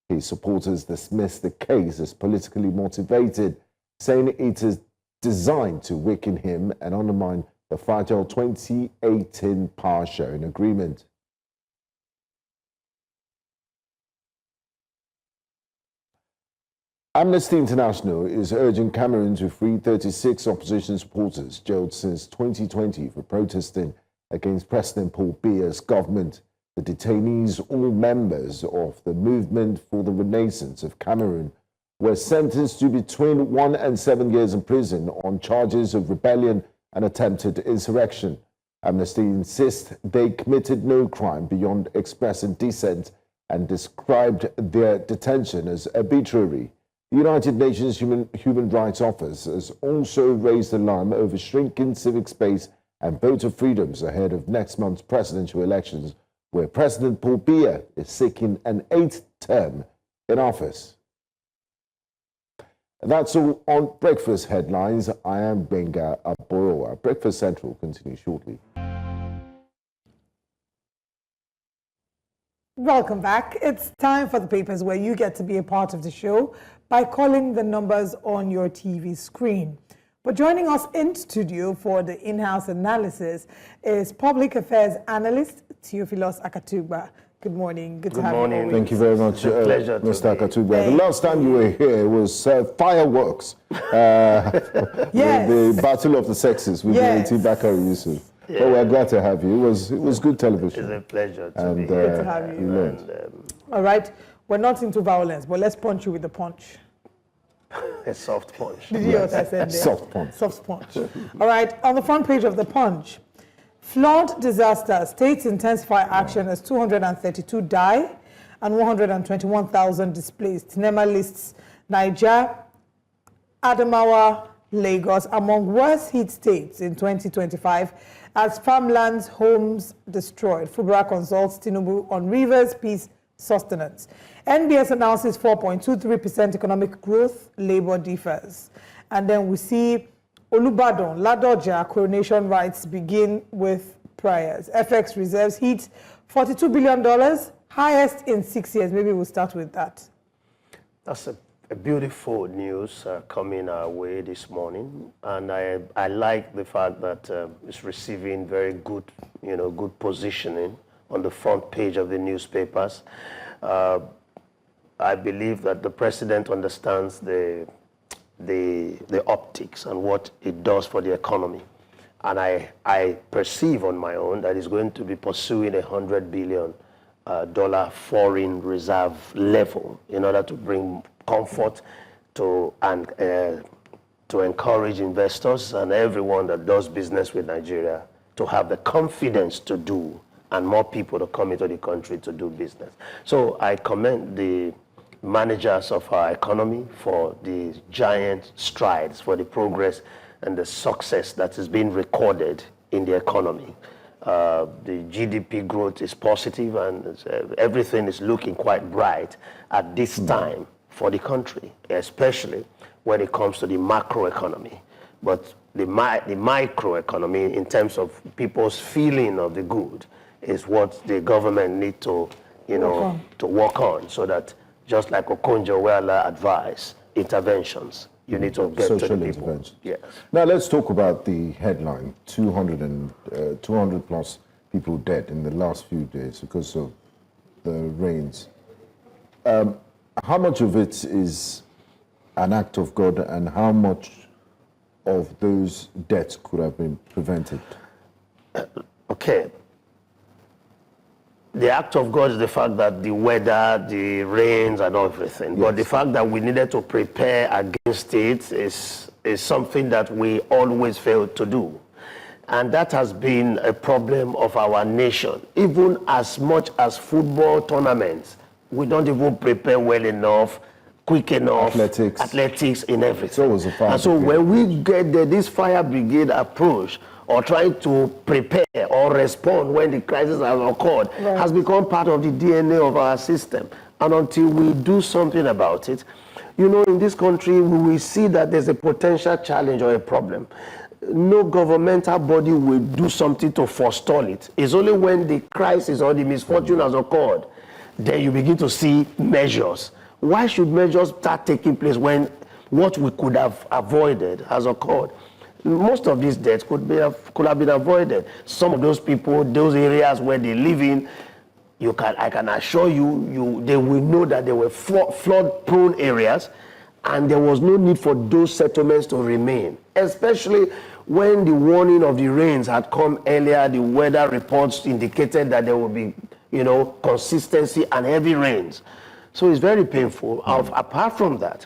Speaker 2: His supporters dismissed the case as politically motivated, saying it is designed to weaken him and undermine the fragile 2018 power-sharing agreement. Amnesty International is urging Cameroon to free 36 opposition supporters jailed since 2020 for protesting against President Paul Biya's government. The detainees, all members of the Movement for the Renaissance of Cameroon, were sentenced to between 1 and 7 years in prison on charges of rebellion and attempted insurrection. Amnesty insists they committed no crime beyond expressing dissent and described their detention as arbitrary. The United Nations Human Rights Office has also raised alarm over shrinking civic space and voter freedoms ahead of next month's presidential elections, where President Paul Biya is seeking an 8th term in office. That's all on Breakfast Headlines. I am Benga Aboroa. Breakfast Central continues shortly.
Speaker 1: Welcome back. It's time for the papers, where you get to be a part of the show by calling the numbers on your TV screen. But joining us in studio for the in-house analysis is public affairs analyst Theophilus Akatugba. Good morning. Good to have you. Always.
Speaker 2: Thank you very much, Mr. Akatugba. The last time you were here was fireworks.
Speaker 1: Yes.
Speaker 2: The Battle of the Sexes with T. Bakari Yusuf. Yeah. But we're glad to have you. It was good television.
Speaker 23: It's a pleasure to be
Speaker 1: here. Good to have you. All right. We're not into violence, but let's punch you with the punch.
Speaker 23: A soft punch.
Speaker 1: Did you hear what I said there?
Speaker 2: Soft punch.
Speaker 1: Soft punch. All right. On the front page of the Punch, flood disaster. States intensify action as 232 die. and 121,000 displaced. NEMA lists Niger, Adamawa, Lagos among worst hit states in 2025 as farmlands, homes destroyed. Fubara consults Tinubu on Rivers peace sustenance. NBS announces 4.23% economic growth, labor differs. And then we see Olubadan, Ladoja coronation rites begin with prayers. FX reserves hit $42 billion, highest in 6 years. Maybe we'll start with that.
Speaker 23: That's a beautiful news coming our way this morning, and I like the fact that it's receiving very good, good positioning on the front page of the newspapers. I believe that the president understands the optics and what it does for the economy, and I perceive on my own that he's going to be pursuing $100 billion foreign reserve level in order to bring comfort to encourage investors and everyone that does business with Nigeria to have the confidence to do, and more people to come into the country to do business. So I commend the managers of our economy for the giant strides, for the progress and the success that is being recorded in the economy. The GDP growth is positive, and everything is looking quite bright at this time for the country, especially when it comes to the macro economy. But the micro economy, in terms of people's feeling of the good, is what the government need to, to work on, so that just like Okonjo-Iweala advised, interventions, you need to get to the people. Yes.
Speaker 2: Now let's talk about the headline: 200 plus people dead in the last few days because of the rains. How much of it is an act of God, and how much of those deaths could have been prevented?
Speaker 23: Okay. The act of God is the fact that the weather, the rains and everything. Yes. But the fact that we needed to prepare against it is something that we always failed to do. And that has been a problem of our nation. Even as much as football tournaments, we don't even prepare well enough, quick enough. Athletics in everything. And so when we get this fire brigade approach, or trying to prepare or respond when the crisis has occurred, has become part of the DNA of our system. And until we do something about it, in this country, we will see that there's a potential challenge or a problem. No governmental body will do something to forestall it. It's only when the crisis or the misfortune has occurred, then you begin to see measures. Why should measures start taking place when what we could have avoided has occurred? Most of these deaths could have been avoided. Some of those people, those areas where they live in, I can assure you, they will know that there were flood-prone areas, and there was no need for those settlements to remain. Especially when the warning of the rains had come earlier, the weather reports indicated that there would be, consistency and heavy rains. So it's very painful. Apart from that,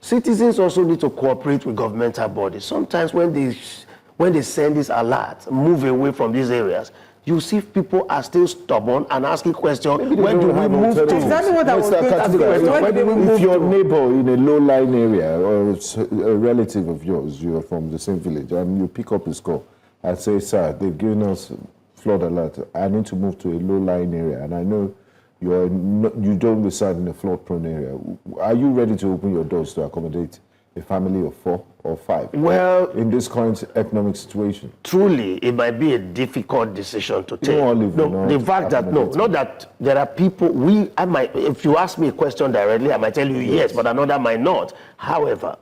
Speaker 23: citizens also need to cooperate with governmental bodies. Sometimes when they send this alert, move away from these areas, you see people are still stubborn and asking questions. When do we move to?
Speaker 1: Exactly what I was going to say.
Speaker 2: If your neighbor in a low-lying area, or it's a relative of yours, you are from the same village, and you pick up his call and say, sir, they've given us flood alert. I need to move to a low-lying area, and I know you don't reside in a flood-prone area. Are you ready to open your doors to accommodate a family of 4 or 5?
Speaker 23: Well,
Speaker 2: in this current economic situation,
Speaker 23: truly, it might be a difficult decision to take. The fact that not that there are people. If you ask me a question directly, I might tell you yes, but another might not. However,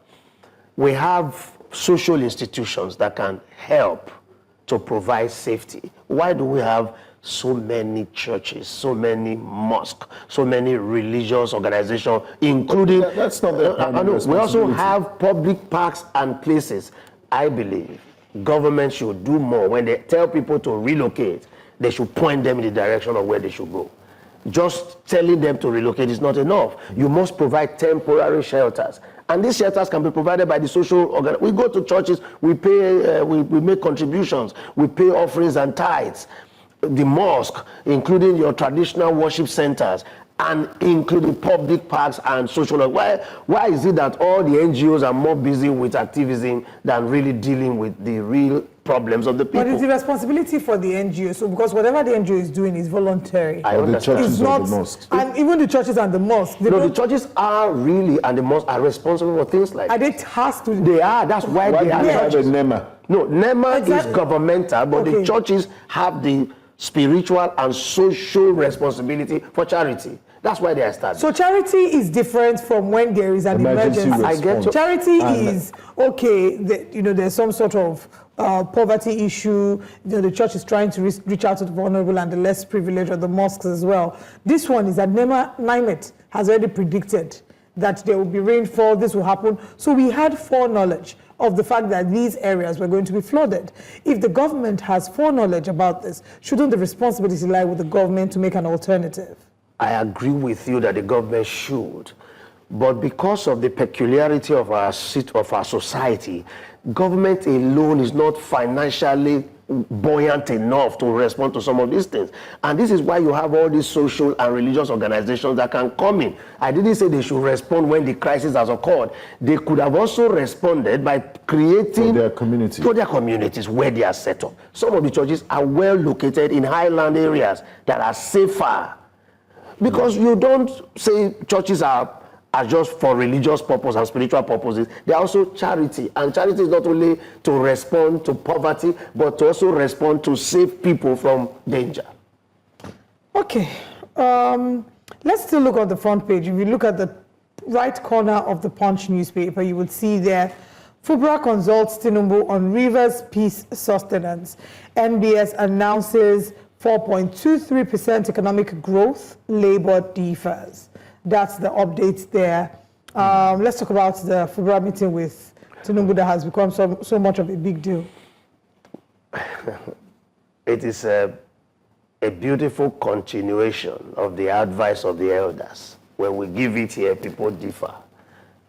Speaker 23: we have social institutions that can help to provide safety. Why do we have so many churches, so many mosques, so many religious organizations, including...
Speaker 2: That's not their primary responsibility.
Speaker 23: We also have public parks and places. I believe government should do more. When they tell people to relocate, they should point them in the direction of where they should go. Just telling them to relocate is not enough. You must provide temporary shelters. And these shelters can be provided by the social organizations. We go to churches, we pay, we make contributions, we pay offerings and tithes. The mosque, including your traditional worship centers, and including public parks and social work. Why is it that all the NGOs are more busy with activism than really dealing with the real problems of the people?
Speaker 1: But it's the responsibility for the NGO. So because whatever the NGO is doing is voluntary.
Speaker 23: I understand.
Speaker 2: The churches and the mosques.
Speaker 1: And even the churches and the mosques.
Speaker 23: No, the churches are really, and the mosques are responsible for things like
Speaker 1: that. Are they tasked to?
Speaker 23: They are. That's why they are.
Speaker 2: NEMA?
Speaker 23: No, NEMA
Speaker 1: Exactly.
Speaker 23: is governmental, but the churches have the spiritual and social responsibility for charity. That's why they are established.
Speaker 1: So charity is different from when there is an emergency.
Speaker 23: I get you.
Speaker 1: Charity is okay. There's some sort of poverty issue. The church is trying to reach out to the vulnerable and the less privileged, or the mosques as well. This one is that NIMET has already predicted that there will be rainfall. This will happen. So we had foreknowledge of the fact that these areas were going to be flooded. If the government has foreknowledge about this, shouldn't the responsibility lie with the government to make an alternative?
Speaker 23: I agree with you that the government should, but because of the peculiarity of our society, government alone is not financially buoyant enough to respond to some of these things. And this is why you have all these social and religious organizations that can come in. I didn't say they should respond when the crisis has occurred. They could have also responded by creating for their communities where they are set up. Some of the churches are well located in highland areas that are safer. Because you don't say churches are just for religious purpose and spiritual purposes. They're also charity. And charity is not only to respond to poverty, but to also respond to save people from danger.
Speaker 1: Okay. Let's still look at the front page. If you look at the right corner of the Punch newspaper, you would see there, Fubara consults Tinubu on Rivers Peace Sustenance. NBS announces 4.23% economic growth, labor differs. That's the updates there. Let's talk about the Fubara meeting with Tinubu that has become so much of a big deal.
Speaker 23: It is a beautiful continuation of the advice of the elders. When we give it here, people differ.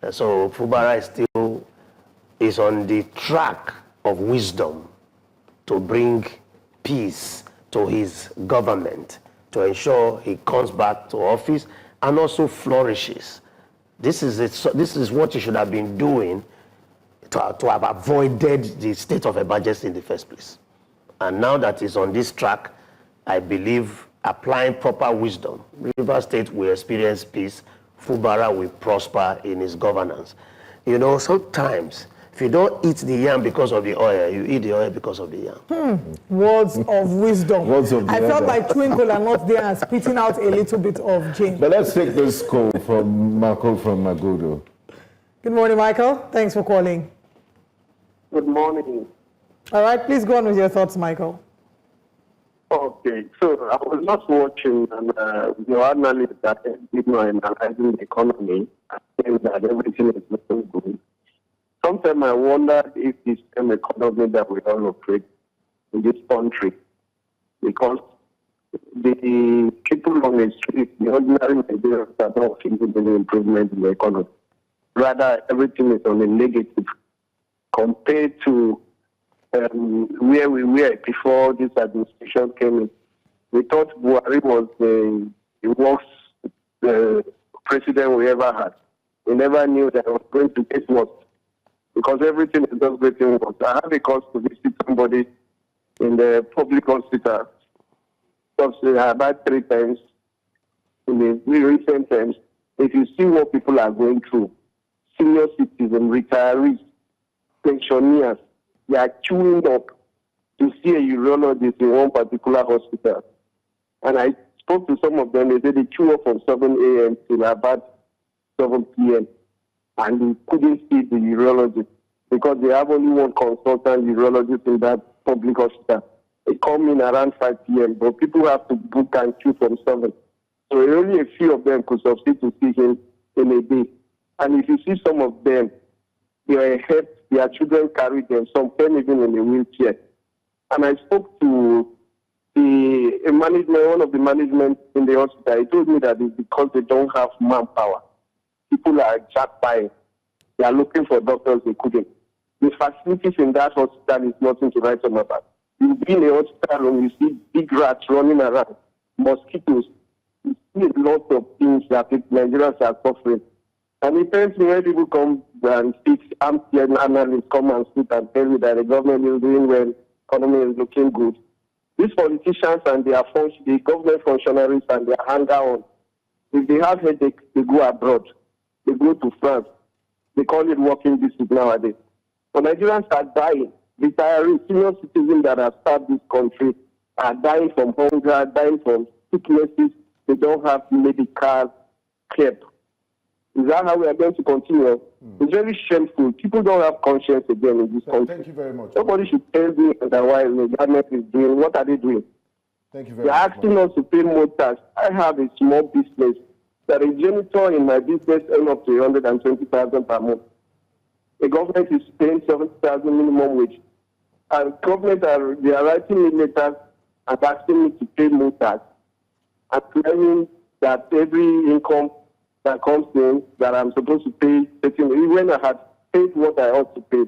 Speaker 23: And so Fubara is on the track of wisdom to bring peace to his government, to ensure he comes back to office and also flourishes. This is what he should have been doing to have avoided the state of emergency in the first place. And now that he's on this track, I believe applying proper wisdom, River State will experience peace, Fubara will prosper in his governance. You know, sometimes if you don't eat the yam because of the oil, you eat the oil because of the yam.
Speaker 1: Words of wisdom.
Speaker 2: Words of
Speaker 1: I felt like Twinkle and not there and spitting out a little bit of Jane.
Speaker 2: But let's take this call from Michael from Magodo.
Speaker 1: Good morning, Michael. Thanks for calling.
Speaker 4: Good morning.
Speaker 1: All right, please go on with your thoughts, Michael.
Speaker 4: Okay, so I was just watching your analyst that analyzing the economy and saying that everything is looking good. Sometimes I wonder if this same economy that we all operate in this country, because the people on the street, the ordinary Nigerians are not seeing any improvement in the economy. Rather, everything is on the negative compared to where we were before this administration came in. We thought Buhari was the worst president we ever had. We never knew that it was going to get worse, because everything is just getting worse. I had a cause to visit somebody in the public hospital about 3 times in the recent times. If you see what people are going through, senior citizens, retirees, pensioners, they are queuing up to see a urologist in one particular hospital. And I spoke to some of them. They said they queue up from 7 a.m. till about 7 p.m. and they couldn't see the urologist because they have only one consultant urologist in that public hospital. They come in around 5 p.m., but people have to book and queue from 7. So only a few of them could succeed to see him in a day. And if you see some of them, they are helped. Their children carry them, some came even in a wheelchair. And I spoke to one of the management in the hospital. He told me that it's because they don't have manpower. People are jacked by. They are looking for doctors they couldn't. The facilities in that hospital is nothing to write home about. You be in a hospital room, you see big rats running around, mosquitoes, a lot of things that Nigerians are suffering. And it tends to when people come and speak, analysts come and speak and tell you that the government is doing well, economy is looking good. These politicians and their the government functionaries and their hanger-on, if they have headache, they go abroad. They go to France. They call it working district nowadays. But Nigerians are dying. Retirees, senior citizens that have served this country are dying from hunger, dying from sicknesses. They don't have medical care. Is that how we are going to continue? It's very shameful. People don't have conscience again in this country.
Speaker 2: Thank you very much.
Speaker 4: Nobody should tell me otherwise the government is doing. What are they doing?
Speaker 2: Thank you very
Speaker 4: They're
Speaker 2: much.
Speaker 4: asking us to pay more tax. I have a small business that a janitor in my business earns up to 120,000 per month. The government is paying 70,000 minimum wage. And government they are writing me letters and asking me to pay more tax and claiming that every income that comes in that I'm supposed to pay, when I had paid what I ought to pay.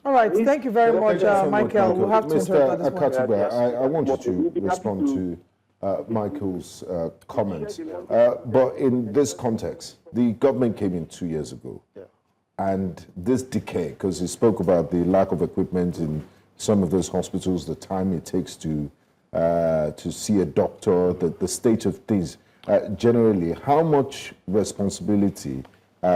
Speaker 1: All right, thank you very much, Michael. We'll have to interrupt
Speaker 2: Mr.
Speaker 1: at this point.
Speaker 2: Akatuba, I want you to respond to Michael's comments. But in this context, the government came in 2 years ago. And this decay, because he spoke about the lack of equipment in some of those hospitals, the time it takes to see a doctor, the state of things. Generally, how much responsibility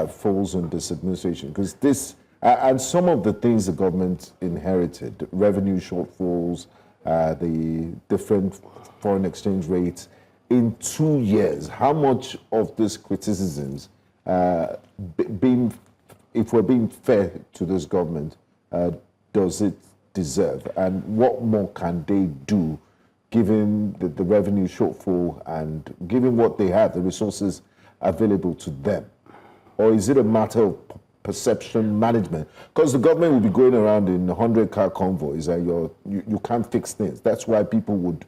Speaker 2: falls on this administration? Because this, and some of the things the government inherited, revenue shortfalls, the different foreign exchange rates, in 2 years, how much of these criticisms, if we're being fair to this government, does it deserve? And what more can they do given the revenue shortfall and given what they have, the resources available to them? Or is it a matter of perception management? Because the government will be going around in 100-car convoys and you can't fix things. That's why people would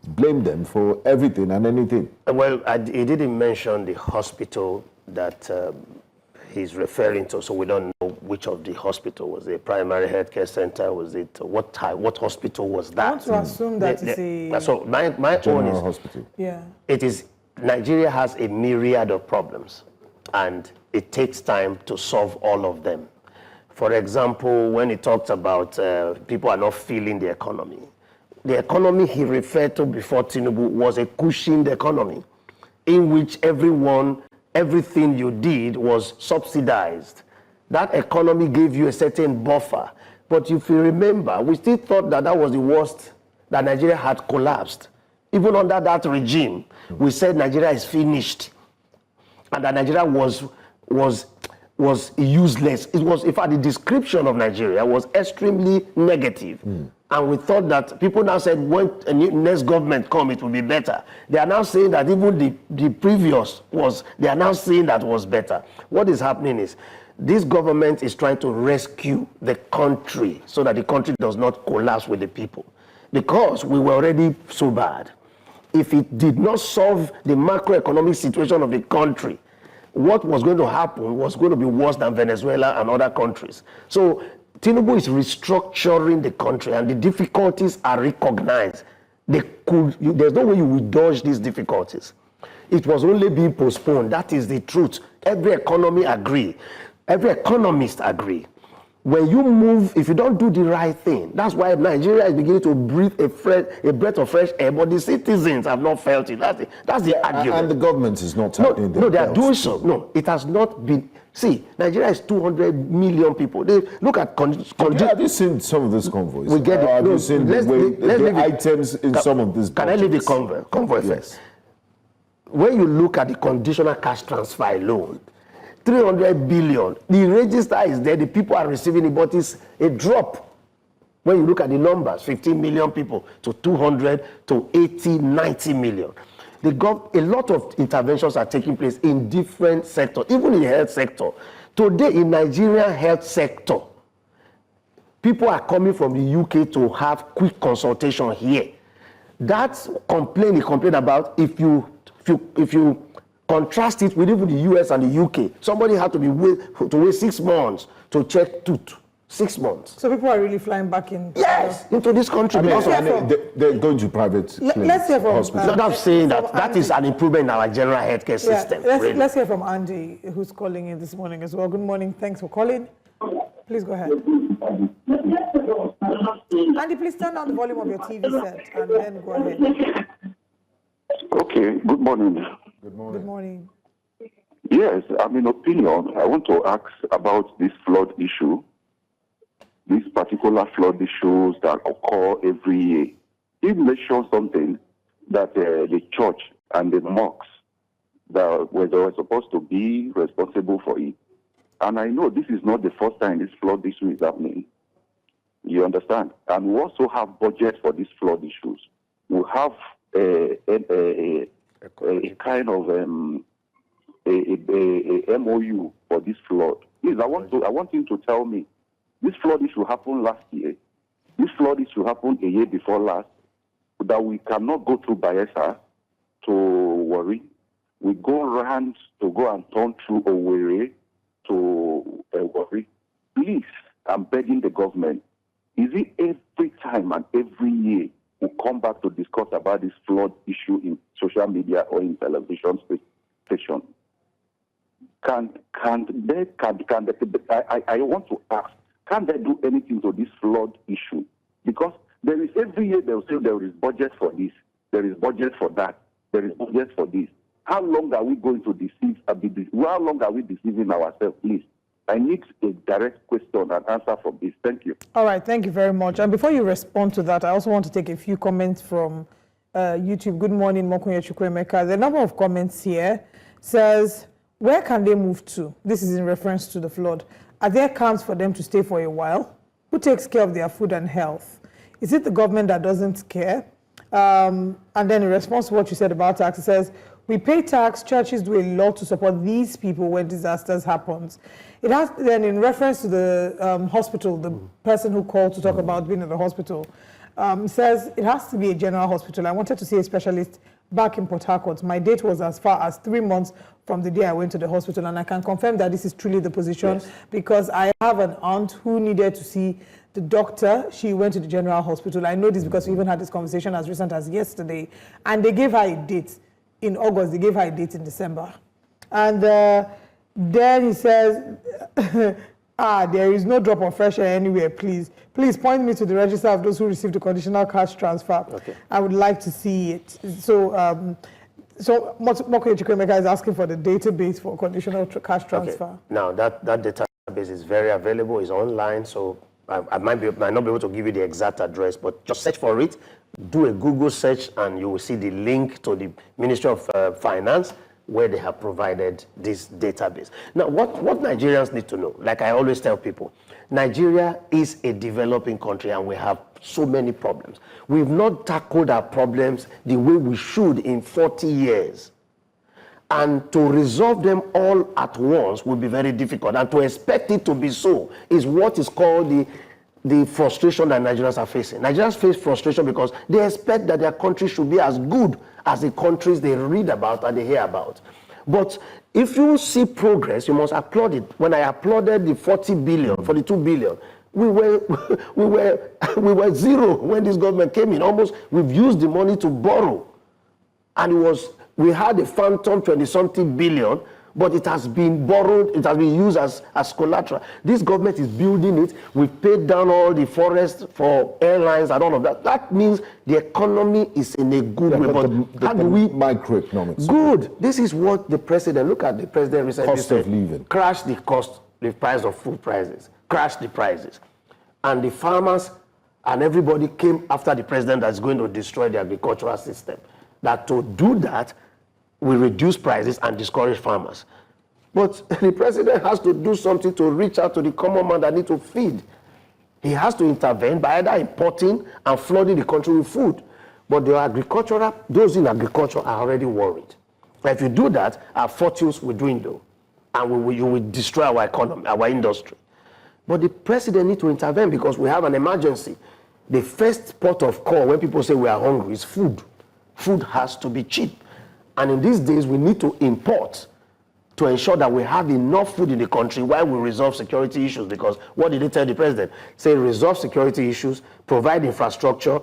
Speaker 2: blame them for everything and anything.
Speaker 23: Well, he didn't mention the hospital that he's referring to, so we don't know which of the hospital. Was it a primary healthcare center? Was it what type? What hospital was that?
Speaker 1: I want to assume that it's a...
Speaker 23: So my own is
Speaker 2: hospital.
Speaker 1: Yeah.
Speaker 23: It is, Nigeria has a myriad of problems, and it takes time to solve all of them. For example, when he talked about people are not feeling the economy he referred to before Tinubu was a cushioned economy, in which everything you did was subsidized. That economy gave you a certain buffer. But if you remember, we still thought that was the worst, that Nigeria had collapsed. Even under that regime, we said Nigeria is finished, and that Nigeria was useless. It was, in fact, the description of Nigeria was extremely negative. And we thought that people now said, when a next government come, it will be better. They are now saying that even the previous they are now saying that was better. What is happening is, this government is trying to rescue the country so that the country does not collapse with the people. Because we were already so bad. If it did not solve the macroeconomic situation of the country, what was going to happen was going to be worse than Venezuela and other countries. So Tinubu is restructuring the country, and the difficulties are recognized. There's no way you will dodge these difficulties. It was only being postponed. That is the truth. Every economist agree. When you move, if you don't do the right thing, that's why Nigeria is beginning to breathe a breath of fresh air, but the citizens have not felt it. That's the argument.
Speaker 2: And the government is not tightening their
Speaker 23: No, they are
Speaker 2: belts.
Speaker 23: doing so. No, it has not been. See, Nigeria is 200 million people. They look at
Speaker 2: have you seen some of these convoys?
Speaker 23: We get it.
Speaker 2: Have you seen the items in some of these budgets?
Speaker 23: Can I leave the convoy first? When you look at the conditional cash transfer alone, 300 billion, the register is there, the people are receiving it, but it's a drop. When you look at the numbers, 15 million people to 200 to 80, 90 million. A lot of interventions are taking place in different sectors, even in the health sector. Today, in Nigerian health sector, people are coming from the UK to have quick consultation here. That's complaint he complained about. If you contrast it with even the US and the UK, somebody had to wait 6 months to check tooth. 6 months.
Speaker 1: So people are really flying back in?
Speaker 23: Yes, into this country.
Speaker 2: I mean,
Speaker 23: because
Speaker 2: they're going to private
Speaker 1: let's hear from
Speaker 23: hospitals. I'm saying that is an improvement in our general healthcare system.
Speaker 1: Let's hear from Andy, who's calling in this morning as well. Good morning. Thanks for calling. Please go ahead. Andy, please turn down the volume of your TV set and then go ahead.
Speaker 7: Okay, good morning.
Speaker 2: Good morning.
Speaker 1: Good morning.
Speaker 7: Yes, I'm in opinion. I want to ask about this flood issue. These particular flood issues that occur every year. It mentions something that the church and the mosques that were supposed to be responsible for it. And I know this is not the first time this flood issue is happening. You understand? And we also have budget for these flood issues. We have a kind of a MOU for this flood. Please, I want him to tell me, this flood issue happened last year. This flood issue happened a year before last. That we cannot go through Bayelsa to worry. We go around to go and turn through Owerri to worry. Please, I'm begging the government. Is it every time and every year we come back to discuss about this flood issue in social media or in television station? I want to ask, can they do anything to this flood issue? Because there is every year they'll say there is budget for this, there is budget for that, there is budget for this. How long are we going to deceive? How long are we deceiving ourselves, please? I need a direct question and answer from this. Thank you.
Speaker 1: All right, thank you very much. And before you respond to that, I also want to take a few comments from YouTube. Good morning, Mokunye Chukwemeka. The number of comments here says, where can they move to? This is in reference to the flood. Are there camps for them to stay for a while? Who takes care of their food and health? Is it the government that doesn't care? And then in response to what you said about tax, it says, we pay tax, churches do a lot to support these people when disasters happens. It has, then in reference to the hospital, the person who called to talk about being in the hospital, says it has to be a general hospital. I wanted to see a specialist back in Port Harcourt. My date was as far as 3 months from the day I went to the hospital, and I can confirm that this is truly the position because I have an aunt who needed to see the doctor. She went to the general hospital. I know this because we even had this conversation as recent as yesterday, and they gave her a date in August. They gave her a date in December. And then he says, there is no drop of fresh air anywhere, please. Please point me to the register of those who received the conditional cash transfer. Okay. I would like to see it. So, Mokunye Chukwemeka is asking for the database for conditional cash transfer.
Speaker 23: Okay. Now, that database is very available, it's online, so I might not be able to give you the exact address, but just search for it, do a Google search, and you will see the link to the Ministry of Finance, where they have provided this database. Now, what Nigerians need to know, like I always tell people, Nigeria is a developing country and we have so many problems. We've not tackled our problems the way we should in 40 years. And to resolve them all at once will be very difficult. And to expect it to be so is what is called the frustration that Nigerians are facing. Nigerians face frustration because they expect that their country should be as good as the countries they read about and they hear about. But if you see progress, you must applaud it. When I applauded the 42 billion, we were zero when this government came in. Almost we've used the money to borrow. And we had a phantom 20-something billion, but it has been borrowed, it has been used as collateral. This government is building it. We've paid down all the forests for airlines and all of that. That means the economy is in a good way. But how do we...
Speaker 2: Microeconomics.
Speaker 23: Good. This is what the president, look at the president recently
Speaker 2: Cost of living.
Speaker 23: Crash the price of food prices. Crash the prices. And the farmers and everybody came after the president that's going to destroy the agricultural system. That to do that, we reduce prices and discourage farmers. But the president has to do something to reach out to the common man that needs to feed. He has to intervene by either importing and flooding the country with food. But those in agriculture are already worried. But if you do that, our fortunes will dwindle and you will destroy our economy, our industry. But the president needs to intervene because we have an emergency. The first port of call when people say we are hungry is food. Food has to be cheap. And in these days, we need to import to ensure that we have enough food in the country while we resolve security issues. Because what did they tell the president? Say resolve security issues, provide infrastructure,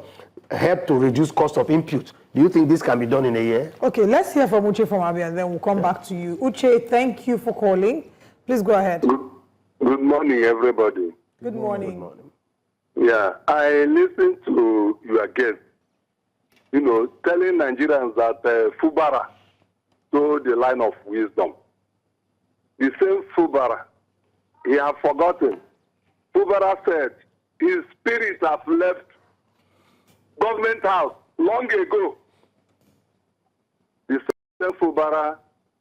Speaker 23: help to reduce cost of input. Do you think this can be done in a year?
Speaker 1: Okay, let's hear from Uche from Abia, and then we'll come back to you. Uche, thank you for calling. Please go ahead.
Speaker 5: Good morning, everybody.
Speaker 1: Good morning.
Speaker 23: Good morning.
Speaker 5: Yeah, I listened to your guest, telling Nigerians that Fubara told the line of wisdom. The same Fubara, he has forgotten. Fubara said his spirits have left government house long ago. The same Fubara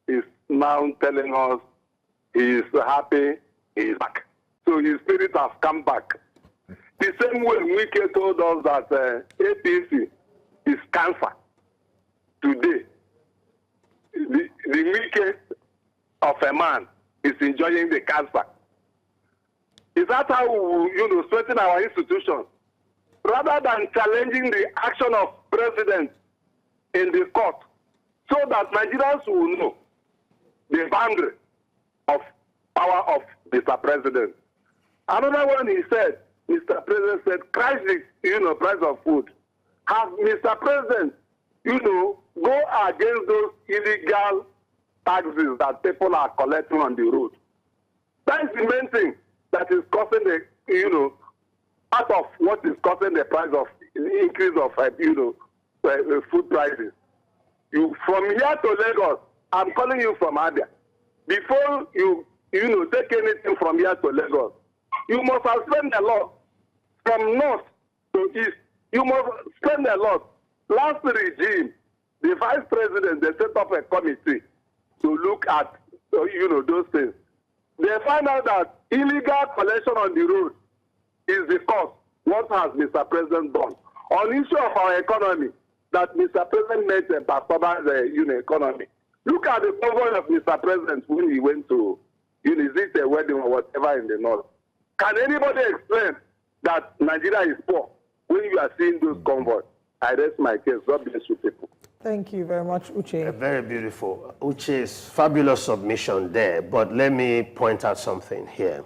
Speaker 5: is now telling us he is happy, he is back. So his spirit has come back. The same way Wike told us that APC is cancer. Today, the weakest of a man is enjoying the cancer. Is that how we strengthen our institutions? Rather than challenging the action of president in the court, so that Nigerians will know the boundary of power of Mr. President. Another one he said, Mr. President said, crisis, price of food. Have Mr. President, go against those illegal taxes that people are collecting on the road. That is the main thing that is causing the, part of what is causing the price of increase of, food prices. From here to Lagos, I'm calling you from Abia. Before you take anything from here to Lagos, you must have spent a lot. From north to east, you must spend a lot. Last regime, the vice president, they set up a committee to look at, those things. They find out that illegal collection on the road is the cause. What has Mr. President done? On issue of our economy, that Mr. President made a performance the economy. Look at the convoy of Mr. President when he went to, is it a wedding or whatever in the north? Can anybody explain that Nigeria is poor when you are seeing those convoys? I rest my case. God bless you people.
Speaker 1: Thank you very much, Uche.
Speaker 23: Very beautiful. Uche's fabulous submission there, but let me point out something here.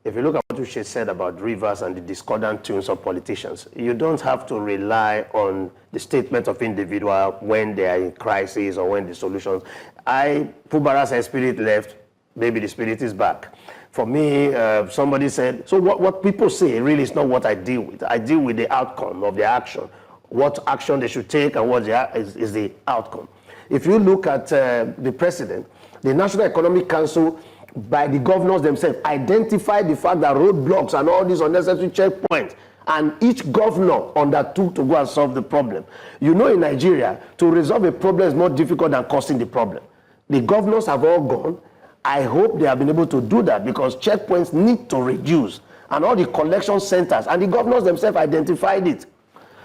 Speaker 23: If you look at what Uche said about rivers and the discordant tunes of politicians, you don't have to rely on the statement of individual when they are in crisis or when the solutions. Fubara's spirit left, maybe the spirit is back. For me, somebody said, so what people say really is not what I deal with. I deal with the outcome of the action, what action they should take and what is the outcome. If you look at the president, the National Economic Council, by the governors themselves, identified the fact that roadblocks and all these unnecessary checkpoints, and each governor undertook to go and solve the problem. In Nigeria, to resolve a problem is more difficult than causing the problem. The governors have all gone. I hope they have been able to do that because checkpoints need to reduce, and all the collection centers, and the governors themselves identified it.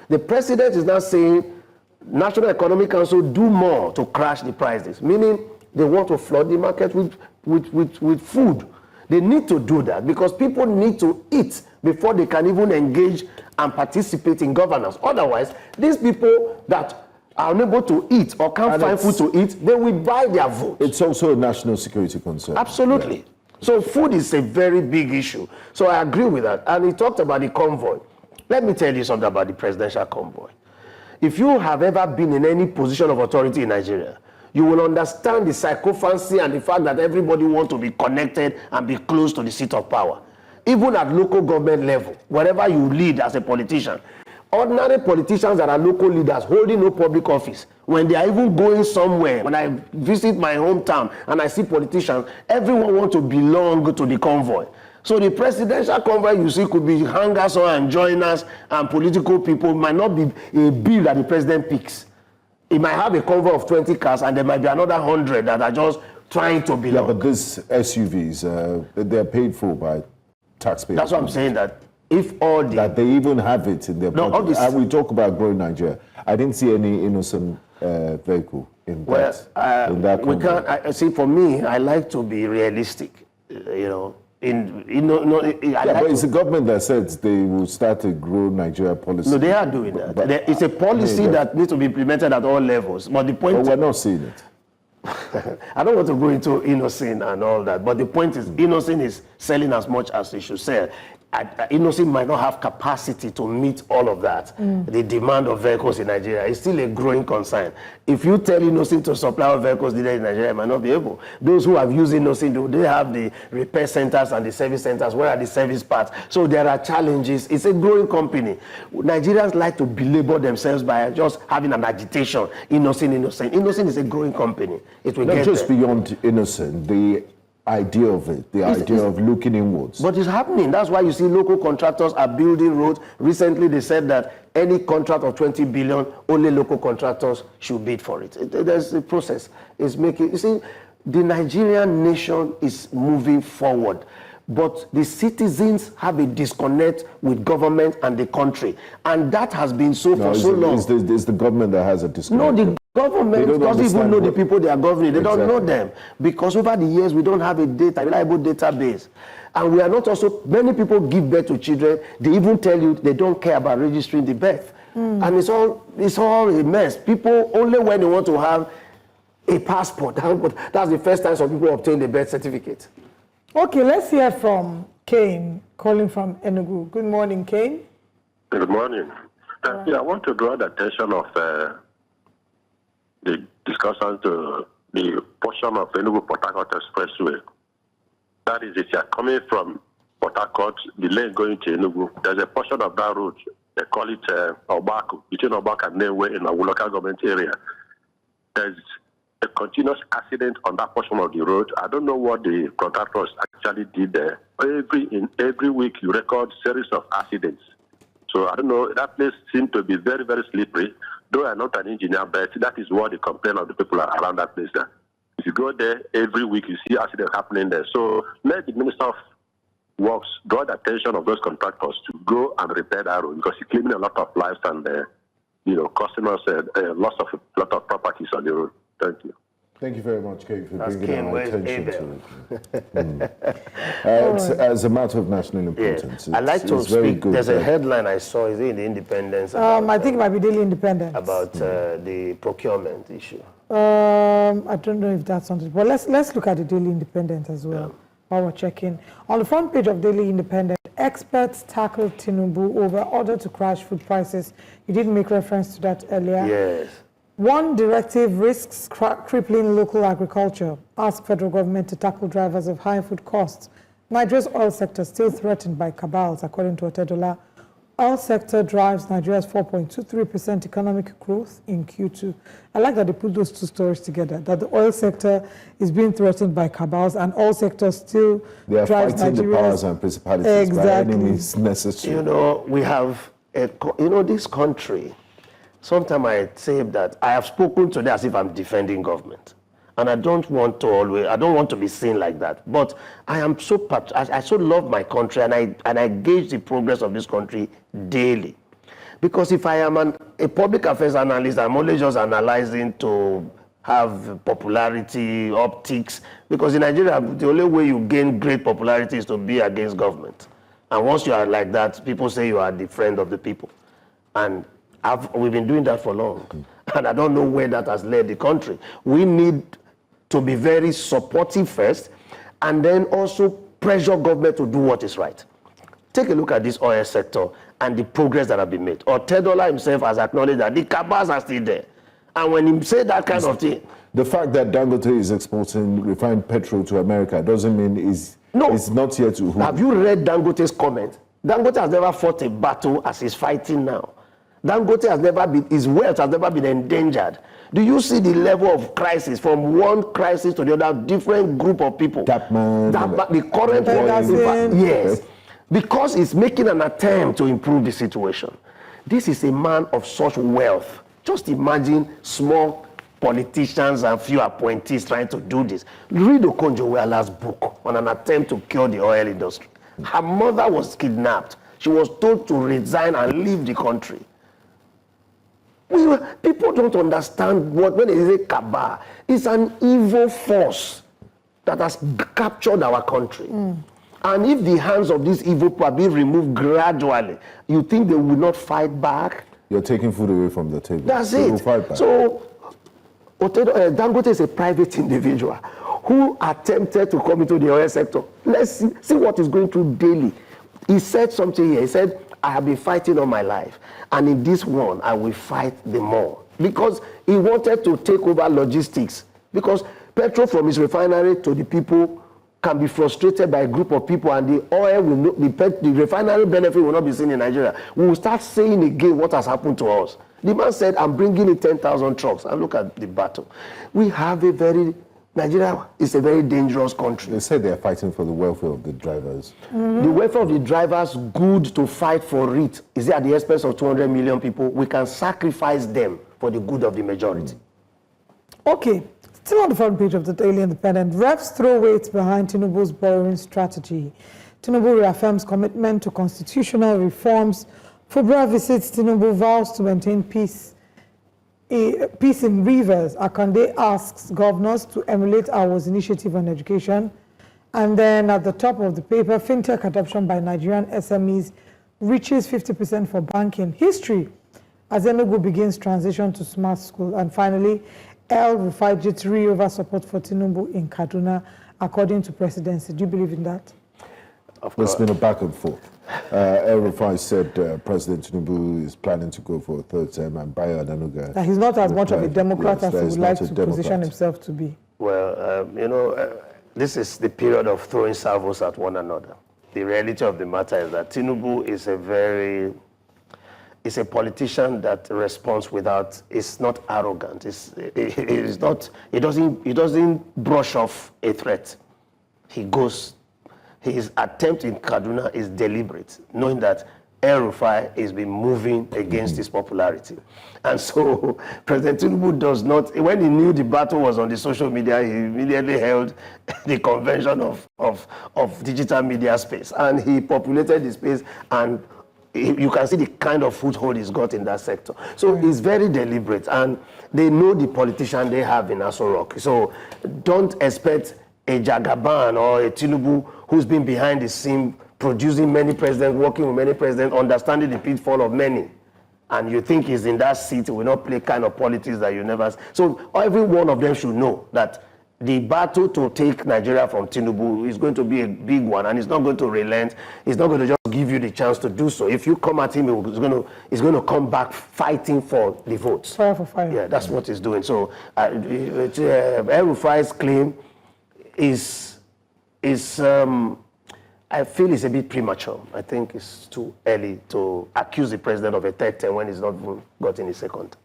Speaker 23: The president is now saying, National Economic Council, do more to crash the prices, meaning they want to flood the market with food. They need to do that because people need to eat before they can even engage and participate in governance. Otherwise, these people that are unable to eat or can't find food to eat, they will buy their vote.
Speaker 2: It's also a national security concern.
Speaker 23: Absolutely. Yeah. So food is a very big issue. So I agree with that. And he talked about the convoy. Let me tell you something about the presidential convoy. If you have ever been in any position of authority in Nigeria, you will understand the sycophancy and the fact that everybody wants to be connected and be close to the seat of power. Even at local government level, wherever you lead as a politician, ordinary politicians that are local leaders holding no public office, when they are even going somewhere, when I visit my hometown and I see politicians, everyone wants to belong to the convoy. So the presidential convoy you see could be hangers on and joiners and political people. It might not be a bill that the president picks. It might have a convoy of 20 cars and there might be another 100 that are just trying to belong.
Speaker 2: Yeah, but these SUVs, they're paid for by taxpayers.
Speaker 23: That's what I'm saying, that if all the...
Speaker 2: That they even have it in their pocket. And we talk about growing Nigeria. I didn't see any innocent vehicle in that
Speaker 23: we can't, see, for me, I like to be realistic,
Speaker 2: but it's the government that says they will start a grow Nigeria policy.
Speaker 23: No, they are doing that. It's a policy that needs to be implemented at all levels. But the point...
Speaker 2: But we're not seeing it.
Speaker 23: I don't want to go into Innocent and all that, but the point is, Innocent is selling as much as it should sell. Innocent might not have capacity to meet all of that. The demand of vehicles in Nigeria is still a growing concern. If you tell Innocent to supply of vehicles needed in Nigeria, it might not be able. Those who have used Innocent, they have the repair centers and the service centers. Where are the service parts? So there are challenges. It's a growing company. Nigerians like to belabor themselves by just having an agitation. Innocent. Innocent is a growing company. It will
Speaker 2: Not
Speaker 23: get
Speaker 2: just
Speaker 23: there.
Speaker 2: beyond Innocent, the idea of it, the idea of looking inwards.
Speaker 23: But it's happening. That's why you see local contractors are building roads. Recently, they said that any contract of 20 billion, only local contractors should bid for it. There's a process. It's making, you see, the Nigerian nation is moving forward. But the citizens have a disconnect with government and the country. And that has been so for so long.
Speaker 2: It's the government that has a disconnect.
Speaker 23: No, the government doesn't even know the people they are governing. They don't know them. Because over the years, we don't have a reliable database. And we are not also, many people give birth to children. They even tell you they don't care about registering the birth. And it's all a mess. People, only when they want to have a passport, that's the first time some people obtain the birth certificate.
Speaker 1: Okay, let's hear from Kane, calling from Enugu. Good morning, Kane.
Speaker 8: Good morning. Yeah, I want to draw the attention of the discussion to the portion of Enugu-Port Harcourt Expressway. That is, if you are coming from Port Harcourt, the lane going to Enugu, there's a portion of that road, they call it Obaku, between Obaku and Newe in our local government area. There's a continuous accident on that portion of the road. I don't know what the contractors actually did there. Every week you record series of accidents. So I don't know, that place seems to be very, very slippery. Though I'm not an engineer, but that is what the complaint of the people around that place there. If you go there every week, you see accidents happening there. So let the Minister of Works draw the attention of those contractors to go and repair that road, because it's claiming a lot of lives and costing us loss of a lot of properties on the road. Thank you.
Speaker 2: Thank you very much, Kate, for
Speaker 23: That's
Speaker 2: bringing our
Speaker 23: Kane,
Speaker 2: attention to it. It's as a matter of national importance.
Speaker 23: I'd like to speak. There's a headline I saw, is it in the Independence?
Speaker 1: I think it might be Daily Independence.
Speaker 23: About the procurement issue.
Speaker 1: I don't know if that's something, but let's look at the Daily Independent as well while we're checking. On the front page of Daily Independent, experts tackle Tinubu over order to crash food prices. You did make reference to that earlier.
Speaker 23: Yes.
Speaker 1: One directive risks crippling local agriculture. Ask federal government to tackle drivers of high food costs. Nigeria's oil sector still threatened by cabals, according to Otedola. Oil sector drives Nigeria's 4.23% economic growth in Q2. I like that they put those two stories together, that the oil sector is being threatened by cabals and oil sector still drives Nigeria's... They are fighting the powers and principalities by any means necessary.
Speaker 23: You know, we have, this country, sometimes I say that I have spoken today as if I'm defending government. And I don't want to be seen like that. But I am I so love my country, and I gauge the progress of this country daily. Because if I am a public affairs analyst, I'm only just analyzing to have popularity, optics. Because in Nigeria, the only way you gain great popularity is to be against government. And once you are like that, people say you are the friend of the people. And we've been doing that for long. And I don't know where that has led the country. We need to be very supportive first, and then also pressure government to do what is right. Take a look at this oil sector and the progress that have been made. Otedola himself has acknowledged that the cabals are still there. And when he said that kind of thing...
Speaker 2: The fact that Dangote is exporting refined petrol to America doesn't mean it's not yet to...
Speaker 23: Have you read Dangote's comment? Dangote has never fought a battle as he's fighting now. Dangote has never been, his wealth has never been endangered. Do you see the level of crisis from one crisis to the other, different group of people? The current one, yes. Because he's making an attempt to improve the situation. This is a man of such wealth. Just imagine small politicians and few appointees trying to do this. Read Okonjo-Iweala's book on an attempt to cure the oil industry. Her mother was kidnapped. She was told to resign and leave the country. People don't understand when they say cabal. It's an evil force that has captured our country. And if the hands of these evil people are being removed gradually, you think they will not fight back?
Speaker 2: You're taking food away from the table.
Speaker 23: That's
Speaker 2: they
Speaker 23: it.
Speaker 2: will fight back.
Speaker 23: So Dangote is a private individual who attempted to come into the oil sector. Let's see what he's going through daily. He said something here. He said, I have been fighting all my life, and in this one, I will fight the more. Because he wanted to take over logistics. Because petrol from his refinery to the people can be frustrated by a group of people, and the oil will not, the refinery benefit will not be seen in Nigeria. We will start saying again what has happened to us. The man said, I'm bringing in 10,000 trucks. And look at the battle. We have Nigeria is a very dangerous country.
Speaker 2: They said they're fighting for the welfare of the drivers.
Speaker 23: The welfare of the drivers, good to fight for it. Is it at the expense of 200 million people? We can sacrifice them for the good of the majority.
Speaker 1: Okay, still on the front page of the Daily Independent, reps throw weight behind Tinubu's borrowing strategy. Tinubu reaffirms commitment to constitutional reforms. Fubara visits Tinubu, vows to maintain peace. Peace in Rivers. Akande asks governors to emulate our initiative on education. And then at the top of the paper, fintech adoption by Nigerian SMEs reaches 50% for banking. History as Enugu begins transition to smart school. And finally, El Rufai jittery over support for Tinubu in Kaduna, according to presidency. Do you believe in that?
Speaker 2: Of course. There's been a back and forth. El Rufai said President Tinubu is planning to go for a third term, and Bayo Adanuga...
Speaker 1: That he's not as much of a Democrat as he would like to position himself to be.
Speaker 23: Well, this is the period of throwing salvos at one another. The reality of the matter is that Tinubu is a politician that responds without, it's not arrogant. He doesn't brush off a threat. His attempt in Kaduna is deliberate, knowing that El Rufai has been moving against his popularity. And so President Tinubu does not, when he knew the battle was on the social media, he immediately held the convention of digital media space. And he populated the space, and you can see the kind of foothold he's got in that sector. So it's very deliberate, and they know the politician they have in Aso Rock. So don't expect a Jagaban or a Tinubu who's been behind the scene, producing many presidents, working with many presidents, understanding the pitfall of many. And you think he's in that seat, will not play kind of politics that you never... So every one of them should know that the battle to take Nigeria from Tinubu is going to be a big one, and he's not going to relent. He's not going to just give you the chance to do so. If you come at him, he's going to come back fighting for the votes.
Speaker 1: Fire for fire.
Speaker 23: Yeah, that's what he's doing. So El Rufai's claim is I feel it's a bit premature. I think it's too early to accuse the president of a third term when he's not gotten his second.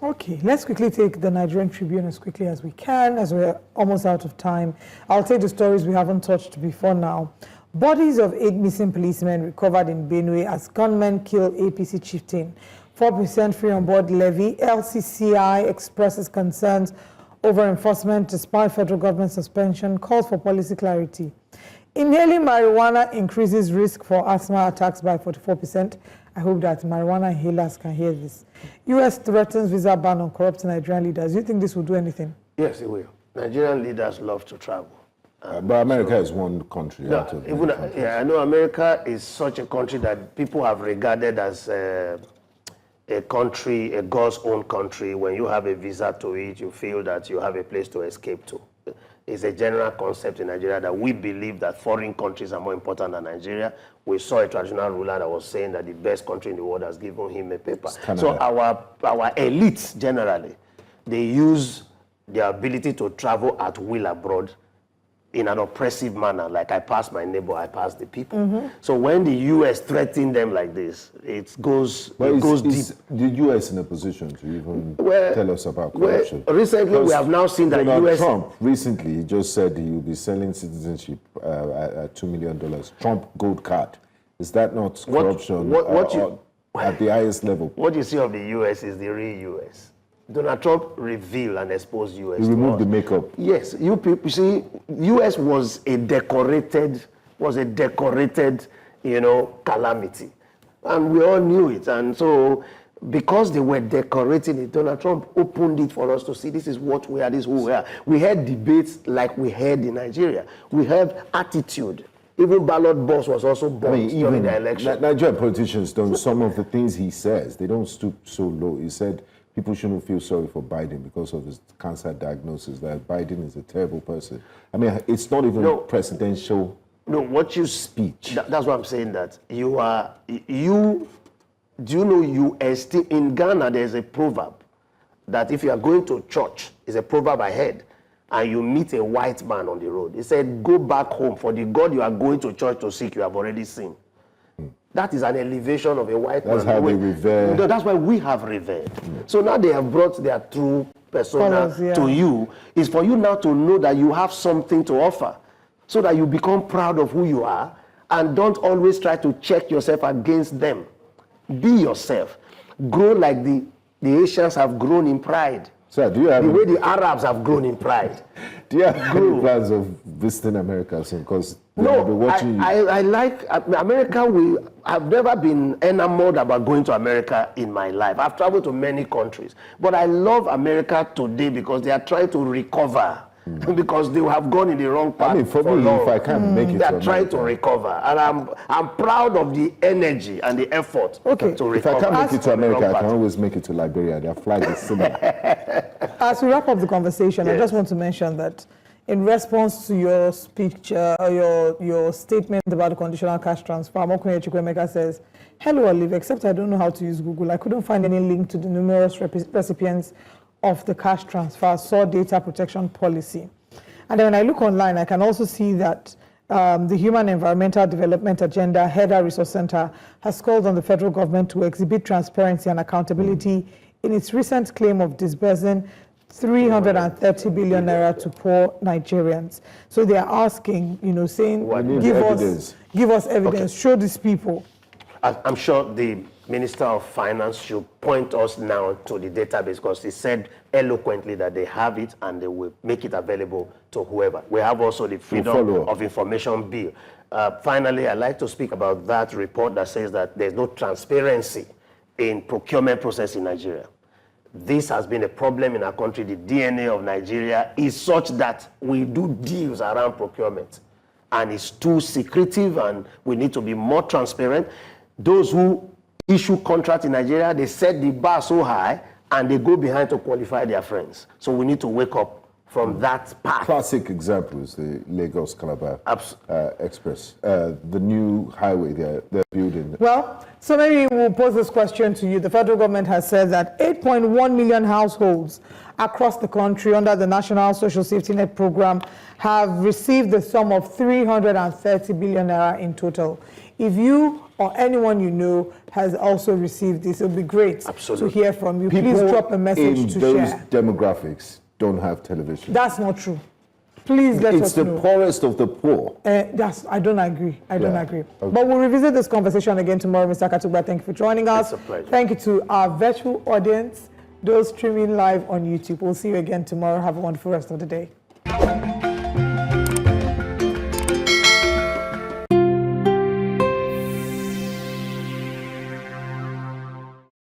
Speaker 1: Okay, let's quickly take the Nigerian Tribune as quickly as we can, as we're almost out of time. I'll take the stories we haven't touched before now. Bodies of 8 missing policemen recovered in Benue as gunmen kill APC chieftain. 4% free on board levy. LCCI expresses concerns over enforcement despite federal government suspension, calls for policy clarity. Inhaling marijuana increases risk for asthma attacks by 44%. I hope that marijuana inhalers can hear this. U.S. threatens visa ban on corrupt Nigerian leaders. Do you think this will do anything?
Speaker 23: Yes, it will. Nigerian leaders love to travel.
Speaker 2: But America is one country out of many countries.
Speaker 23: Yeah, I know America is such a country that people have regarded as a country, a God's own country. When you have a visa to it, you feel that you have a place to escape to. It's a general concept in Nigeria that we believe that foreign countries are more important than Nigeria. We saw a traditional ruler that was saying that the best country in the world has given him a paper. So our elites generally, they use their ability to travel at will abroad in an oppressive manner, like I pass my neighbor, I pass the people. So when the U.S. threaten them like this, it goes deep.
Speaker 2: Is the U.S. in a position to even tell us about corruption?
Speaker 23: Recently, we have now seen that
Speaker 2: Donald
Speaker 23: U.S.
Speaker 2: Trump recently he just said he will be selling citizenship at $2 million. Trump gold card. Is that not corruption at the highest level?
Speaker 23: What you see of the U.S. is the real U.S. Donald Trump revealed and exposed U.S.
Speaker 2: He removed the makeup.
Speaker 23: Yes, you people see, U.S. was a decorated, calamity, and we all knew it. And so, because they were decorating it, Donald Trump opened it for us to see. This is what we are. This is who we are. We had debates like we had in Nigeria. We have attitude. Even ballot box was also bombed during the election.
Speaker 2: Nigerian politicians don't. Some of the things he says, they don't stoop so low. He said, people shouldn't feel sorry for Biden because of his cancer diagnosis, that Biden is a terrible person. I mean, it's not even presidential speech.
Speaker 23: That's why I'm saying that do you know you esteem, in Ghana there's a proverb that if you are going to church, it's a proverb I heard, and you meet a white man on the road, he said, go back home, for the God you are going to church to seek, you have already seen. That is an elevation of a white man.
Speaker 2: That's how they revere.
Speaker 23: No, that's why we have revered. So now they have brought their true persona to you. It's for you now to know that you have something to offer, so that you become proud of who you are and don't always try to check yourself against them. Be yourself. Grow like the Asians have grown in pride.
Speaker 2: Sir, do you have
Speaker 23: the way the Arabs have grown in pride?
Speaker 2: Do you have any plans of visiting America soon? Because they'll be watching you.
Speaker 23: I like America. I've never been enamored about going to America in my life. I've traveled to many countries, but I love America today because they are trying to recover. Because they have gone in the wrong path.
Speaker 2: I mean, for me, if I can't make it,
Speaker 23: they are trying to recover, and I'm proud of the energy and the effort to recover.
Speaker 2: If I can't make it to America, I can always make it to Liberia. Their flag is similar.
Speaker 1: As we wrap up the conversation, I just want to mention that in response to your speech, your statement about the conditional cash transfer, Mokunye Chukwemeka says, "Hello, Olive, except I don't know how to use Google. I couldn't find any link to the numerous recipients of the cash transfer, saw data protection policy." And then when I look online, I can also see that the Human Environmental Development Agenda HEDA Resource Center has called on the federal government to exhibit transparency and accountability in its recent claim of disbursing 330 billion naira to poor Nigerians. So they are asking, saying, give us evidence, show these people.
Speaker 23: I'm sure the Minister of Finance should point us now to the database, because he said eloquently that they have it and they will make it available to whoever. We have also the Freedom of Information Bill. Finally, I'd like to speak about that report that says that there's no transparency in procurement process in Nigeria. This has been a problem in our country. The DNA of Nigeria is such that we do deals around procurement, and it's too secretive, and we need to be more transparent. Those who issue contracts in Nigeria, they set the bar so high and they go behind to qualify their friends. So we need to wake up from that path.
Speaker 2: Classic example is the Lagos-Calabar Express, the new highway they're building.
Speaker 1: Well, so maybe we'll pose this question to you. The federal government has said that 8.1 million households across the country under the National Social Safety Net program have received the sum of 330 billion naira in total. If you or anyone you know has also received this, it would be great to hear from you.
Speaker 2: People
Speaker 1: please drop a message to share.
Speaker 2: Those demographics don't have television.
Speaker 1: That's not true. Please let us know.
Speaker 2: It's the poorest of the poor.
Speaker 1: I don't agree. I don't agree. Okay. But we'll revisit this conversation again tomorrow. Mr. Katugba, thank you for joining us.
Speaker 23: It's a pleasure.
Speaker 1: Thank you to our virtual audience, those streaming live on YouTube. We'll see you again tomorrow. Have a wonderful rest of the day.